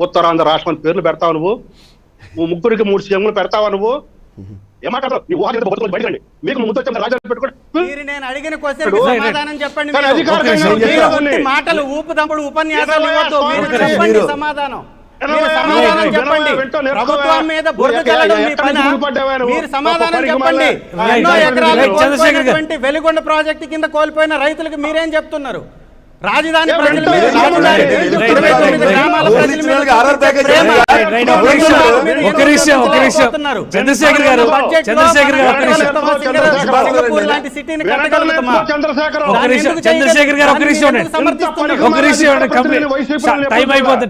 ఉత్తరాంధ్ర రాష్ట్రం అని పేర్లు పెడతావు నువ్వు? 3కి 3 సీఎంలు పెడతావా నువ్వు? ఏమాటారు? మీకు ముద్దు రాజధాని పెట్టుకోండి. నేను అడిగిన క్వశ్చన్ సమాధానం చెప్పండి. మాటలు ఊపుదంపుడు ఉపన్యాసాలు ఇవ్వద్దు. చెప్పండి సమాధానం. చెప్పండి. ప్రభుత్వం మీద బురద చల్లడం మీ పని. మీరు సమాధానం చెప్పండి. ఎన్నో ఎకరాలు వెలిగొండ ప్రాజెక్టు కింద కోల్పోయిన రైతులకు మీరేం చెప్తున్నారు? రాజధాని ప్రజల మీద, గ్రామాల ప్రజల మీద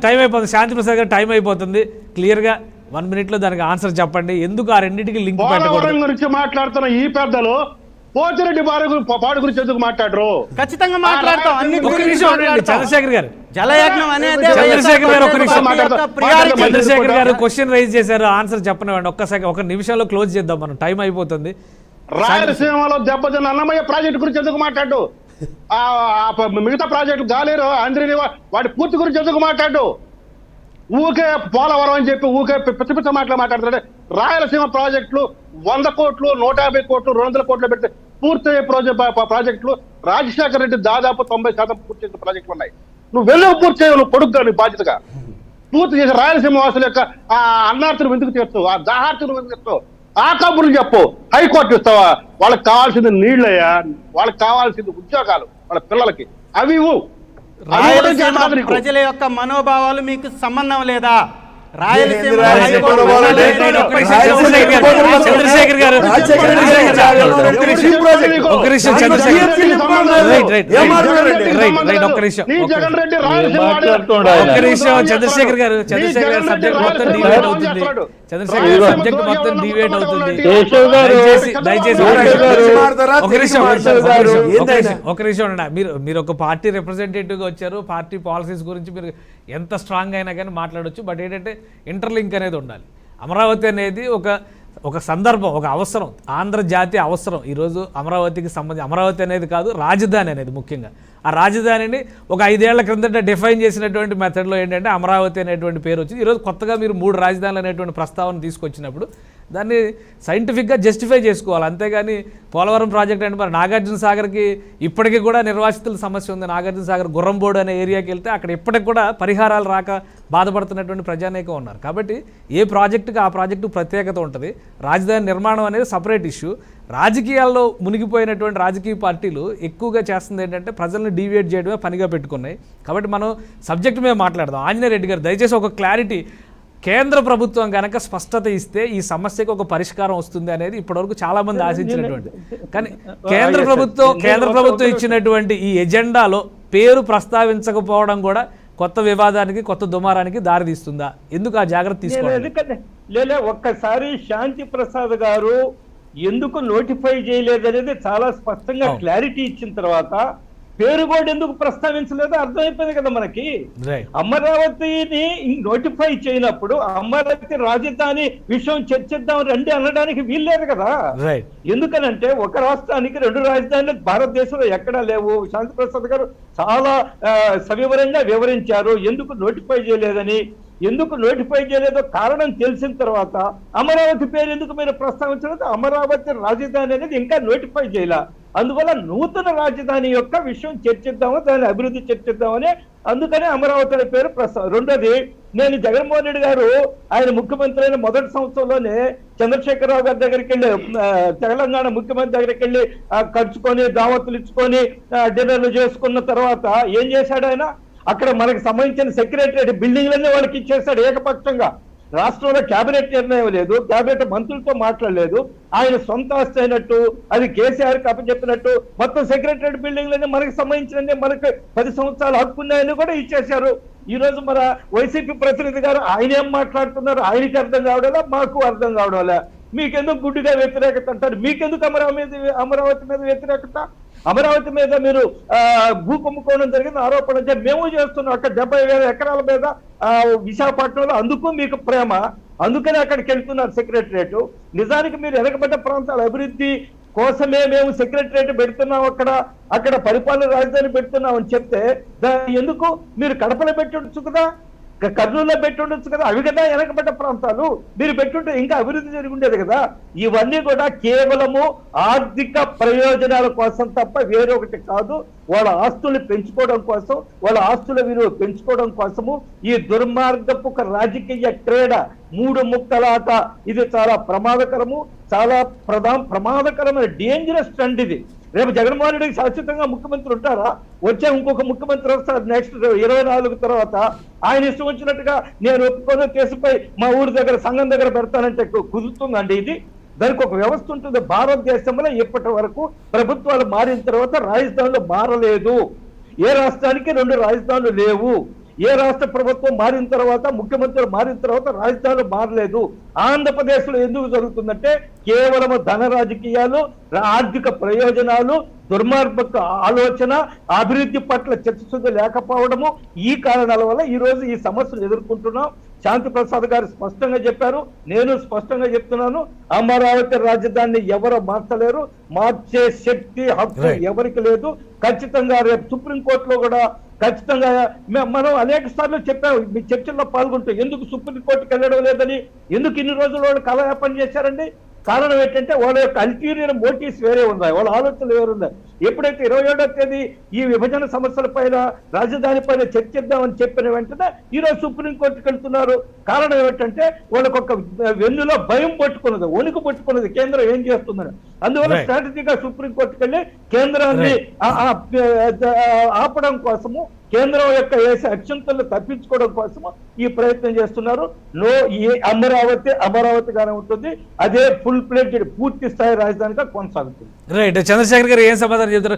టైం అయిపోతుంది. శాంతి ప్రసాద్ గారు టైం అయిపోతుంది. క్లియర్ గా 1 minute లో దానికి ఆన్సర్ చెప్పండి. ఎందుకు ఆ రెండింటికి లింక్ పెట్టకూడదు గురించి మాట్లాడుతున్న ఈ పెద్దలు పోతిరెడ్డి పాడు గురించి ఎందుకు మాట్లాడరు? ఖచ్చితంగా మాట్లాడతాం. చంద్రశేఖర్ గారు జలయజ్ఞం అనేది చంద్రశేఖర్ గారు క్వశ్చన్ రైజ్ చేశారు, ఆన్సర్ చెప్పనివ్వండి. ఒక నిమిషంలో క్లోజ్ చేద్దాం, మనం టైం అయిపోతుంది. రాయలసీమలో దెబ్బతిన్న అన్నమయ్య ప్రాజెక్టు గురించి ఎందుకు మాట్లాడు? మిగతా ప్రాజెక్టు గాలేరు అందరినీ వాటి పూర్తి గురించి ఎందుకు మాట్లాడు? ఊకే పోలవరం అని చెప్పి ఊకే పిచ్చ మాటలు మాట్లాడుతుంటే రాయలసీమ ప్రాజెక్టులు 100 కోట్లు, 150 కోట్లు, 200 కోట్లు పెడితే పూర్తయ్యే ప్రాజెక్టులు రాజశేఖర రెడ్డి దాదాపు 90% పూర్తి చేసిన ప్రాజెక్టులు ఉన్నాయి. నువ్వు వెళ్ళవు పూర్తి చేయవు, నువ్వు పొడుగ్గా నీ బాధ్యతగా పూర్తి చేసి రాయలసీమ వాసుల యొక్క ఆ అన్నార్తులు ఎందుకు తీర్చు, ఆ దాహార్తులు ఎందుకు తీర్చు? ఆ కబుర్లు చెప్పు. హైకోర్టు ఇస్తావా? వాళ్ళకి కావాల్సింది నీళ్ళయ్యా, వాళ్ళకి కావాల్సింది ఉద్యోగాలు వాళ్ళ పిల్లలకి, అవి ఇవ్వు. రాయలసీమ ప్రజల యొక్క మనోభావాలు మీకు సంబంధం లేదా? రాయలసీమ చంద్రశేఖర్ గారు చంద్రశేఖర్ గారు సబ్జెక్ట్ మొత్తం డివేట్ అవుతుంది. చంద్రశేఖర్ గారు సబ్జెక్ట్ మొత్తం డివేట్ అవుతుంది. దయచేసి ఒక నిమిషం ఉండండి. మీరు ఒక పార్టీ రిప్రజెంటేటివ్ గా వచ్చారు. పార్టీ పాలసీస్ గురించి మీరు ఎంత స్ట్రాంగ్ అయినా కానీ మాట్లాడవచ్చు. బట్ ఏంటంటే ఇంటర్లింక్ అనేది ఉండాలి. అమరావతి అనేది ఒక సందర్భం, ఒక అవసరం, ఆంధ్రజాతి అవసరం. ఈరోజు అమరావతికి సంబంధించి అమరావతి అనేది కాదు, రాజధాని అనేది ముఖ్యంగా. ఆ రాజధానిని ఒక 5 ఏళ్ల క్రిందట డిఫైన్ చేసినటువంటి మెథడ్లో ఏంటంటే అమరావతి అనేటువంటి పేరు వచ్చింది. ఈరోజు కొత్తగా మీరు 3 రాజధానులు అనేటువంటి ప్రస్తావన తీసుకొచ్చినప్పుడు దాన్ని సైంటిఫిక్గా జస్టిఫై చేసుకోవాలి. అంతేగాని పోలవరం ప్రాజెక్ట్ అంటే మరి నాగార్జున సాగర్కి ఇప్పటికీ కూడా నిర్వాసితుల సమస్య ఉంది. నాగార్జున సాగర్ గుర్రంబోడు అనే ఏరియాకి వెళ్తే అక్కడ ఇప్పటికి కూడా పరిహారాలు రాక బాధపడుతున్నటువంటి ప్రజానీకం ఉన్నారు. కాబట్టి ఏ ప్రాజెక్టుకి ఆ ప్రాజెక్టు ప్రత్యేకత ఉంటుంది. రాజధాని నిర్మాణం అనేది సపరేట్ ఇష్యూ. రాజకీయాల్లో మునిగిపోయినటువంటి రాజకీయ పార్టీలు ఎక్కువగా చేస్తుంది ఏంటంటే ప్రజల్ని డీవియేట్ చేయడమే పనిగా పెట్టుకున్నాయి. కాబట్టి మనం సబ్జెక్ట్ మీద మాట్లాడదాం. ఆంజనేయ రెడ్డి గారు దయచేసి ఒక క్లారిటీ, కేంద్ర ప్రభుత్వం కనుక స్పష్టత ఇస్తే ఈ సమస్యకు ఒక పరిష్కారం వస్తుంది అనేది ఇప్పటివరకు చాలా మంది ఆశించినటువంటి, కానీ కేంద్ర ప్రభుత్వం ఇచ్చినటువంటి ఈ ఎజెండాలో పేరు ప్రస్తావించకపోవడం కూడా కొత్త వివాదానికి, కొత్త దుమారానికి దారితీస్తుందా? ఎందుకు ఆ జాగ్రత్త తీసుకోవాలి? లేదా ఒక్కసారి శాంతి ప్రసాద్ గారు ఎందుకు నోటిఫై చేయలేదనేది చాలా స్పష్టంగా క్లారిటీ ఇచ్చిన తర్వాత పేరు కూడా ఎందుకు ప్రస్తావించలేదో అర్థమైపోయింది కదా మనకి. అమరావతిని నోటిఫై చేయనప్పుడు అమరావతి రాజధాని విషయం చర్చిద్దాం రండి అనడానికి వీల్లేదు కదా. ఎందుకనంటే ఒక రాష్ట్రానికి 2 రాజధానులు భారతదేశంలో ఎక్కడా లేవు. శాంతి ప్రసాద్ గారు చాలా సవివరంగా వివరించారు ఎందుకు నోటిఫై చేయలేదని. ఎందుకు నోటిఫై చేయలేదో కారణం తెలిసిన తర్వాత అమరావతి పేరు ఎందుకు మీరు ప్రస్తావించలేదు? అమరావతి రాజధాని అనేది ఇంకా నోటిఫై చేయాల. అందువల్ల నూతన రాజధాని యొక్క విషయం చర్చిద్దాము, దాని అభివృద్ధి చర్చిద్దామని అందుకనే అమరావతి అనే పేరు రెండోది, నేను జగన్మోహన్ రెడ్డి గారు ఆయన ముఖ్యమంత్రి అయిన మొదటి సంవత్సరంలోనే చంద్రశేఖరరావు గారి దగ్గరికి వెళ్ళి, తెలంగాణ ముఖ్యమంత్రి దగ్గరికి వెళ్ళి ఖర్చుకొని దావతులు ఇచ్చుకొని డిన్నర్లు చేసుకున్న తర్వాత ఏం చేశాడు ఆయన? అక్కడ మనకు సంబంధించిన సెక్రటరియట్ బిల్డింగ్లన్నీ వాళ్ళకి ఇచ్చేసాడు ఏకపక్షంగా. రాష్ట్రంలో కేబినెట్ నిర్ణయం లేదు, కేబినెట్ మంత్రులతో మాట్లాడలేదు. ఆయన సొంత ఆస్తి అయినట్టు, అది కేసీఆర్కి అప్పచెప్పినట్టు మొత్తం సెక్రటరియట్ బిల్డింగ్లన్నీ మనకు సంబంధించిన మనకు 10 సంవత్సరాలు హక్కున్నాయని కూడా ఇచ్చేశారు. ఈ రోజు మన వైసీపీ ప్రతినిధి గారు ఆయన ఏం మాట్లాడుతున్నారు ఆయనకి అర్థం కావడాలా, మాకు అర్థం కావడాలా? మీకెందుకు గుడ్డిగా వ్యతిరేకత అంటారు? మీకెందుకు అమరావతి మీద వ్యతిరేకత? అమరావతి మీద మీరు భూ కుంభకోణం జరిగిన ఆరోపణ మేము చేస్తున్నాం. అక్కడ 70,000 ఎకరాల మీద విశాఖపట్నంలో, అందుకు మీకు ప్రేమ, అందుకని అక్కడికి వెళ్తున్నారు సెక్రటరియట్. నిజానికి మీరు వెనకబడ్డ ప్రాంతాల అభివృద్ధి కోసమే మేము సెక్రటరియట్ పెడుతున్నాం, అక్కడ పరిపాలన రాజధాని పెడుతున్నాం అని చెప్తే ఎందుకు మీరు కడపలో పెట్టి ఉండొచ్చు కదా, కర్నూలులో పెట్టి ఉండొచ్చు కదా. అవి కదా వెనకబడ్డ ప్రాంతాలు. మీరు పెట్టుంటే ఇంకా అభివృద్ధి జరిగి ఉండేది కదా. ఇవన్నీ కూడా కేవలము ఆర్థిక ప్రయోజనాల కోసం తప్ప వేరొకటి కాదు. వాళ్ళ ఆస్తుల్ని పెంచుకోవడం కోసం, వాళ్ళ ఆస్తుల విలువ పెంచుకోవడం కోసము ఈ దుర్మార్గపు రాజకీయ క్రీడ, 3 ముక్కలాట, ఇది చాలా ప్రమాదకరము, చాలా ప్రమాదకరమైన డేంజరస్ ట్రెండ్ ఇది. రేపు జగన్మోహన్ రెడ్డికి శాశ్వతంగా ముఖ్యమంత్రి ఉంటారా? వచ్చే ఇంకొక ముఖ్యమంత్రి వస్తారు నెక్స్ట్ 24 తర్వాత. ఆయన ఇష్టం వచ్చినట్టుగా నేను ఒప్పుకోని కేసుపై మా ఊరి దగ్గర సంఘం దగ్గర పెడతానంటే కుదురుతుందండి ఇది? దానికి ఒక వ్యవస్థ ఉంటుంది. భారతదేశంలో ఇప్పటి వరకు ప్రభుత్వాలు మారిన తర్వాత రాజధానులు మారలేదు. ఏ రాష్ట్రానికి 2 రాజధానులు లేవు. ఏ రాష్ట్ర ప్రభుత్వం మారిన తర్వాత, ముఖ్యమంత్రులు మారిన తర్వాత రాజధానులు మారలేదు. ఆంధ్రప్రదేశ్లో ఎందుకు జరుగుతుందంటే కేవలం ధన రాజకీయాలు, ఆర్థిక ప్రయోజనాలు, దుర్మార్గ ఆలోచన, అభివృద్ధి పట్ల చిత్తశుద్ధి లేకపోవడము, ఈ కారణాల వల్ల ఈ రోజు ఈ సమస్యలు ఎదుర్కొంటున్నాం. శాంతి ప్రసాద్ గారు స్పష్టంగా చెప్పారు, నేను స్పష్టంగా చెప్తున్నాను, అమరావతి రాజధానిని ఎవరు మార్చలేరు. మార్చే శక్తి, హక్కు ఎవరికి లేదు. ఖచ్చితంగా రేపు సుప్రీంకోర్టులో కూడా ఖచ్చితంగా మనం అనేక సార్లు చెప్పాము, మీ చర్చల్లో పాల్గొంటూ ఎందుకు సుప్రీంకోర్టుకి వెళ్ళడం లేదని, ఎందుకు ఇన్ని రోజులు వాళ్ళు కలయాపన చేశారండి? కారణం ఏంటంటే వాళ్ళ యొక్క అల్టీరియర్ మోటివ్స్ వేరే ఉన్నాయి, వాళ్ళ ఆలోచనలు వేరే ఉన్నాయి. ఎప్పుడైతే 27వ తేదీ ఈ విభజన సమస్యల పైన రాజధాని పైన చర్చిద్దామని చెప్పిన వెంటనే ఈరోజు సుప్రీంకోర్టుకి వెళ్తున్నారు. కారణం ఏమిటంటే వాళ్ళకు ఒక వెన్నులో భయం పట్టుకున్నది, వణుకు పట్టుకున్నది కేంద్రం ఏం చేస్తుందని. అందువల్ల స్ట్రాటజీగా సుప్రీంకోర్టుకి వెళ్ళి కేంద్రాన్ని ఆపడం కోసము, కేంద్రం యొక్క వేసే అక్షంతలు తప్పించుకోవడం కోసము ఈ ప్రయత్నం చేస్తున్నారు. అమరావతిగానే ఉంటుంది, అదే ఫుల్ ప్లేటెడ్ పూర్తి స్థాయి రాజధానిగా కొనసాగుతుంది. రైట్. చంద్రశేఖర్ గారు ఏం సమాధానం చెప్తారు?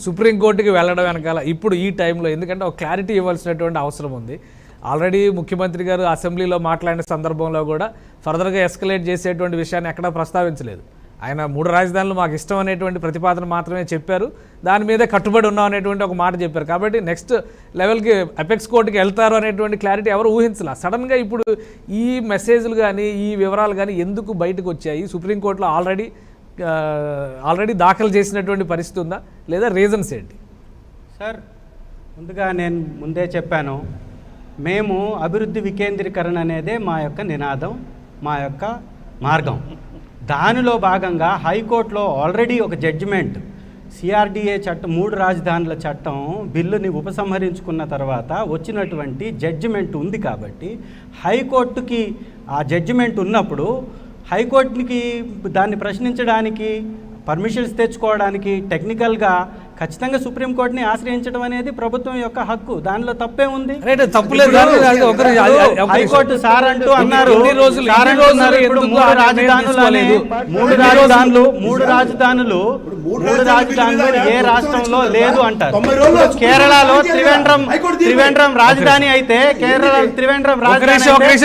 సుప్రీంకోర్టుకి వెళ్ళడం వెనకాల ఇప్పుడు ఈ టైంలో ఎందుకంటే ఒక క్లారిటీ ఇవ్వాల్సినటువంటి అవసరం ఉంది. ఆల్రెడీ ముఖ్యమంత్రి గారు అసెంబ్లీలో మాట్లాడిన సందర్భంలో కూడా ఫర్దర్గా ఎస్కలేట్ చేసేటువంటి విషయాన్ని ఎక్కడా ప్రస్తావించలేదు. ఆయన 3 రాజధానులు మాకు ఇష్టం అనేటువంటి ప్రతిపాదన మాత్రమే చెప్పారు, దాని మీదే కట్టుబడి ఉన్నాం అనేటువంటి ఒక మాట చెప్పారు. కాబట్టి నెక్స్ట్ లెవెల్కి అపెక్స్ కోర్టుకి వెళ్తారు అనేటువంటి క్లారిటీ ఎవరు ఊహించలే. సడన్గా ఇప్పుడు ఈ మెసేజ్లు కానీ ఈ వివరాలు కానీ ఎందుకు బయటకు వచ్చాయి? సుప్రీంకోర్టులో ఆల్రెడీ దాఖలు చేసినటువంటి పరిస్థితి ఉందా, లేదా రీజన్స్ ఏంటి? సార్, ముందుగా నేను ముందే చెప్పాను, మేము అభివృద్ధి వికేంద్రీకరణ అనేదే మా యొక్క నినాదం, మా యొక్క మార్గం. దానిలో భాగంగా హైకోర్టులో ఆల్రెడీ ఒక జడ్జిమెంట్, సిఆర్డిఏ చట్టం 3 రాజధానుల చట్టం బిల్లుని ఉపసంహరించుకున్న తర్వాత వచ్చినటువంటి జడ్జిమెంట్ ఉంది. కాబట్టి హైకోర్టుకి ఆ జడ్జిమెంట్ ఉన్నప్పుడు హైకోర్టుకి దాన్ని ప్రశ్నించడానికి, పర్మిషన్స్ తెచ్చుకోవడానికి టెక్నికల్గా ఖచ్చితంగా సుప్రీంకోర్టుని ఆశ్రయించడం అనేది ప్రభుత్వం యొక్క హక్కు. దానిలో తప్పే ఉంది? హైకోర్టు సార్ అంటూ అన్నారు, 3 రాజధానులు ఏ రాష్ట్రంలో లేదు అంటారు. కేరళలో త్రివేంద్రం రాజధాని అయితే త్రివేంద్రం రాజధాని.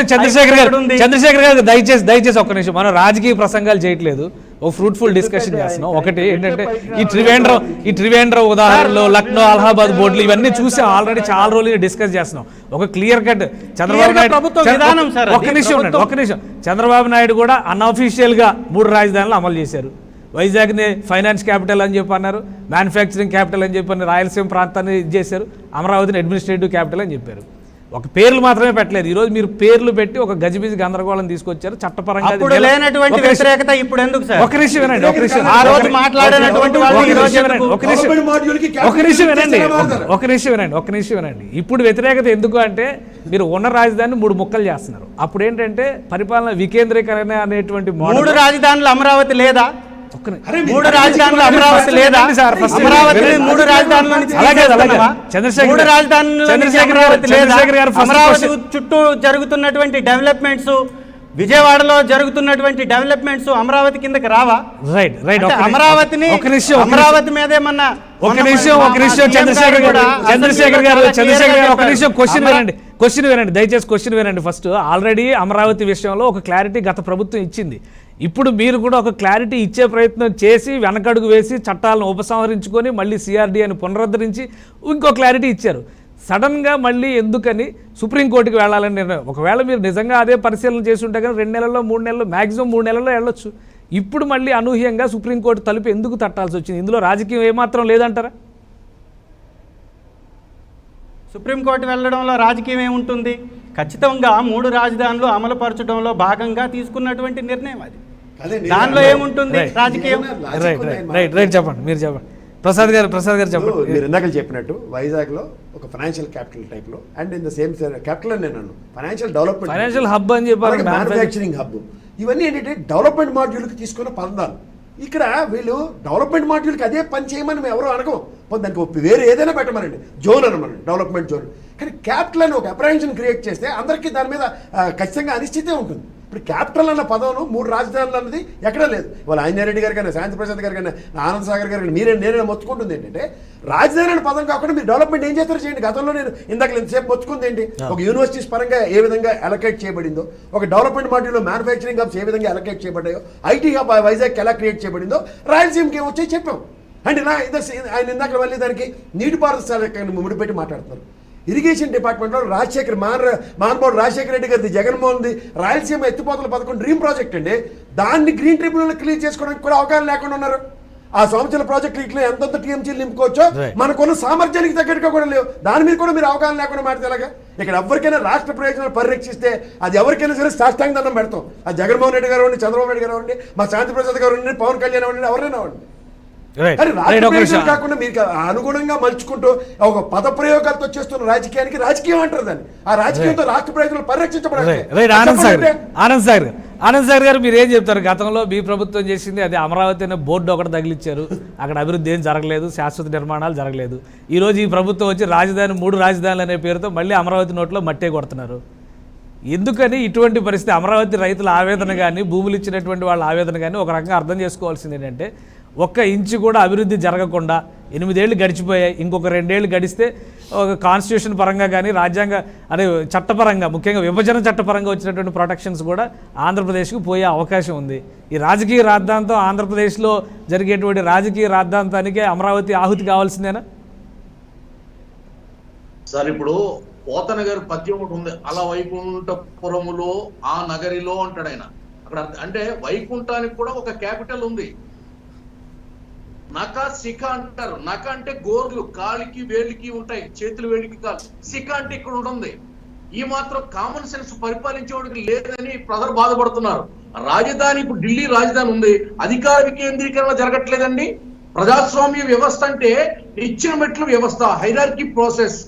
చంద్రశేఖర్ గారు దయచేసి ఒక్క నిమిషం, మనం రాజకీయ ప్రసంగాలు చేయట్లేదు, ఓ ఫ్రూట్ఫుల్ డిస్కషన్ చేస్తున్నాం. ఒకటి ఏంటంటే ఈ త్రివేంద్రం ఉదాహరణలో లక్నో, అలహాబాద్ బోర్డులు ఇవన్నీ చూసి ఆల్రెడీ చాలా రోజులు డిస్కస్ చేస్తున్నాం. ఒక క్లియర్ కట్ చంద్రబాబు నాయుడు ఒక నిమిషం చంద్రబాబు నాయుడు కూడా అన్అఫీషియల్ గా 3 రాజధానులు అమలు చేశారు. వైజాగ్ని ఫైనాన్స్ క్యాపిటల్ అని చెప్పి అన్నారు, మ్యానుఫ్యాక్చరింగ్ క్యాపిటల్ అని చెప్పి రాయలసీమ ప్రాంతాన్ని ఇది చేశారు, అమరావతిని అడ్మినిస్ట్రేటివ్ క్యాపిటల్ అని చెప్పారు. ఒక పేర్లు మాత్రమే పెట్టలేదు. ఈ రోజు మీరు పేర్లు పెట్టి ఒక గజిబిజి గందరగోళం తీసుకొచ్చారు. చట్టపరంగా లేనటువంటి వ్యతిరేకత ఇప్పుడు ఎందుకు సార్? ఒక నిమిషం వినండి. ఇప్పుడు వ్యతిరేకత ఎందుకు అంటే మీరు ఉన్న రాజధానిని 3 ముక్కలు చేస్తున్నారు. అప్పుడు ఏంటంటే పరిపాలన వికేంద్రీకరణ అనేటువంటి 3 రాజధానులు అమరావతి లేదా? 3 రాజధానులు అమరావతి లేదా? అమరావతి 3 రాజధానుల అమరావతి చుట్టూ జరుగుతున్నటువంటి డెవలప్మెంట్స్, విజయవాడలో జరుగుతున్నటువంటి డెవలప్మెంట్స్ అమరావతి కిందకి రావా? రైట్. అమరావతి మీద ఏమన్నా చంద్రశేఖర్ గారు ఒక నిమిషం క్వశ్చన్ వినండి దయచేసి క్వశ్చన్ వినండి. ఫస్ట్ ఆల్రెడీ అమరావతి విషయంలో ఒక క్లారిటీ గత ప్రభుత్వం ఇచ్చింది. ఇప్పుడు మీరు కూడా ఒక క్లారిటీ ఇచ్చే ప్రయత్నం చేసి వెనకడుగు వేసి చట్టాలను ఉపసంహరించుకొని మళ్ళీ సిఆర్డీఏని పునరుద్ధరించి ఇంకో క్లారిటీ ఇచ్చారు. సడన్గా మళ్ళీ ఎందుకని సుప్రీంకోర్టుకి వెళ్ళాలని నిర్ణయం? ఒకవేళ మీరు నిజంగా అదే పరిశీలన చేసి ఉంటే కానీ 2 నెలల్లో 3 నెలల్లో మ్యాక్సిమం 3 నెలల్లో వెళ్ళొచ్చు. ఇప్పుడు మళ్ళీ అనూహ్యంగా సుప్రీంకోర్టు తలుపు ఎందుకు తట్టాల్సి వచ్చింది? ఇందులో రాజకీయం ఏమాత్రం లేదంటారా? సుప్రీంకోర్టు వెళ్ళడంలో రాజకీయం ఏముంటుంది? ఖచ్చితంగా 3 రాజధానులు అమలుపరచడంలో భాగంగా తీసుకున్నటువంటి నిర్ణయం అది. దానిలో ఏముంటుంది రాజకీయం? రైట్ చెప్పండి, మీరు చెప్పండి. ప్రసాద్ గారు చెప్పండి. మీరు ఇందాక చెప్పినట్టు వైజాగ్లో ఒక ఫైనాన్షియల్ క్యాపిటల్ టైప్లో and in the same capital అని నేను ఫైనాన్షియల్ డెవలప్మెంట్, ఫైనాన్షియల్ హబ్ అని చెప్పారు, మ్యానుఫ్యాక్చరింగ్ హబ్, ఇవన్నీ ఏంటంటే డెవలప్మెంట్ మాడ్యూల్కి తీసుకున్న పదాలు. ఇక్కడ వీళ్ళు డెవలప్మెంట్ మాడ్యూల్కి అదే పని చేయమని మేము ఎవరో అనకం, దానికి వేరే ఏదైనా పెట్టమనండి, జోన్ అనమనండి, డెవలప్మెంట్ జోన్. కానీ క్యాపిటల్ అని ఒక అప్రహెన్షన్ క్రియేట్ చేస్తే అందరికీ దాని మీద ఖచ్చితంగా అనిశ్చితే ఉంటుంది. ఇప్పుడు క్యాపిటల్ అన్న పదం 3 రాజధానులు అన్నది ఎక్కడా లేదు. ఇవాళ ఆంజనేయుడు గారు కానీ, శాంతి ప్రసాద్ గారు కానీ, ఆనంద్ సాగర్ గారు కానీ, నేనే మొత్తుకుంటుంది ఏంటంటే రాజధాని అనే పదం కాకుండా మీరు డెవలప్మెంట్ ఏం చేస్తారో చేయండి. గతంలో నేను ఇందాక ఎంతసేపు మొత్తుకుంది ఏంటి, ఒక యూనివర్సిటీస్ పరంగా ఏ విధంగా అలొకేట్ చేయబడిందో, ఒక డెవలప్మెంట్ మాడ్యూల్లో మ్యానుఫ్యాక్చరింగ్ హబ్స్ ఏ విధంగా అలొకేట్ చేయబడ్డాయో, ఐటీ హబ్ వైజాగ్ ఎలా క్రియేట్ చేయబడిందో, రాయలసీమకి ఏమొచ్చాయి చెప్పాం. అంటే ఆయన ఇందాక మళ్ళీ దానికి నీటిపారుదల శాఖ ముడిపెట్టి మాట్లాడుతున్నారు. ఇరిగేషన్ డిపార్ట్మెంట్లో మహానుభావుడు రాజశేఖర రెడ్డి గారిది, జగన్మోహన్ది రాయలసీమ ఎత్తిపోతల పథకం డ్రీమ్ ప్రాజెక్ట్ అండి. దాన్ని గ్రీన్ ట్రిబ్యునల్ క్లియర్ చేసుకోవడానికి కూడా అవగాహన లేకుండా ఉన్నారు. ఆ సోమచల ప్రాజెక్టులు ఇట్లా ఎంతంత టీఎంసీలు నింపుకోవచ్చో Right. మనకున్న సామర్థ్యానికి తగ్గట్టుగా కూడా లేవు. దాని మీద కూడా మీరు అవగాహన లేకుండా మాట్లాడితే ఎలాగా? ఇక్కడ ఎవరికైనా రాష్ట్ర ప్రయోజనాలు పరిరక్షిస్తే అది ఎవరికైనా సరే సాష్టాంగ దండం పెడతాం. అది జగన్మోహన్ రెడ్డి గారు అండి, చంద్రబాబు నాయుడు గారు అండి, మా శాంతి ప్రసాద్ గారు అండి, పవన్ కళ్యాణ్ అండి, ఎవరైనా అండి. కానీ రాష్ట్ర ప్రయోజనాలు కాకుండా మీరు అనుగుణంగా మలుచుకుంటూ ఒక పద ప్రయోగాలతో చేస్తున్న రాజకీయానికి రాజకీయం అంటారు దాన్ని. ఆ రాజకీయంతో రాష్ట్ర ప్రయోజనాలు పరిరక్షించబడాలి. రైట్ ఆనంద్ సాగర్ గారు మీరు ఏం చెప్తారు? గతంలో మీ ప్రభుత్వం చేసింది అది అమరావతి అనే బోర్డు ఒకటి తగిలిచ్చారు, అక్కడ అభివృద్ధి ఏం జరగలేదు, శాశ్వత నిర్మాణాలు జరగలేదు. ఈరోజు ఈ ప్రభుత్వం వచ్చి రాజధాని 3 రాజధానులు అనే పేరుతో మళ్ళీ అమరావతి నోట్లో మట్టే కొడుతున్నారు. ఎందుకని ఇటువంటి పరిస్థితి? అమరావతి రైతుల ఆవేదన కానీ, భూములు ఇచ్చినటువంటి వాళ్ళ ఆవేదన కానీ ఒక రకంగా అర్థం చేసుకోవాల్సింది ఏంటంటే, ఒక్క ఇంచు కూడా అభివృద్ధి జరగకుండా 8 ఏళ్ళు గడిచిపోయాయి. ఇంకొక 2 ఏళ్ళు గడిస్తే ఒక కాన్స్టిట్యూషన్ పరంగా కానీ, రాజ్యాంగ అదే చట్టపరంగా, ముఖ్యంగా విభజన చట్టపరంగా వచ్చినటువంటి ప్రొటెక్షన్స్ కూడా ఆంధ్రప్రదేశ్కు పోయే అవకాశం ఉంది. ఈ రాజకీయ రాద్ధాంతం ఆంధ్రప్రదేశ్లో జరిగేటువంటి రాజకీయ రాద్ధాంతానికే అమరావతి ఆహుతి కావాల్సిందేనా? సార్ ఇప్పుడు పోతన గారి పద్యం ఒకటి ఉంది, అలా వైకుంఠపురములో ఆ నగరిలో అంటాడు ఆయన. అక్కడ అంటే వైకుంఠానికి కూడా ఒక క్యాపిటల్ ఉంది. నక శిఖ అంటారు. నక అంటే గోర్లు, కాలికి వేలికి ఉంటాయి, చేతులు వేలికి కాదు. శిఖ అంటే ఇక్కడ ఉంటుంది. ఈ మాత్రం కామన్ సెన్స్ పరిపాలించేవాడికి లేదని ప్రజలు బాధపడుతున్నారు. రాజధాని ఇప్పుడు ఢిల్లీ రాజధాని ఉంది, అధికార వికేంద్రీకరణ జరగట్లేదండి. ప్రజాస్వామ్య వ్యవస్థ అంటే ఇచ్చిన మెట్ల వ్యవస్థ, హైరార్కీ ప్రాసెస్.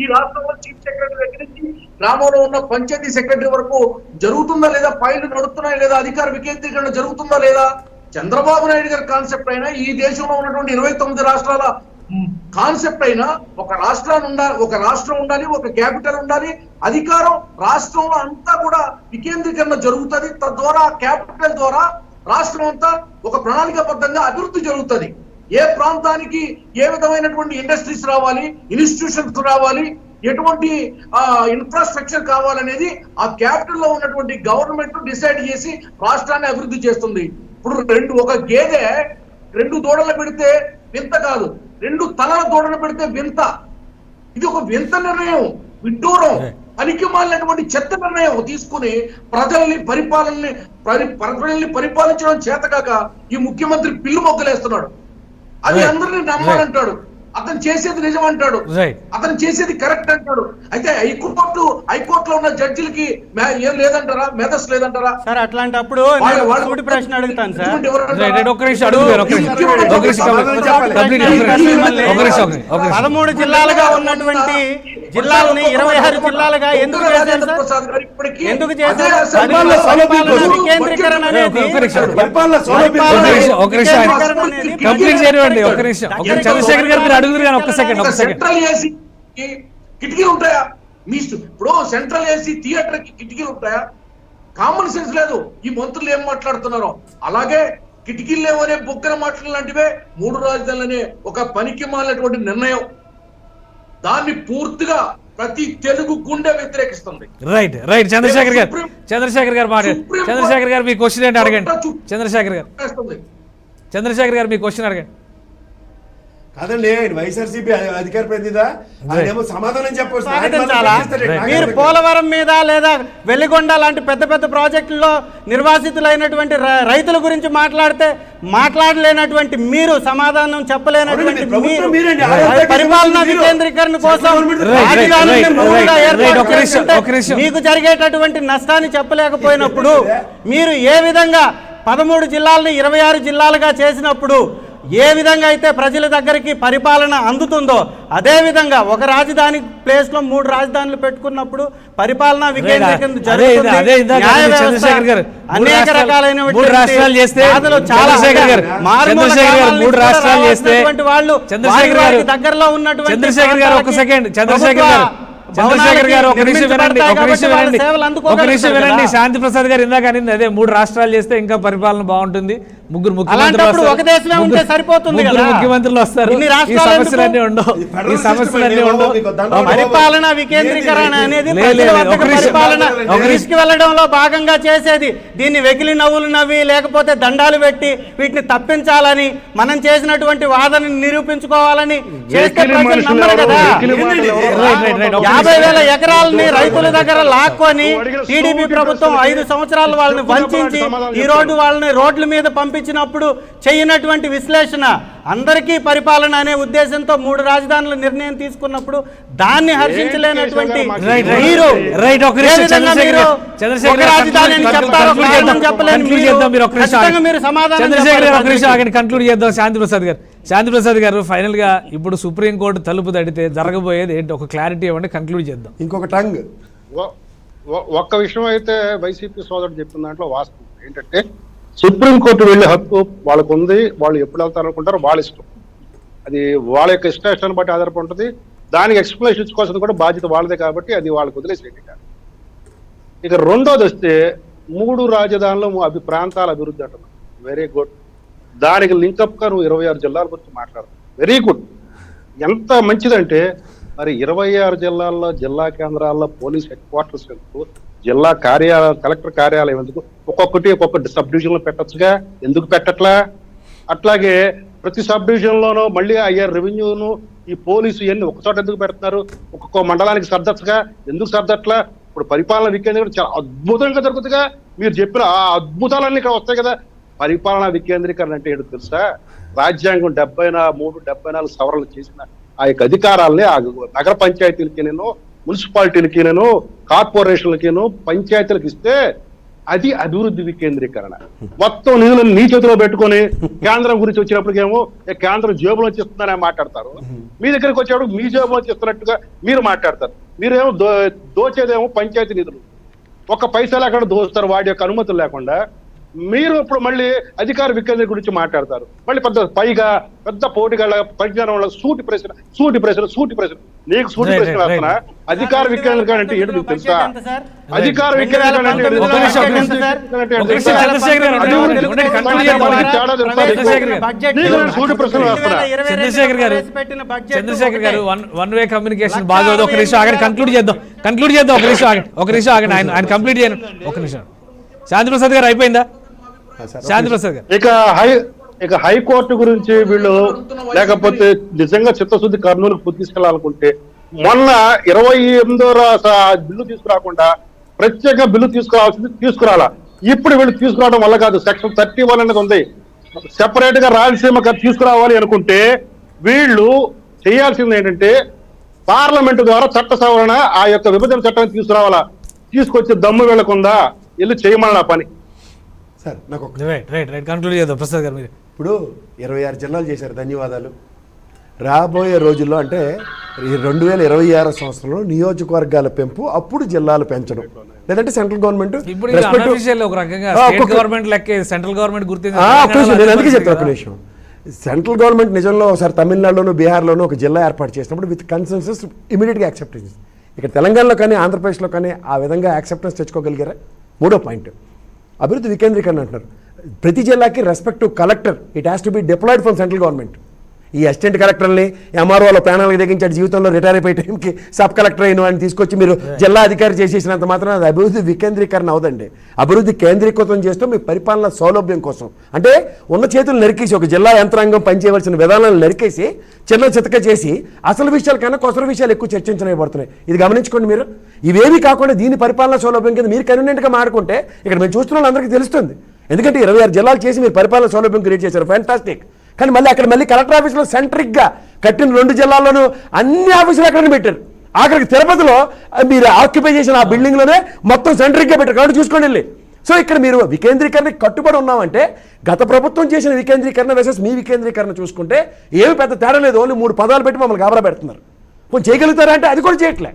ఈ రాష్ట్రంలో చీఫ్ సెక్రటరీ దగ్గర నుంచి గ్రామంలో ఉన్న పంచాయతీ సెక్రటరీ వరకు జరుగుతుందా లేదా? ఫైళ్లు నడుస్తున్నాయా లేదా? అధికార వికేంద్రీకరణ జరుగుతుందా లేదా? చంద్రబాబు నాయుడు గారి కాన్సెప్ట్ అయినా, ఈ దేశంలో ఉన్నటువంటి 29 రాష్ట్రాల కాన్సెప్ట్ అయినా, ఒక రాష్ట్రం ఉండాలి, ఒక క్యాపిటల్ ఉండాలి, అధికారం రాష్ట్రంలో అంతా కూడా వికేంద్రీకరణ జరుగుతుంది. తద్వారా క్యాపిటల్ ద్వారా రాష్ట్రం అంతా ఒక ప్రణాళికాబద్ధంగా అభివృద్ధి జరుగుతుంది. ఏ ప్రాంతానికి ఏ విధమైనటువంటి ఇండస్ట్రీస్ రావాలి, ఇన్స్టిట్యూషన్స్ రావాలి, ఎటువంటి ఇన్ఫ్రాస్ట్రక్చర్ కావాలనేది ఆ క్యాపిటల్ లో ఉన్నటువంటి గవర్నమెంట్ డిసైడ్ చేసి రాష్ట్రాన్ని అభివృద్ధి చేస్తుంది. ఇప్పుడు ఒక గేదె 2 దూడలు పెడితే వింత కాదు, 2 తలల దూడలు పెడితే వింత. ఇది ఒక వింత నిర్ణయం, విడ్డూరం, పనికి మాలినటువంటి చెత్త నిర్ణయం తీసుకుని ప్రజల్ని పరిపాలించడం చేతకాక ఈ ముఖ్యమంత్రి పిల్లు మొగ్గలేస్తున్నాడు. అది అందరినీ నమ్మాలంటాడు, అతను చేసేది నిజం అంటాడు, అతను చేసేది కరెక్ట్ అంటాడు. అయితే హైకోర్టులో ఉన్న జడ్జిలకి ఏం లేదంటారా? మెదస్ లేదంటారా? సార్ అట్లాంటప్పుడు సూటి ప్రశ్న అడుగుతాను సార్. 13 జిల్లాలుగా ఉన్నటువంటి జిల్లాలని 26 జిల్లాలుగా ఎందుకు చేశారు సార్? ఎందుకు చేశారు? వికేంద్రీకరణ అనేది చంద్రశేఖర్ గారు అడుగురు కానీ ఒక్క సెకండ్. సెంట్రల్ ఏసీ కిటికీలు ఉంటాయా? మీ ఇప్పుడు సెంట్రల్ ఏసీ థియేటర్ కి కిటికీలు ఉంటాయా? కామన్ సెన్స్ లేదు. ఈ మంత్రులు ఏం మాట్లాడుతున్నారో అలాగే కిటికీలు లేవనే బొక్కన మాటలు లాంటివే 3 రాజధానులనే ఒక పనికి మాలినటువంటి నిర్ణయం. దాన్ని పూర్తిగా ప్రతి తెలుగు గుండె వ్యతిరేకిస్తుంది. రైట్ చంద్రశేఖర్ గారు చంద్రశేఖర్ గారు మీ క్వశ్చన్ ఏంటి అడగండి. చంద్రశేఖర్ గారు మీ క్వశ్చన్ అడగండి. కాదండి, వైఎస్ఆర్సీపీ అధికార ప్రతినిధి ఆయనేమో సమాధానం స్వాగతించాలా? మీరు పోలవరం మీద లేదా వెల్లిగొండ లాంటి పెద్ద పెద్ద ప్రాజెక్టుల్లో నిర్వాసితులైనటువంటి రైతుల గురించి మాట్లాడలేనటువంటి మీరు, సమాధానం చెప్పలేనటువంటి మీరు, పరిపాలనా వికేంద్రీకరణ కోసం మీకు జరిగేటటువంటి నష్టాన్ని చెప్పలేకపోయినప్పుడు, మీరు ఏ విధంగా 13 జిల్లాలని 26 జిల్లాలుగా చేసినప్పుడు ఏ విధంగా అయితే ప్రజల దగ్గరికి పరిపాలన అందుతుందో అదే విధంగా ఒక రాజధాని ప్లేస్ లో 3 రాజధానులు పెట్టుకున్నప్పుడు పరిపాలన వికేంద్రీకరణ జరుగుతుంది. అనేక రకాలైన దగ్గరలో ఉన్నటువంటి చంద్రశేఖర్ గారు ఒక నిమిషం వినండి. శాంతి ప్రసాద్ గారు ఇందాక అనింది అదే, 3 రాష్ట్రాలు చేస్తే ఇంకా పరిపాలన బాగుంటుంది, 3 ముఖ్యమంత్రులు వస్తారు, ఈ సమస్యలన్నీ ఉండవు. పరిపాలన వికేంద్రీకరణ అనేది వెళ్ళడంలో భాగంగా చేసేది. దీన్ని వెకిలి నవ్వులు నవ్వి లేకపోతే దండాలు పెట్టి వీటిని తప్పించాలని, మనం చేసినటువంటి వాదనని నిరూపించుకోవాలని చేస్తే ప్రజలు నమ్మరు కదా. 50,000 ఎకరాలని రైతుల దగ్గర లాక్కొని టీడీపీ ప్రభుత్వం 5 సంవత్సరాలు వాళ్ళని వంచి ఈ రోజు వాళ్ళని రోడ్ల మీద పంపించి పంపించినప్పుడు చేయనటువంటి విశ్లేషణ, అందరికీ పరిపాలన అనే ఉద్దేశంతో 3 రాజధానుల నిర్ణయం తీసుకున్నప్పుడు దాన్ని హర్షించలేనటువంటి మీరు రైట్ ఒక ఏ విధంగా మీరు ఒక రాజధాని అని చెప్తారో కారణం చెప్పలేని మీరు ఖచ్చితంగా మీరు సమాధానం చెప్పాలి. కంక్లూడ్ చేద్దాం. శాంతిప్రసాద్ గారు ఫైనల్ గా ఇప్పుడు సుప్రీంకోర్టు తలుపు తడితే జరగబోయేది ఏంటి, ఒక క్లారిటీ ఇవ్వండి, కంక్లూడ్ చేద్దాం. ఇంకొక టంగ్ ఒక్క విషయం అయితే వైసీపీ సోదరుడు చెప్పిన దాంట్లో వాస్తవం ఏంటంటే, సుప్రీంకోర్టు వెళ్ళే హక్కు వాళ్ళకు ఉంది. వాళ్ళు ఎప్పుడు వెళ్తారనుకుంటారో వాళ్ళ ఇష్టం, అది వాళ్ళ యొక్క ఇష్టాన్ని బట్టి ఆధారపడి ఉంటుంది. దానికి ఎక్స్ప్లెనేషన్ ఇచ్చుకోవాల్సింది కూడా బాధ్యత వాళ్ళదే, కాబట్టి అది వాళ్ళకు వదిలేసేది. ఇక రెండోది వస్తే 3 రాజధానులు ప్రాంతాల అభివృద్ధి అంటున్నాం, వెరీ గుడ్. దానికి లింకప్ గా నువ్వు 26 జిల్లాల గురించి మాట్లాడతావు, వెరీ గుడ్. ఎంత మంచిదంటే మరి 26 జిల్లాల్లో జిల్లా కేంద్రాల్లో పోలీస్ హెడ్ క్వార్టర్స్ ఎందుకు, జిల్లా కార్యాలయం, కలెక్టర్ కార్యాలయం ఎందుకు, ఒక్కొక్క సబ్ డివిజన్ లో పెట్టచ్చుగా, ఎందుకు పెట్టట్లా? అట్లాగే ప్రతి సబ్ డివిజన్ లోనూ మళ్ళీ అయ్యే రెవెన్యూను ఈ పోలీసు ఇవన్నీ ఒకచోట ఎందుకు పెడుతున్నారు? ఒక్కొక్క మండలానికి సర్దచ్చుగా, ఎందుకు సర్దట్లా? ఇప్పుడు పరిపాలన వికేంద్రీకరణ చాలా అద్భుతంగా జరుగుతుందిగా. మీరు చెప్పిన ఆ అద్భుతాలన్నీ ఇక్కడ వస్తాయి కదా. పరిపాలనా వికేంద్రీకరణ అంటే ఏంటో తెలుసా? రాజ్యాంగం 73-74 సవరణలు చేసిన ఆ యొక్క అధికారాలని ఆ నగర పంచాయతీలకినేను, మున్సిపాలిటీలకినేను, కార్పొరేషన్లకిను, పంచాయతీలకు ఇస్తే అది అభివృద్ధి వికేంద్రీకరణ. మొత్తం నిధులను నీ చేతిలో పెట్టుకొని కేంద్రం గురించి వచ్చినప్పటికేమో కేంద్రం జేబులో ఇస్తుందని మాట్లాడతారు. మీ దగ్గరికి వచ్చేటప్పుడు మీ జేబులో ఇస్తున్నట్టుగా మీరు మాట్లాడతారు. మీరేమో దోచేదేమో పంచాయతీ నిధులు, ఒక్క పైసలు అక్కడ దోస్తారు వాడి యొక్క అనుమతులు లేకుండా. మీరు ఇప్పుడు మళ్ళీ అధికార వికేంద్రీకరణ గురించి మాట్లాడతారు. మళ్ళీ పెద్ద పోటీగా పరిజ్ఞానం వల్ల సూటి ప్రశ్న నీకు సూటి ప్రశ్న వేస్తున్నా. అధికార వికేంద్రీకరణ అంటే ఏంటి నీకు తెలుసా? అధికార వికేంద్రీకరణ అంటే సూటి ప్రశ్న వేస్తున్నా. చంద్రశేఖర్ గారు వన్ వే కమ్యూనికేషన్ బాగా. ఒక నిమిషం ఆగండి, కంక్లూడ్ చేద్దాం. ఒక నిమిషం ఆగండి, ఆయన కంప్లీట్ చేయను. ఒక నిమిషం. శాంతిప్రసాద్ గారు అయిపోయిందా? శాంతిప్రసాద్ గారు ఇక హైకోర్టు గురించి వీళ్ళు లేకపోతే నిజంగా చిత్తశుద్ధి కర్నూలుకు తీసుకెళ్లాలనుకుంటే మొన్న 28వ బిల్లు తీసుకురాకుండా ప్రత్యేక బిల్లు తీసుకురాలా. ఇప్పుడు వీళ్ళు తీసుకురావడం వల్ల కాదు. సెక్షన్ 31 అనేది ఉంది, సెపరేట్ గా రాయలసీమ తీసుకురావాలి అనుకుంటే వీళ్ళు చేయాల్సింది ఏంటంటే పార్లమెంటు ద్వారా చట్ట సవరణ, ఆ యొక్క విభజన చట్టాన్ని తీసుకురావాలా. తీసుకొచ్చే దమ్ము వీళ్ళకుందా? వెళ్ళి చేయమన్నా పని. సార్ నాకు కంక్లూడ్ చేద్దాం ప్రసాద్ గారు. మీరు ఇప్పుడు 26 జిల్లాలు చేశారు, ధన్యవాదాలు. రాబోయే రోజుల్లో అంటే 2026 సంవత్సరంలో నియోజకవర్గాల పెంపు, అప్పుడు జిల్లాలు పెంచడం, లేదంటే సెంట్రల్ గవర్నమెంట్ ఇప్పుడు ఒక రకంగా గవర్నమెంట్ లెక్క సెంట్రల్ గవర్నమెంట్ గుర్తించి నేను అందుకే చెప్తాను ఒక నిమిషం. సెంట్రల్ గవర్నమెంట్ నిజంలో ఒకసారి తమిళనాడులోను బీహార్లోనూ ఒక జిల్లా ఏర్పాటు చేసినప్పుడు విత్ కన్సెన్సస్ ఇమీడియట్గా యాక్సెప్టెన్స్. ఇక్కడ తెలంగాణలో కానీ ఆంధ్రప్రదేశ్లో కానీ ఆ విధంగా యాక్సెప్టెన్స్ తెచ్చుకోగలిగారా? 3వ పాయింట్ అభివృద్ధి వికేంద్రీకరణ అంటున్నారు. ప్రతి జిల్లాకి respective collector it has to be deployed from central government. ఈ అసిస్టెంట్ కలెక్టర్ని ఎంఆర్ఓల ప్యానల్కి తెగించాడు, జీవితంలో రిటైర్ అయిపోయే టైంకి సబ్ కలెక్టర్ అయిన వాడిని తీసుకొచ్చి మీరు జిల్లా అధికారి చేసేసినంత మాత్రం అది అభివృద్ధి వికేంద్రీకరణ అవదండి. అభివృద్ధి కేంద్రీకృతం చేస్తూ మీ పరిపాలన సౌలభ్యం కోసం అంటే ఉన్న చేతులు నరికేసి ఒక జిల్లా యంత్రాంగం పనిచేయవలసిన విధానాలను నరికేసి చిన్న చితక చేసి అసలు విషయాల కన్నా కొసర విషయాలు ఎక్కువ చర్చించబడుతున్నాయి. ఇది గమనించుకోండి మీరు. ఇవేవి కాకుండా దీని పరిపాలన సౌలభ్యం కింద మీరు కన్వీనియంట్గా మాట్లాడుకుంటే ఇక్కడ మేము చూస్తున్న వాళ్ళందరికీ తెలుస్తుంది. ఎందుకంటే 26 జిల్లాలు చేసి మీరు పరిపాలన సౌలభ్యం క్రియేట్ చేశారు, ఫ్యాంటాస్టిక్. కానీ మళ్ళీ కలెక్టర్ ఆఫీసులో సెంట్రిక్గా కట్టిన 2 జిల్లాల్లోనూ అన్ని ఆఫీసులు ఎక్కడ పెట్టారు. ఆఖరికి తిరుపతిలో మీరు ఆక్యుపై చేసిన ఆ బిల్డింగ్లోనే మొత్తం సెంట్రిక్గా పెట్టారు. కాబట్టి చూసుకోండి వెళ్ళి. సో ఇక్కడ మీరు వికేంద్రీకరణకి కట్టుబడి ఉన్నామంటే గత ప్రభుత్వం చేసిన వికేంద్రీకరణ వర్సెస్ మీ వికేంద్రీకరణ చూసుకుంటే ఏమి పెద్ద తేడా లేదు. ఓన్లీ 3 పదాలు పెట్టి మమ్మల్ని గాబరా పెడుతున్నారు. కొంచెం చేయగలుగుతారా అంటే అది కూడా చేయట్లే.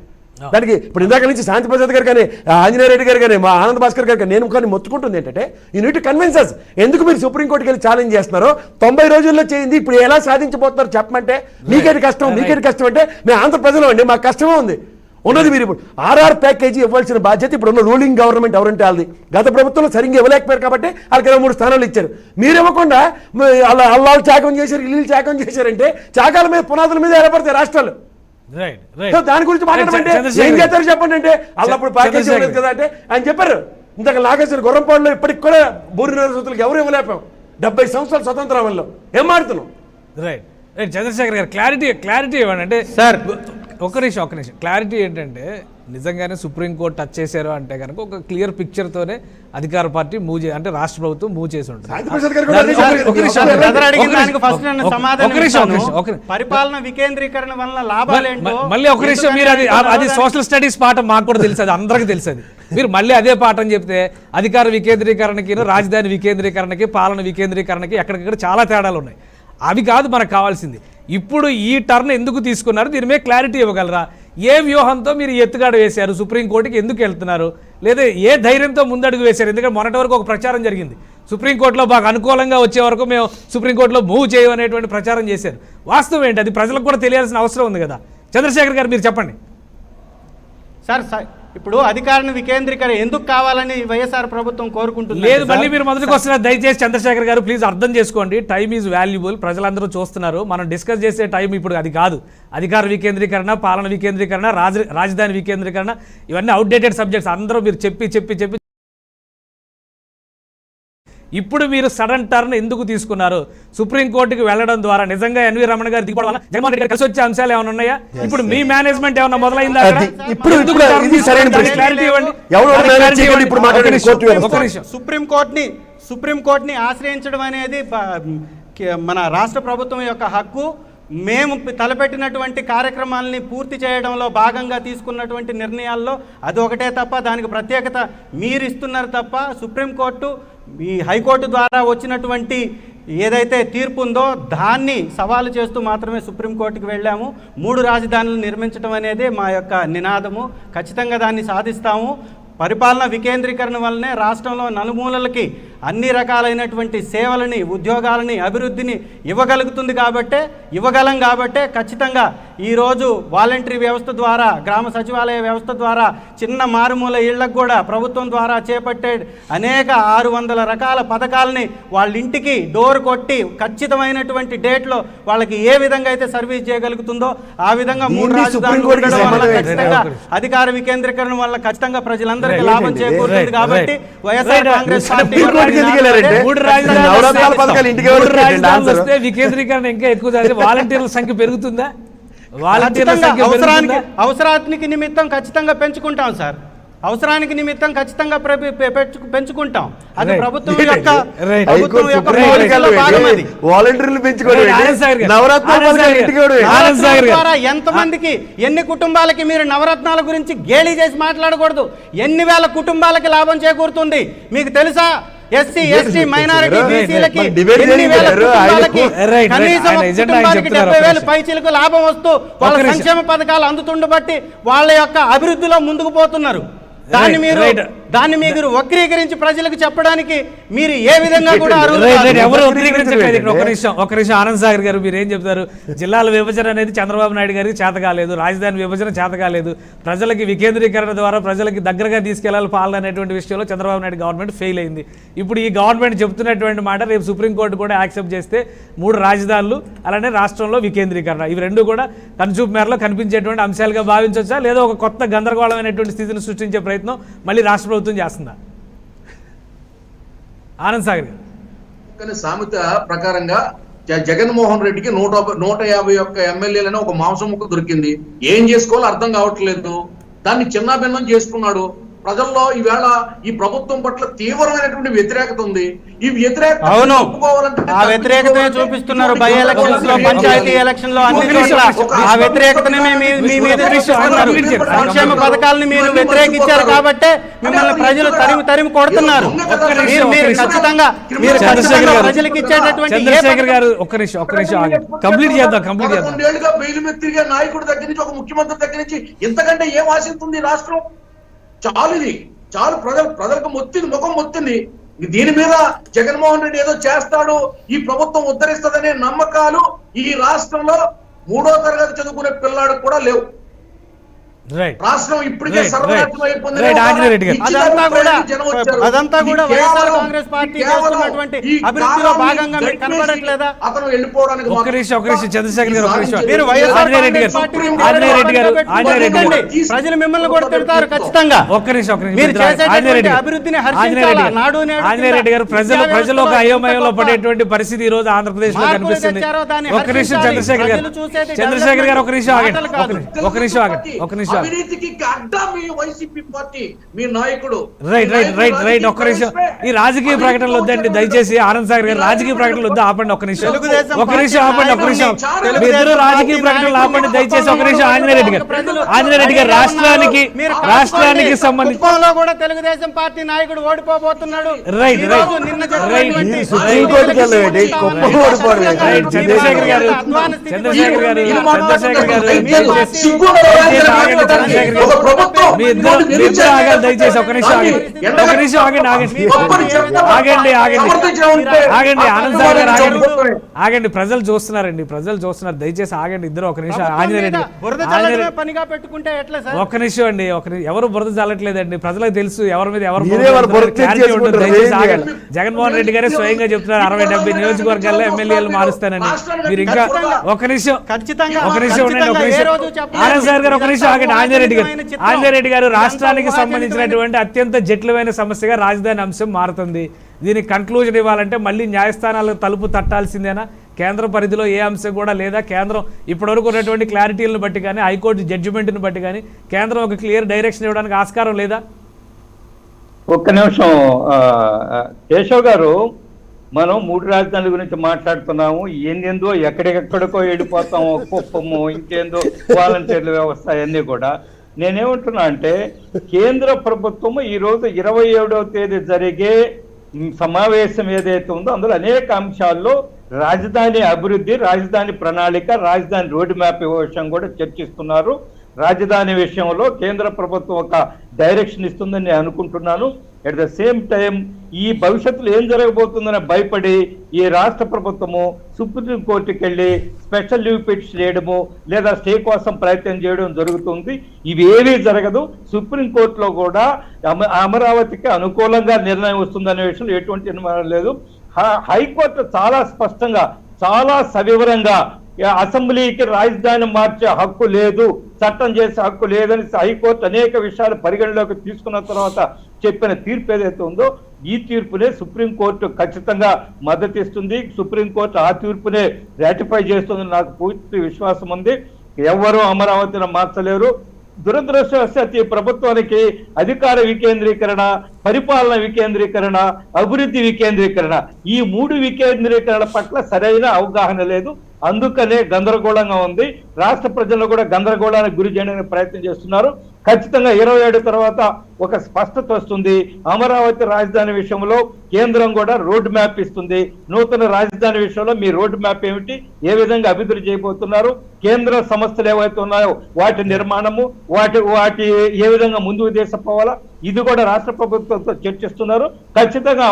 దానికి ఇప్పుడు ఇందాక నుంచి శాంతిప్రసాద్ గారు కానీ ఆంజనేయ రెడ్డి గారు కానీ మా ఆనంద్ భాస్కర్ గారు కానీ నేను కానీ మొత్తుకుంటుంది ఏంటంటే యూ నీడ్ టు కన్విన్స్ అస్. ఎందుకు మీరు సుప్రీంకోర్టుకి వెళ్ళి ఛాలెంజ్ చేస్తున్నారో 90 రోజుల్లో చేయింది ఇప్పుడు ఎలా సాధించబోతున్నారు చెప్పమంటే మీకేది కష్టం అంటే మేము ఆంధ్ర ప్రజలు అండి, మాకు కష్టమే ఉంది ఉన్నది. మీరు ఇప్పుడు ఆర్ఆర్ ప్యాకేజీ ఇవ్వాల్సిన బాధ్యత ఇప్పుడు ఉన్న రూలింగ్ గవర్నమెంట్ ఎవరంటే వాళ్ళది. గత ప్రభుత్వంలో సరిగ్గా ఇవ్వలేకపోయారు కాబట్టి వాళ్ళకి 23 స్థానాలు ఇచ్చారు. మీరు ఇవ్వకుండా అల్లాలు త్యాగం చేశారు, ఇల్లు త్యాగం చేశారంటే త్యాగాల మీద పునాదుల మీద ఏర్పడతాయి రాష్ట్రాలు. దాని గురించి మాట్లాడమంటే ఏం చేస్తారు చెప్పండి అంటే అల్లప్పుడు ప్యాకేజ్ ఇవ్వలేదు కదా అంటే ఆయన చెప్పారు. ఇంతకు నాగేశ్వర గుర్రంపాడులో ఇప్పటికి కూడా బూరినగర సూతులకు ఎవరు ఇవ్వలేపాం. 70 సంవత్సరాల స్వతంత్రంలో ఏం మాడుతున్నాం? రైట్ చంద్రశేఖర్ గారు క్లారిటీ ఇవ్వండి. అంటే సార్ ఒక నిమిషం క్లారిటీ ఏంటంటే నిజంగానే సుప్రీంకోర్టు టచ్ చేశారు అంటే కనుక ఒక క్లియర్ పిక్చర్తోనే అధికార పార్టీ అంటే రాష్ట్ర ప్రభుత్వం మూవ్ చేసి ఉంటుంది. పరిపాలన వికేంద్రీకరణ వల్ల లాభాలేంటో మళ్ళీ ఒక నిమిషం మీరు అది సోషల్ స్టడీస్ పాఠం మాకు కూడా తెలుసు, అది అందరికీ తెలుసు. మీరు మళ్ళీ అదే పాఠం చెప్తే అధికార వికేంద్రీకరణకి, రాజధాని వికేంద్రీకరణకి, పాలన వికేంద్రీకరణకి ఎక్కడికక్కడ చాలా తేడాలు ఉన్నాయి. అవి కాదు మనకు కావాల్సింది. ఇప్పుడు ఈ టర్న్ ఎందుకు తీసుకున్నారు, దీని మీద క్లారిటీ ఇవ్వగలరా? ఏ వ్యూహంతో మీరు ఎత్తుగాడ వేశారు, సుప్రీంకోర్టుకి ఎందుకు వెళ్తున్నారు, లేదా ఏ ధైర్యంతో ముందడుగు వేశారు? ఎందుకంటే మొన్నటి వరకు ఒక ప్రచారం జరిగింది, సుప్రీంకోర్టులో బాగా అనుకూలంగా వచ్చే వరకు మేము సుప్రీంకోర్టులో మూవ్ చేయమనేటువంటి ప్రచారం చేశారు. వాస్తవం ఏంటి, అది ప్రజలకు కూడా తెలియాల్సిన అవసరం ఉంది కదా. చంద్రశేఖర్ గారు మీరు చెప్పండి. సార్ ఇప్పుడు అధికారాన్ని వికేంద్రీకరణ ఎందుకు కావాలని వైఎస్ఆర్ ప్రభుత్వం కోరుకుంటుంది? లేదు, మళ్ళీ మీరు మొదటికి వస్తున్నారు. దయచేసి చంద్రశేఖర్ గారు ప్లీజ్ అర్థం చేసుకోండి, టైం ఈజ్ వాల్యుబుల్. ప్రజలందరూ చూస్తున్నారు. మనం డిస్కస్ చేసే టైం ఇప్పుడు అది కాదు. అధికార వికేంద్రీకరణ, పాలన వికేంద్రీకరణ, రాజధాని వికేంద్రీకరణ ఇవన్నీ అవుట్డేటెడ్ సబ్జెక్ట్స్. అందరూ మీరు చెప్పి ఇప్పుడు మీరు సడన్ టర్న్ ఎందుకు తీసుకున్నారు? సుప్రీంకోర్టుకి వెళ్ళడం ద్వారా నిజంగా ఎన్వి రమణ గారు దిగడం వల్ల జగన్మోహన్ రెడ్డి గారు కలిసి వచ్చే అంశాలు ఏమైనా ఉన్నాయా? ఇప్పుడు మీ మేనేజ్మెంట్ ఏమైనా మొదలైందా? సుప్రీంకోర్టుని ఆశ్రయించడం అనేది మన రాష్ట్ర ప్రభుత్వం యొక్క హక్కు. మేము తలపెట్టినటువంటి కార్యక్రమాలని పూర్తి చేయడంలో భాగంగా తీసుకున్నటువంటి నిర్ణయాల్లో అది ఒకటే తప్ప దానికి ప్రత్యేకత మీరు ఇస్తున్నారు తప్ప సుప్రీంకోర్టు ఈ హైకోర్టు ద్వారా వచ్చినటువంటి ఏదైతే తీర్పు ఉందో దాన్ని సవాలు చేస్తూ మాత్రమే సుప్రీంకోర్టుకి వెళ్ళాము. 3 రాజధానులు నిర్మించడం అనేది మా యొక్క నినాదము. ఖచ్చితంగా దాన్ని సాధిస్తాము. పరిపాలన వికేంద్రీకరణ వల్లనే రాష్ట్రంలో నలుమూలలకి అన్ని రకాలైనటువంటి సేవలని, ఉద్యోగాలని, అభివృద్ధిని ఇవ్వగలం కాబట్టే ఖచ్చితంగా ఈరోజు వాలంటరీ వ్యవస్థ ద్వారా, గ్రామ సచివాలయ వ్యవస్థ ద్వారా, చిన్న మారుమూల ఇళ్లకు కూడా ప్రభుత్వం ద్వారా చేపట్టే అనేక 600 రకాల పథకాలని వాళ్ళ ఇంటికి డోర్ కొట్టి ఖచ్చితమైనటువంటి డేట్లో వాళ్ళకి ఏ విధంగా అయితే సర్వీస్ చేయగలుగుతుందో ఆ విధంగా 3 రాజధానులు ఉండడం వల్ల ఖచ్చితంగా అధికార వికేంద్రీకరణ వల్ల ఖచ్చితంగా ప్రజలందరికీ లాభం చేకూరుతుంది. కాబట్టి వైఎస్ఆర్ కాంగ్రెస్ పార్టీ వికేంద్రీకరణ ఇంకా ఎక్కువ వాలంటీర్ల సంఖ్య పెరుగుతుందా? అవసరానికి నిమిత్తం ఖచ్చితంగా పెంచుకుంటాం సార్. అవసరానికి నిమిత్తం ఖచ్చితంగా పెంచుకుంటాం. అది ప్రభుత్వం యొక్క ఎంతమందికి, ఎన్ని కుటుంబాలకి మీరు నవరత్నాల గురించి గేలి చేసి మాట్లాడకూడదు. ఎన్ని వేల కుటుంబాలకి లాభం చేకూరుతుంది మీకు తెలుసా? ఎస్సీ, ఎస్టీ, మైనారిటీ, బీసీలకి ఎన్ని వేల కుటుంబాలకి కనీసం కుటుంబానికి 70,000 పైచీలకు లాభం వస్తూ వాళ్ళ సంక్షేమ పథకాలు అందుతుండబట్టి వాళ్ళ యొక్క అభివృద్ధిలో ముందుకు పోతున్నారు. దాన్ని మీరు వక్రీకరించి ప్రజలకు చెప్పడానికి మీరు ఏ విధంగా కూడా ఎవరు వక్రీకరించట్లేదు. ఒక నిమిషం ఆనంద్ సాగర్ గారు మీరు ఏం చెప్తారు? జిల్లాల విభజన అనేది చంద్రబాబు నాయుడు గారికి చేత కాలేదు, రాజధాని విభజన చేత కాలేదు, ప్రజలకి వికేంద్రీకరణ ద్వారా ప్రజలకి దగ్గరగా తీసుకెళ్లాలి పాలన అనేటువంటి విషయంలో చంద్రబాబు నాయుడు గవర్నమెంట్ ఫెయిల్ అయింది. ఇప్పుడు ఈ గవర్నమెంట్ చెప్తున్నటువంటి మాట రేపు సుప్రీంకోర్టు కూడా యాక్సెప్ట్ చేస్తే 3 రాజధానులు అలానే రాష్ట్రంలో వికేంద్రీకరణ, ఇవి రెండు కూడా కనుచూపు మేరలో కనిపించేటువంటి అంశాలుగా భావించవచ్చా, లేదా ఒక కొత్త గందరగోళమైనటువంటి స్థితిని సృష్టించే ప్రయత్నం మళ్ళీ రాష్ట్ర ప్రభుత్వం చేస్తుందా? ఆనంద్ సాగర్ కానీ సామెత ప్రకారంగా జగన్మోహన్ రెడ్డికి 151 ఎమ్మెల్యేలను ఒక మాంసం ముక్క దొరికింది. ఏం చేసుకోవాలో అర్థం కావట్లేదు. దాన్ని చిన్నాభిన్నం చేసుకున్నాడు. ప్రజల్లో ఈవేళ ఈ ప్రభుత్వం పట్ల తీవ్రమైనటువంటి వ్యతిరేకత ఉంది. ఈ వ్యతిరేకత ఆ వ్యతిరేకత చూపిస్తున్నారు. బై ఎలక్షన్స్ లో, పంచాయతీ ఎలక్షన్ లో అన్ని చోట్ల ఆ వ్యతిరేకతనే మీ మీద చూపిస్తున్నారు. సంక్షేమ పథకాలను మీరు వ్యతిరేకించారు కాబట్టి మిమ్మల్ని ప్రజలు తరిమి కొడుతున్నారు. మీరు ఖచ్చితంగా ప్రజలకు ఇచ్చేటటువంటి చంద్రశేఖర్ గారు ఒక్క నిమిషం కంప్లీట్ చేద్దాం. 11 ఏళ్లుగా బెయిల్ మీద తిరిగే నాయకుడి దగ్గర నుంచి, ఒక ముఖ్యమంత్రి దగ్గర నుంచి ఇంతకంటే ఏం ఆశిస్తుంది రాష్ట్రం? చాలు ప్రజలకు ముఖం మొత్తింది. దీని మీద జగన్మోహన్ రెడ్డి ఏదో చేస్తాడు, ఈ ప్రభుత్వం ఉద్ధరిస్తుందనే నమ్మకాలు ఈ రాష్ట్రంలో 3వ తరగతి చదువుకునే పిల్లాడికి కూడా లేవు. రైట్ రాష్ట్రం ఇప్పటికే Right, సర్వనాశనం right. అయిపోయింది. Right, ఆంజనేయ రెడ్డి గారు. అదంతా కూడా వైఎస్ఆర్ కాంగ్రెస్ పార్టీ చేస్తున్నటువంటి అభివృద్ధిలో భాగంగా మీకు కనబడట్లేదా? అతను వెళ్ళిపోవడానికి ఒక్క నిమిషం చంద్రశేఖర్ గారు, ఒక్క నిమిషం. మీరు వైఎస్ఆర్ ఆంజనేయ రెడ్డి కాంగ్రెస్ గారు, పార్టీని ఆంజనేయ రెడ్డి గారు, ఆంజనేయ రెడ్డి గారు. ప్రజలు మిమ్మల్ని కూడా తిడతారు ఖచ్చితంగా. ఒక్క నిమిషం మీరు చేసేటటువంటి ఆంజనేయ రెడ్డి గారు, అభివృద్ధిని ఆంజనేయ రెడ్డి హర్షించాలా? నాడు గారు, నేడు ఆంజనేయ రెడ్డి గారు, ప్రజలు ఒక అయోమయంలో పడేటువంటి పరిస్థితి ఈ రోజు ఆంధ్రప్రదేశ్ లో మార్పులు కనిపిస్తుంది. తెచ్చారో దాన్ని ఒక్క నిమిషం హర్షించాలి. చంద్రశేఖర్ గారు, ప్రజలు చూసేది చంద్రశేఖర్ గారు, ఒక నిమిషం ఆగండి, మాటలు కాదు. ఒక నిమిషం ఆగండి, ఒక నిమిషం ఆగండి. అవినీతికి అడ్డా మీ వైసీపీ పార్టీ, మీ నాయకుడు. రైట్ ఒక్క నిమిషం. ఈ రాజకీయ ప్రకటనలు వద్దండి దయచేసి. ఆనంద్ సాగర్ గారు, రాజకీయ ప్రకటనలు వద్దు, ఆపండి ఒక్క నిమిషం. ఒక్క నిమిషం ఆపండి, ఒక్క నిమిషం. మీ ఇద్దరు రాజకీయ ప్రకటనలు ఆపండి దయచేసి ఒక్క నిమిషం. ఆంజనేయ రెడ్డి గారు, ఆంజనేయ రెడ్డి గారు, రాష్ట్రానికి సంబంధించి కుప్పంలో కూడా తెలుగుదేశం పార్టీ నాయకుడు ఓడిపోబోతున్నాడు. రైట్ ఈ రోజు నిన్న జరిగినటువంటి సుప్రీంకోర్టుకి వెళ్ళండి, కుప్పం ఓడిపోవడం ఏంటి? రైట్ చంద్రశేఖర్ గారు, చంద్రశేఖర్ గారు, చంద్రశేఖర్ గారు, మీ ఇద్దరు ఆగాలి దయచేసి. ఒక నిమిషం ఆగండి, ఒక నిమిషం ఆగండి, ఆగండి, ఆగండి. ఆనంద్ సార్ గారు ఆగండి, ప్రజలు చూస్తున్నారండి, ప్రజలు చూస్తున్నారు, దయచేసి ఆగండి ఇద్దరు. ఒక నిమిషం. ఆంజనేయ రెడ్డి, బురద చల్లడమే పనిగా పెట్టుకుంటే ఎట్లా సార్? ఒక్క నిమిషం అండి, ఎవరు బురద చల్లట్లేదండి, ప్రజలకు తెలుసు ఎవరి మీద ఎవరు మీరే వాళ్ళు బురద చేసుకుంటారు. దయచేసి ఆగండి. జగన్మోహన్ రెడ్డి గారే స్వయంగా చెప్తున్నారు 60-70 నియోజకవర్గాల్లో ఎమ్మెల్యేలు మారుస్తానని. మీరు ఇంకా ఒక నిమిషం, ఖచ్చితంగా ఒక నిమిషం ఉండండి, ఒక నిమిషం. ఆనంద్ సార్ గారు, ఒక నిమిషం ఆగండి. ఆంజనేయ రెడ్డి గారు, ఆంజనేయ రెడ్డి గారు, రాష్ట్రానికి సంబంధించినటువంటి అత్యంత జటిలమైన సమస్యగా రాజధాని అంశం మారుతుంది. దీనికి కన్క్లూజన్ ఇవ్వాలంటే మళ్ళీ న్యాయస్థానాలకు తలుపు తట్టాల్సిందేనా? కేంద్ర పరిధిలో ఏ అంశం కూడా లేదా? కేంద్రం ఇప్పటివరకు ఉన్నటువంటి క్లారిటీలను బట్టి కానీ, హైకోర్టు జడ్జిమెంట్ని బట్టి కానీ కేంద్రం ఒక క్లియర్ డైరెక్షన్ ఇవ్వడానికి ఆస్కారం లేదా? ఒక్క నిమిషం కేశవ్ గారు, మనం 3 రాజధానుల గురించి మాట్లాడుతున్నాము. ఏందేందో ఎక్కడెక్కడికో వెళ్ళిపోతాము, కుప్పము, ఇంకేందో వాలంటీర్ల వ్యవస్థ అన్నీ కూడా. నేనేమంటున్నా అంటే కేంద్ర ప్రభుత్వము ఈరోజు 27వ తేదీ జరిగే సమావేశం ఏదైతే ఉందో అందులో అనేక అంశాల్లో రాజధాని అభివృద్ధి, రాజధాని ప్రణాళిక, రాజధాని రోడ్ మ్యాప్ విషయం కూడా చర్చిస్తున్నారు. రాజధాని విషయంలో కేంద్ర ప్రభుత్వం ఒక డైరెక్షన్ ఇస్తుందని నేను అనుకుంటున్నాను. ఎట్ ద సేమ్ టైం ఈ భవిష్యత్తులో ఏం జరగబోతుందని భయపడి ఈ రాష్ట్ర ప్రభుత్వము సుప్రీంకోర్టుకి వెళ్ళి స్పెషల్ లీవ్ పిటిషన్ చేయడము లేదా స్టే కోసం ప్రయత్నం చేయడం జరుగుతుంది. ఇవేవీ జరగదు. సుప్రీంకోర్టులో కూడా అమరావతికి అనుకూలంగా నిర్ణయం వస్తుందనే విషయంలో ఎటువంటి అనుమానం లేదు. హైకోర్టు చాలా స్పష్టంగా, చాలా సవివరంగా అసెంబ్లీకి రాజధాని మార్చే హక్కు లేదు, చట్టం చేసే హక్కు లేదని హైకోర్టు అనేక విషయాలు పరిగణలోకి తీసుకున్న తర్వాత చెప్పిన తీర్పు ఏదైతే ఉందో ఈ తీర్పునే సుప్రీంకోర్టు ఖచ్చితంగా మద్దతిస్తుంది. సుప్రీంకోర్టు ఆ తీర్పునే రాటిఫై చేస్తుందని నాకు పూర్తి విశ్వాసం ఉంది. ఎవరు అమరావతిని మార్చలేరు. దురదృష్టవశాత్తు ఈ ప్రభుత్వానికి అధికార వికేంద్రీకరణ, పరిపాలన వికేంద్రీకరణ, అభివృద్ధి వికేంద్రీకరణ, ఈ 3 వికేంద్రీకరణ పట్ల సరైన అవగాహన లేదు. అందుకనే గందరగోళంగా ఉంది. రాష్ట్ర ప్రజలు కూడా గందరగోళానికి గురి చేయడానికి ప్రయత్నం చేస్తున్నారు. ఖచ్చితంగా 27 తర్వాత ఒక స్పష్టత వస్తుంది. అమరావతి రాజధాని విషయంలో కేంద్రం కూడా రోడ్ మ్యాప్ ఇస్తుంది. నూతన రాజధాని విషయంలో మీ రోడ్ మ్యాప్ ఏమిటి, ఏ విధంగా అభివృద్ధి చేయబోతున్నారు, కేంద్ర సంస్థలు ఏవైతే ఉన్నాయో వాటి నిర్మాణము, వాటి ఏ విధంగా ముందుకు తీసుకుపోవాలా, ఇది కూడా రాష్ట్ర ప్రభుత్వంతో చర్చిస్తున్నారు. ఖచ్చితంగా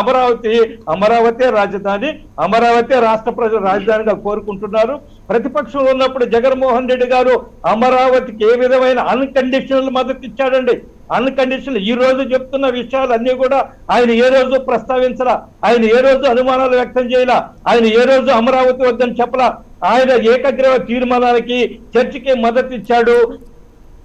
అమరావతి రాజధాని, అమరావతి రాష్ట్ర ప్రజలు రాజధానిగా కోరుకుంటున్నారు. ప్రతిపక్షంలో ఉన్నప్పుడు జగన్మోహన్ రెడ్డి గారు అమరావతికి ఏ విధమైన అన్కండిషనల్ మద్దతు ఇచ్చాడండి. అన్కండిషనల్ ఈ రోజు చెప్తున్న విషయాలన్నీ కూడా ఆయన ఏ రోజు ప్రస్తావించరా, ఆయన ఏ రోజు అనుమానాలు వ్యక్తం చేయలా, ఆయన ఏ రోజు అమరావతి వద్దని చెప్పలా. ఆయన ఏకగ్రీవ తీర్మానానికి, చర్చకి మద్దతు ఇచ్చాడు.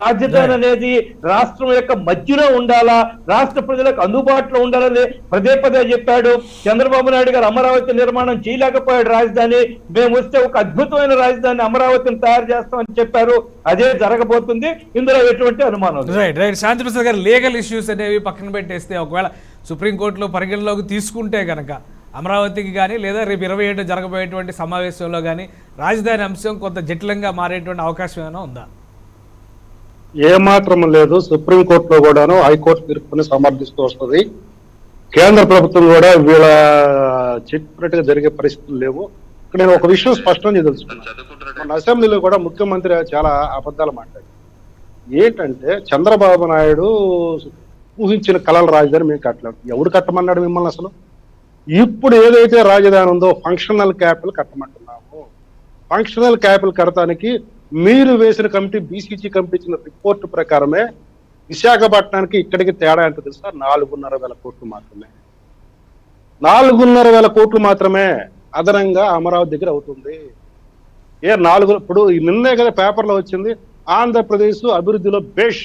రాజధాని అనేది రాష్ట్రం యొక్క మధ్యలో ఉండాలా, రాష్ట్ర ప్రజలకు అందుబాటులో ఉండాలని పదే చెప్పాడు. చంద్రబాబు నాయుడు గారు అమరావతి నిర్మాణం చేయలేకపోయాడు. రాజధాని మేము వస్తే ఒక అద్భుతమైన రాజధాని అమరావతిని తయారు చేస్తామని చెప్పారు. అదే జరగబోతుంది. ఇందులో ఎటువంటి అనుమానం లేదు. రైట్ శాంతిప్రసాద్ గారు, లీగల్ ఇష్యూస్ అనేవి పక్కన పెట్టేస్తే ఒకవేళ సుప్రీంకోర్టులో పరిగణలోకి తీసుకుంటే కనుక అమరావతికి కానీ లేదా రేపు 27 జరగబోయేటువంటి సమావేశంలో కానీ రాజధాని అంశం కొంత జటిలంగా మారేటువంటి అవకాశం ఏమైనా ఉందా? ఏమాత్రం లేదు. సుప్రీంకోర్టులో కూడాను హైకోర్టు తీర్పుని సమర్థిస్తూ వస్తుంది. కేంద్ర ప్రభుత్వం కూడా వీళ్ళ చెప్పినట్టుగా జరిగే పరిస్థితులు లేవు. ఇక్కడ నేను ఒక విషయం స్పష్టంగా తెలుసుకున్నాను. మన అసెంబ్లీలో కూడా ముఖ్యమంత్రి చాలా అబద్ధాలు మాట్లాడారు. ఏంటంటే చంద్రబాబు నాయుడు ఊహించిన కళల రాజధాని మేము కట్టలేదు. ఎవడు కట్టమన్నాడు మిమ్మల్ని? అసలు ఇప్పుడు ఏదైతే రాజధాని ఉందో ఫంక్షనల్ క్యాపిటల్ కట్టమంటున్నాము. ఫంక్షనల్ క్యాపిటల్ కడతానికి మీరు వేసిన కమిటీ బీసీజీ కమిటీ ఇచ్చిన రిపోర్ట్ ప్రకారమే విశాఖపట్నానికి ఇక్కడికి తేడా అంటే తెలుసా 4,500 కోట్లు మాత్రమే. 4,500 కోట్లు మాత్రమే అదనంగా అమరావతి దగ్గర అవుతుంది. ఇప్పుడు నిన్నే కదా పేపర్లో వచ్చింది, ఆంధ్రప్రదేశ్ అభివృద్ధిలో బేష్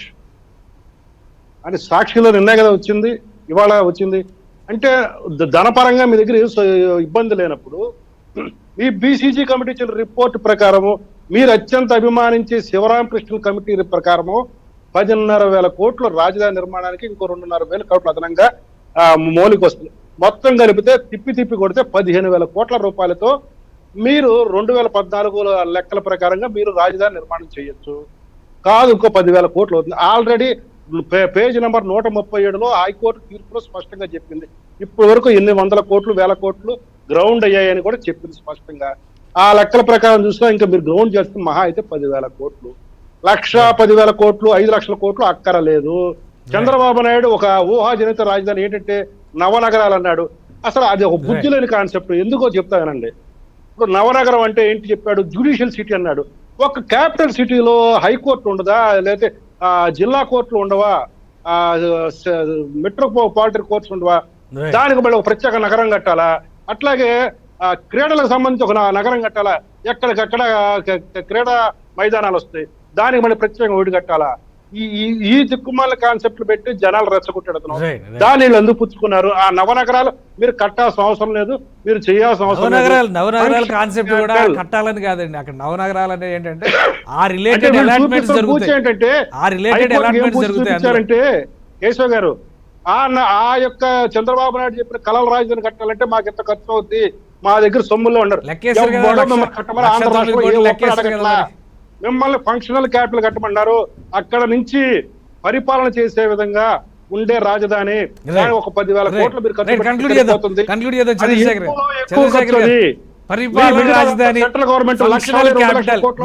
అని సాక్షిలో నిన్నే కదా వచ్చింది, ఇవాళ వచ్చింది. అంటే ధనపరంగా మీ దగ్గర ఇబ్బంది లేనప్పుడు ఈ బీసీజీ కమిటీ ఇచ్చిన రిపోర్ట్ ప్రకారము మీరు అత్యంత అభిమానించే శివరామకృష్ణ కమిటీ ప్రకారము 10,500 కోట్లు రాజధాని నిర్మాణానికి, ఇంకో 2,500 కోట్లు అదనంగా మౌలిక వస్తుంది. మొత్తం కలిపితే తిప్పి కొడితే 15,000 కోట్ల రూపాయలతో మీరు 2014 లెక్కల ప్రకారంగా మీరు రాజధాని నిర్మాణం చేయొచ్చు. కాదు, ఇంకో 10,000 కోట్లు అవుతుంది. ఆల్రెడీ పేజ్ నెంబర్ 137లో హైకోర్టు తీర్పులో స్పష్టంగా చెప్పింది. ఇప్పటి వరకు ఎన్ని 100 కోట్లు 1000 కోట్లు గ్రౌండ్ అయ్యాయని కూడా చెప్పింది స్పష్టంగా. ఆ లెక్కల ప్రకారం చూసినా ఇంకా మీరు గ్రౌండ్ చేస్తే మహా అయితే 10,000 కోట్లు, 1,10,000 కోట్లు, 5 లక్షల కోట్లు అక్కరలేదు. చంద్రబాబు నాయుడు ఒక ఊహాజనిత రాజధాని ఏంటంటే నవనగరాలు అన్నాడు. అసలు అది ఒక బుద్ధి లేని కాన్సెప్ట్. ఎందుకో చెప్తానండి. ఇప్పుడు నవనగరం అంటే ఏంటి చెప్పాడు, జ్యుడిషియల్ సిటీ అన్నాడు. ఒక క్యాపిటల్ సిటీలో హైకోర్టు ఉండదా, లేకపోతే జిల్లా కోర్టులు ఉండవా, మెట్రోపాలిటన్ కోర్ట్స్ ఉండవా? దానికి మళ్ళీ ఒక ప్రత్యేక నగరం కట్టాలా? అట్లాగే క్రీడలకు సంబంధించి ఒక నగరం కట్టాలా? ఎక్కడికక్కడ క్రీడా మైదానాలు వస్తాయి, దానికి మళ్ళీ ప్రత్యేకంగా ఒకటి కట్టాలా? ఈ దిక్కుమాల కాన్సెప్ట్లు పెట్టి జనాలు రెచ్చగొట్టాడుతున్నాం. దాన్ని ఎందుకు పుచ్చుకున్నారు? ఆ నవనగరాలు మీరు కట్టాల్సిన అవసరం లేదు, మీరు చేయాల్సిన అవసరం లేదు. నవనగరాల కాన్సెప్ట్ కూడా కట్టాలని కాదండి. అక్కడ నవనగరాలు అనేది ఏంటంటే ఆ రిలేటెడ్ అలాట్మెంట్స్ జరుగుతాయి. అంటే కేశవ్ గారు ఆ యొక్క చంద్రబాబు నాయుడు చెప్పిన కలల రాజధాని కట్టాలంటే మాకు ఎంత ఖర్చు అవుద్ది, మా దగ్గర సొమ్ముల్లో ఉండరు. మిమ్మల్ని ఫంక్షనల్ క్యాపిటల్ కట్టమన్నారు. అక్కడ నుంచి పరిపాలన చేసే విధంగా ఉండే రాజధాని ఒక 10,000 కోట్లు మీరు సెంట్రల్ గవర్నమెంట్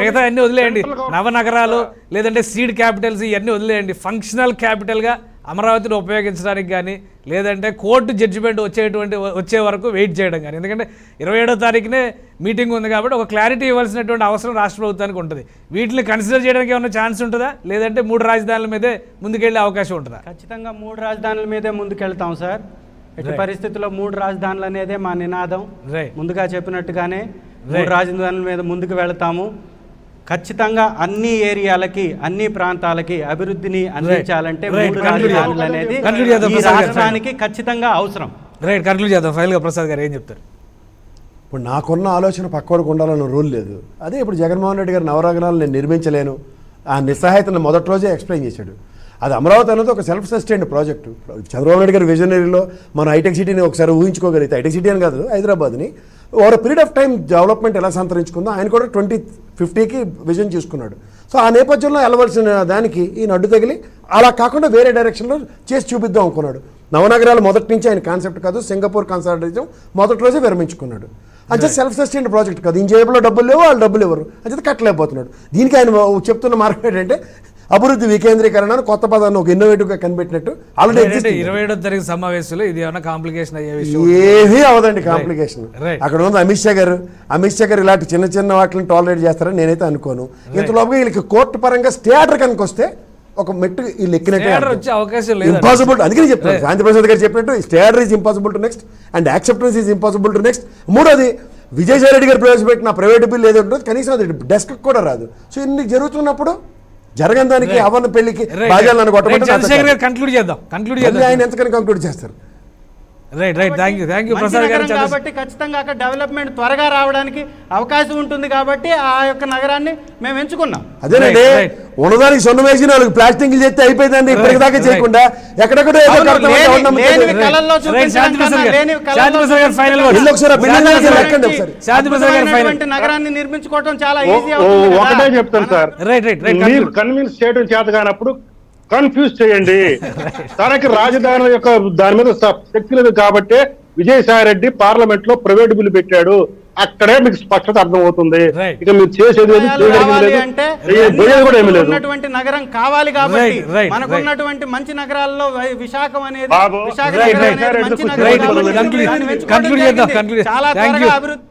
మిగతా అన్ని వదిలేయండి. నవనగరాలు లేదంటే సీడ్ క్యాపిటల్స్ ఇవన్నీ వదిలేయండి. ఫంక్షనల్ క్యాపిటల్ గా అమరావతిని ఉపయోగించడానికి కానీ, లేదంటే కోర్టు జడ్జిమెంట్ వచ్చే వరకు వెయిట్ చేయడం కానీ. ఎందుకంటే 27వ తారీఖునే మీటింగ్ ఉంది కాబట్టి ఒక క్లారిటీ ఇవ్వాల్సినటువంటి అవసరం రాష్ట్ర ప్రభుత్వానికి ఉంటుంది. వీటిని కన్సిడర్ చేయడానికి ఏమైనా ఛాన్స్ ఉంటుందా, లేదంటే 3 రాజధానుల మీదే ముందుకెళ్లే అవకాశం ఉంటుందా? ఖచ్చితంగా 3 రాజధానుల మీదే ముందుకెళ్తాం సార్. ఎట్టి పరిస్థితుల్లో 3 రాజధానులు అనేదే మా నినాదం. ముందుగా చెప్పినట్టుగానే 3 రాజధానుల మీద ముందుకు వెళతాము. ఖచ్చితంగా అన్ని ఏరియాలకి, అన్ని ప్రాంతాలకి అభివృద్ధిని అందించాలంటే 3 రాజధానులు అనేది ఈ రాష్ట్రానికి ఖచ్చితంగా అవసరం. రైట్, కంక్లూడ్ చేద్దాం. ఫైనల్గా ప్రసాద్ గారు ఏం చెప్తారు? ఇప్పుడు నాకున్న ఆలోచన పక్కవరకు ఉండాలన్న రూల్ లేదు. అదే ఇప్పుడు జగన్మోహన్ రెడ్డి గారు నవరత్నాలు నేను నిర్మించలేను, ఆ నిస్సహాయతను మొదటి రోజే ఎక్స్ప్లెయిన్ చేశాడు. అది అమరావతి అనేది ఒక self sustained project. Chandrababu Naidu గారి విజనరీలో మనం హైటెక్ సిటీని ఒకసారి ఊహించుకోగలిగితే, హైటెక్ సిటీ అని కాదు హైదరాబాద్ని over period of time development ఎలా సంతరించుకుందో ఆయన కూడా 2050కి విజన్ చూసుకున్నాడు. సో ఆ నేపథ్యంలో వెళ్ళవలసిన దానికి ఈయన అడ్డు తగిలి అలా కాకుండా వేరే డైరెక్షన్లో చేసి చూపిద్దాం అనుకున్నాడు. నవనగరాలు మొదటి నుంచి ఆయన కాన్సెప్ట్ కాదు, సింగపూర్ కన్సాలిడేషన్ మొదటి రోజే విరమించుకున్నాడు. అంటే సెల్ఫ్ సస్టైన్డ్ ప్రాజెక్ట్ కాదు. ఈయన జేబులో డబ్బులు లేవు, వాళ్ళు డబ్బులు ఇవ్వరు, అంటే కట్టలేకపోతున్నాడు. దీనికి ఆయన చెప్తున్న మార్గం ఏంటంటే అభివృద్ధి వికేంద్రీకరణ కొత్త పదాన్ని ఒక ఇన్నోవేటివ్గా కనిపెట్టినట్టు ఆల్రెడీ 27వ తారీఖు సమావేశంలో ఇది ఏమైనా కాంప్లికేషన్ అయ్యే విషయం ఏమీ అవదండి. కాంప్లికేషన్ అక్కడ ఉంది. అమిత్ షా గారు ఇలాంటి చిన్న చిన్న వాటిని టాలరేట్ చేస్తారని నేనైతే అనుకోను. ఇంతలోపుగా వీళ్ళకి కోర్టు పరంగా స్టే ఆర్డర్ కనుక వస్తే ఒక మెట్టు వీళ్ళు ఎక్కినట్టే వచ్చే అవకాశం లేదు. ఇంపాసిబుల్. అందుకని చెప్తాను శాంతి ప్రసాద్ గారు చెప్పినట్టు stay order is impossible to next and acceptance is impossible to next. మూడోది విజయసాయి రెడ్డి గారు ప్రవేశపెట్టిన ప్రైవేట్ బిల్ ఏదో ఉంటుంది, కనీసం అది డెస్క్ కూడా రాదు. సో ఇన్ని జరుగుతున్నప్పుడు జరగని దానికి అవన్న పెళ్లికి బాధ్యాలను కొట్టబట్టి ఆయన ఎంతకని కంక్లూడ్ చేస్తారు. కాబట్టి ఖచ్చితంగా అక్కడ డెవలప్మెంట్ త్వరగా రావడానికి అవకాశం ఉంటుంది కాబట్టి ఆ యొక్క నగరాన్ని మేము ఎంచుకున్నాం. అదేనండి, ఉన్నదానికి సొన్నం వేసి 4 ప్లాస్టింగ్లు చేస్తే అయిపోయిందండి. ఇప్పటిదాకా చేయకుండా ఎక్కడెక్కడో నగరాన్ని నిర్మించుకోవడం చాలా ఈజీ. ఒకటే చెప్తాను సార్, మీరు కన్విన్స్ చేయడం చేత కానప్పుడు కన్ఫ్యూజ్ చేయండి. తనకి రాజధాని యొక్క దాని మీద శక్తి లేదు కాబట్టి విజయసాయి రెడ్డి పార్లమెంట్ లో ప్రైవేట్ బిల్లు పెట్టాడు. అక్కడే మీకు స్పష్టత అర్థమవుతుంది. ఇక మీరు చేసేది ఉన్నటువంటి నగరం కావాలి కాబట్టి మనకున్నటువంటి మంచి నగరాల్లో విశాఖం అనేది చాలా త్వరగా అభివృద్ధి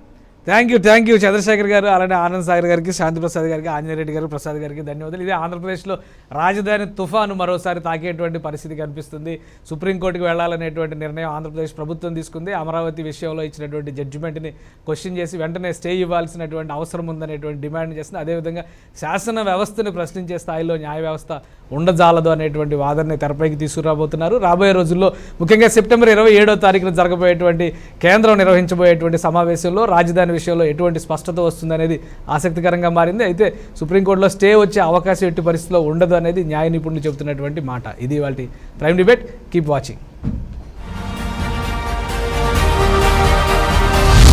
థ్యాంక్ యూ చంద్రశేఖర్ గారు, అలానే ఆనంద్ సాగర్ గారికి, శాంతి ప్రసాద్ గారికి, ఆంజనేయ రెడ్డి గారు, ప్రసాద్ గారికి ధన్యవాదాలు. ఇదే ఆంధ్రప్రదేశ్లో రాజధాని తుఫాను మరోసారి తాకేటువంటి పరిస్థితి కనిపిస్తుంది. సుప్రీంకోర్టుకు వెళ్లాలనేటువంటి నిర్ణయం ఆంధ్రప్రదేశ్ ప్రభుత్వం తీసుకుంది. అమరావతి విషయంలో ఇచ్చినటువంటి జడ్జిమెంట్ని క్వశ్చన్ చేసి వెంటనే స్టే ఇవ్వాల్సినటువంటి అవసరం ఉందనేటువంటి డిమాండ్ చేస్తుంది. అదేవిధంగా శాసన వ్యవస్థను ప్రశ్నించే స్థాయిలో న్యాయ వ్యవస్థ ఉండజాలదు అనేటువంటి వాదనని తెరపైకి తీసుకురాబోతున్నారు. రాబోయే రోజుల్లో ముఖ్యంగా సెప్టెంబర్ 27వ తారీఖున జరగబోయేటువంటి కేంద్రం నిర్వహించబోయేటువంటి సమావేశంలో రాజధాని విషయంలో ఎటువంటి స్పష్టత వస్తుందనేది ఆసక్తికరంగా మారింది. అయితే సుప్రీంకోర్టులో స్టే వచ్చే అవకాశం ఎట్టి పరిస్థితిలో ఉండదు అనేది న్యాయ నిపుణులు చెబుతున్నటువంటి మాట. ఇది ఇవాల్టి ప్రైమ్ డిబేట్. Keep watching.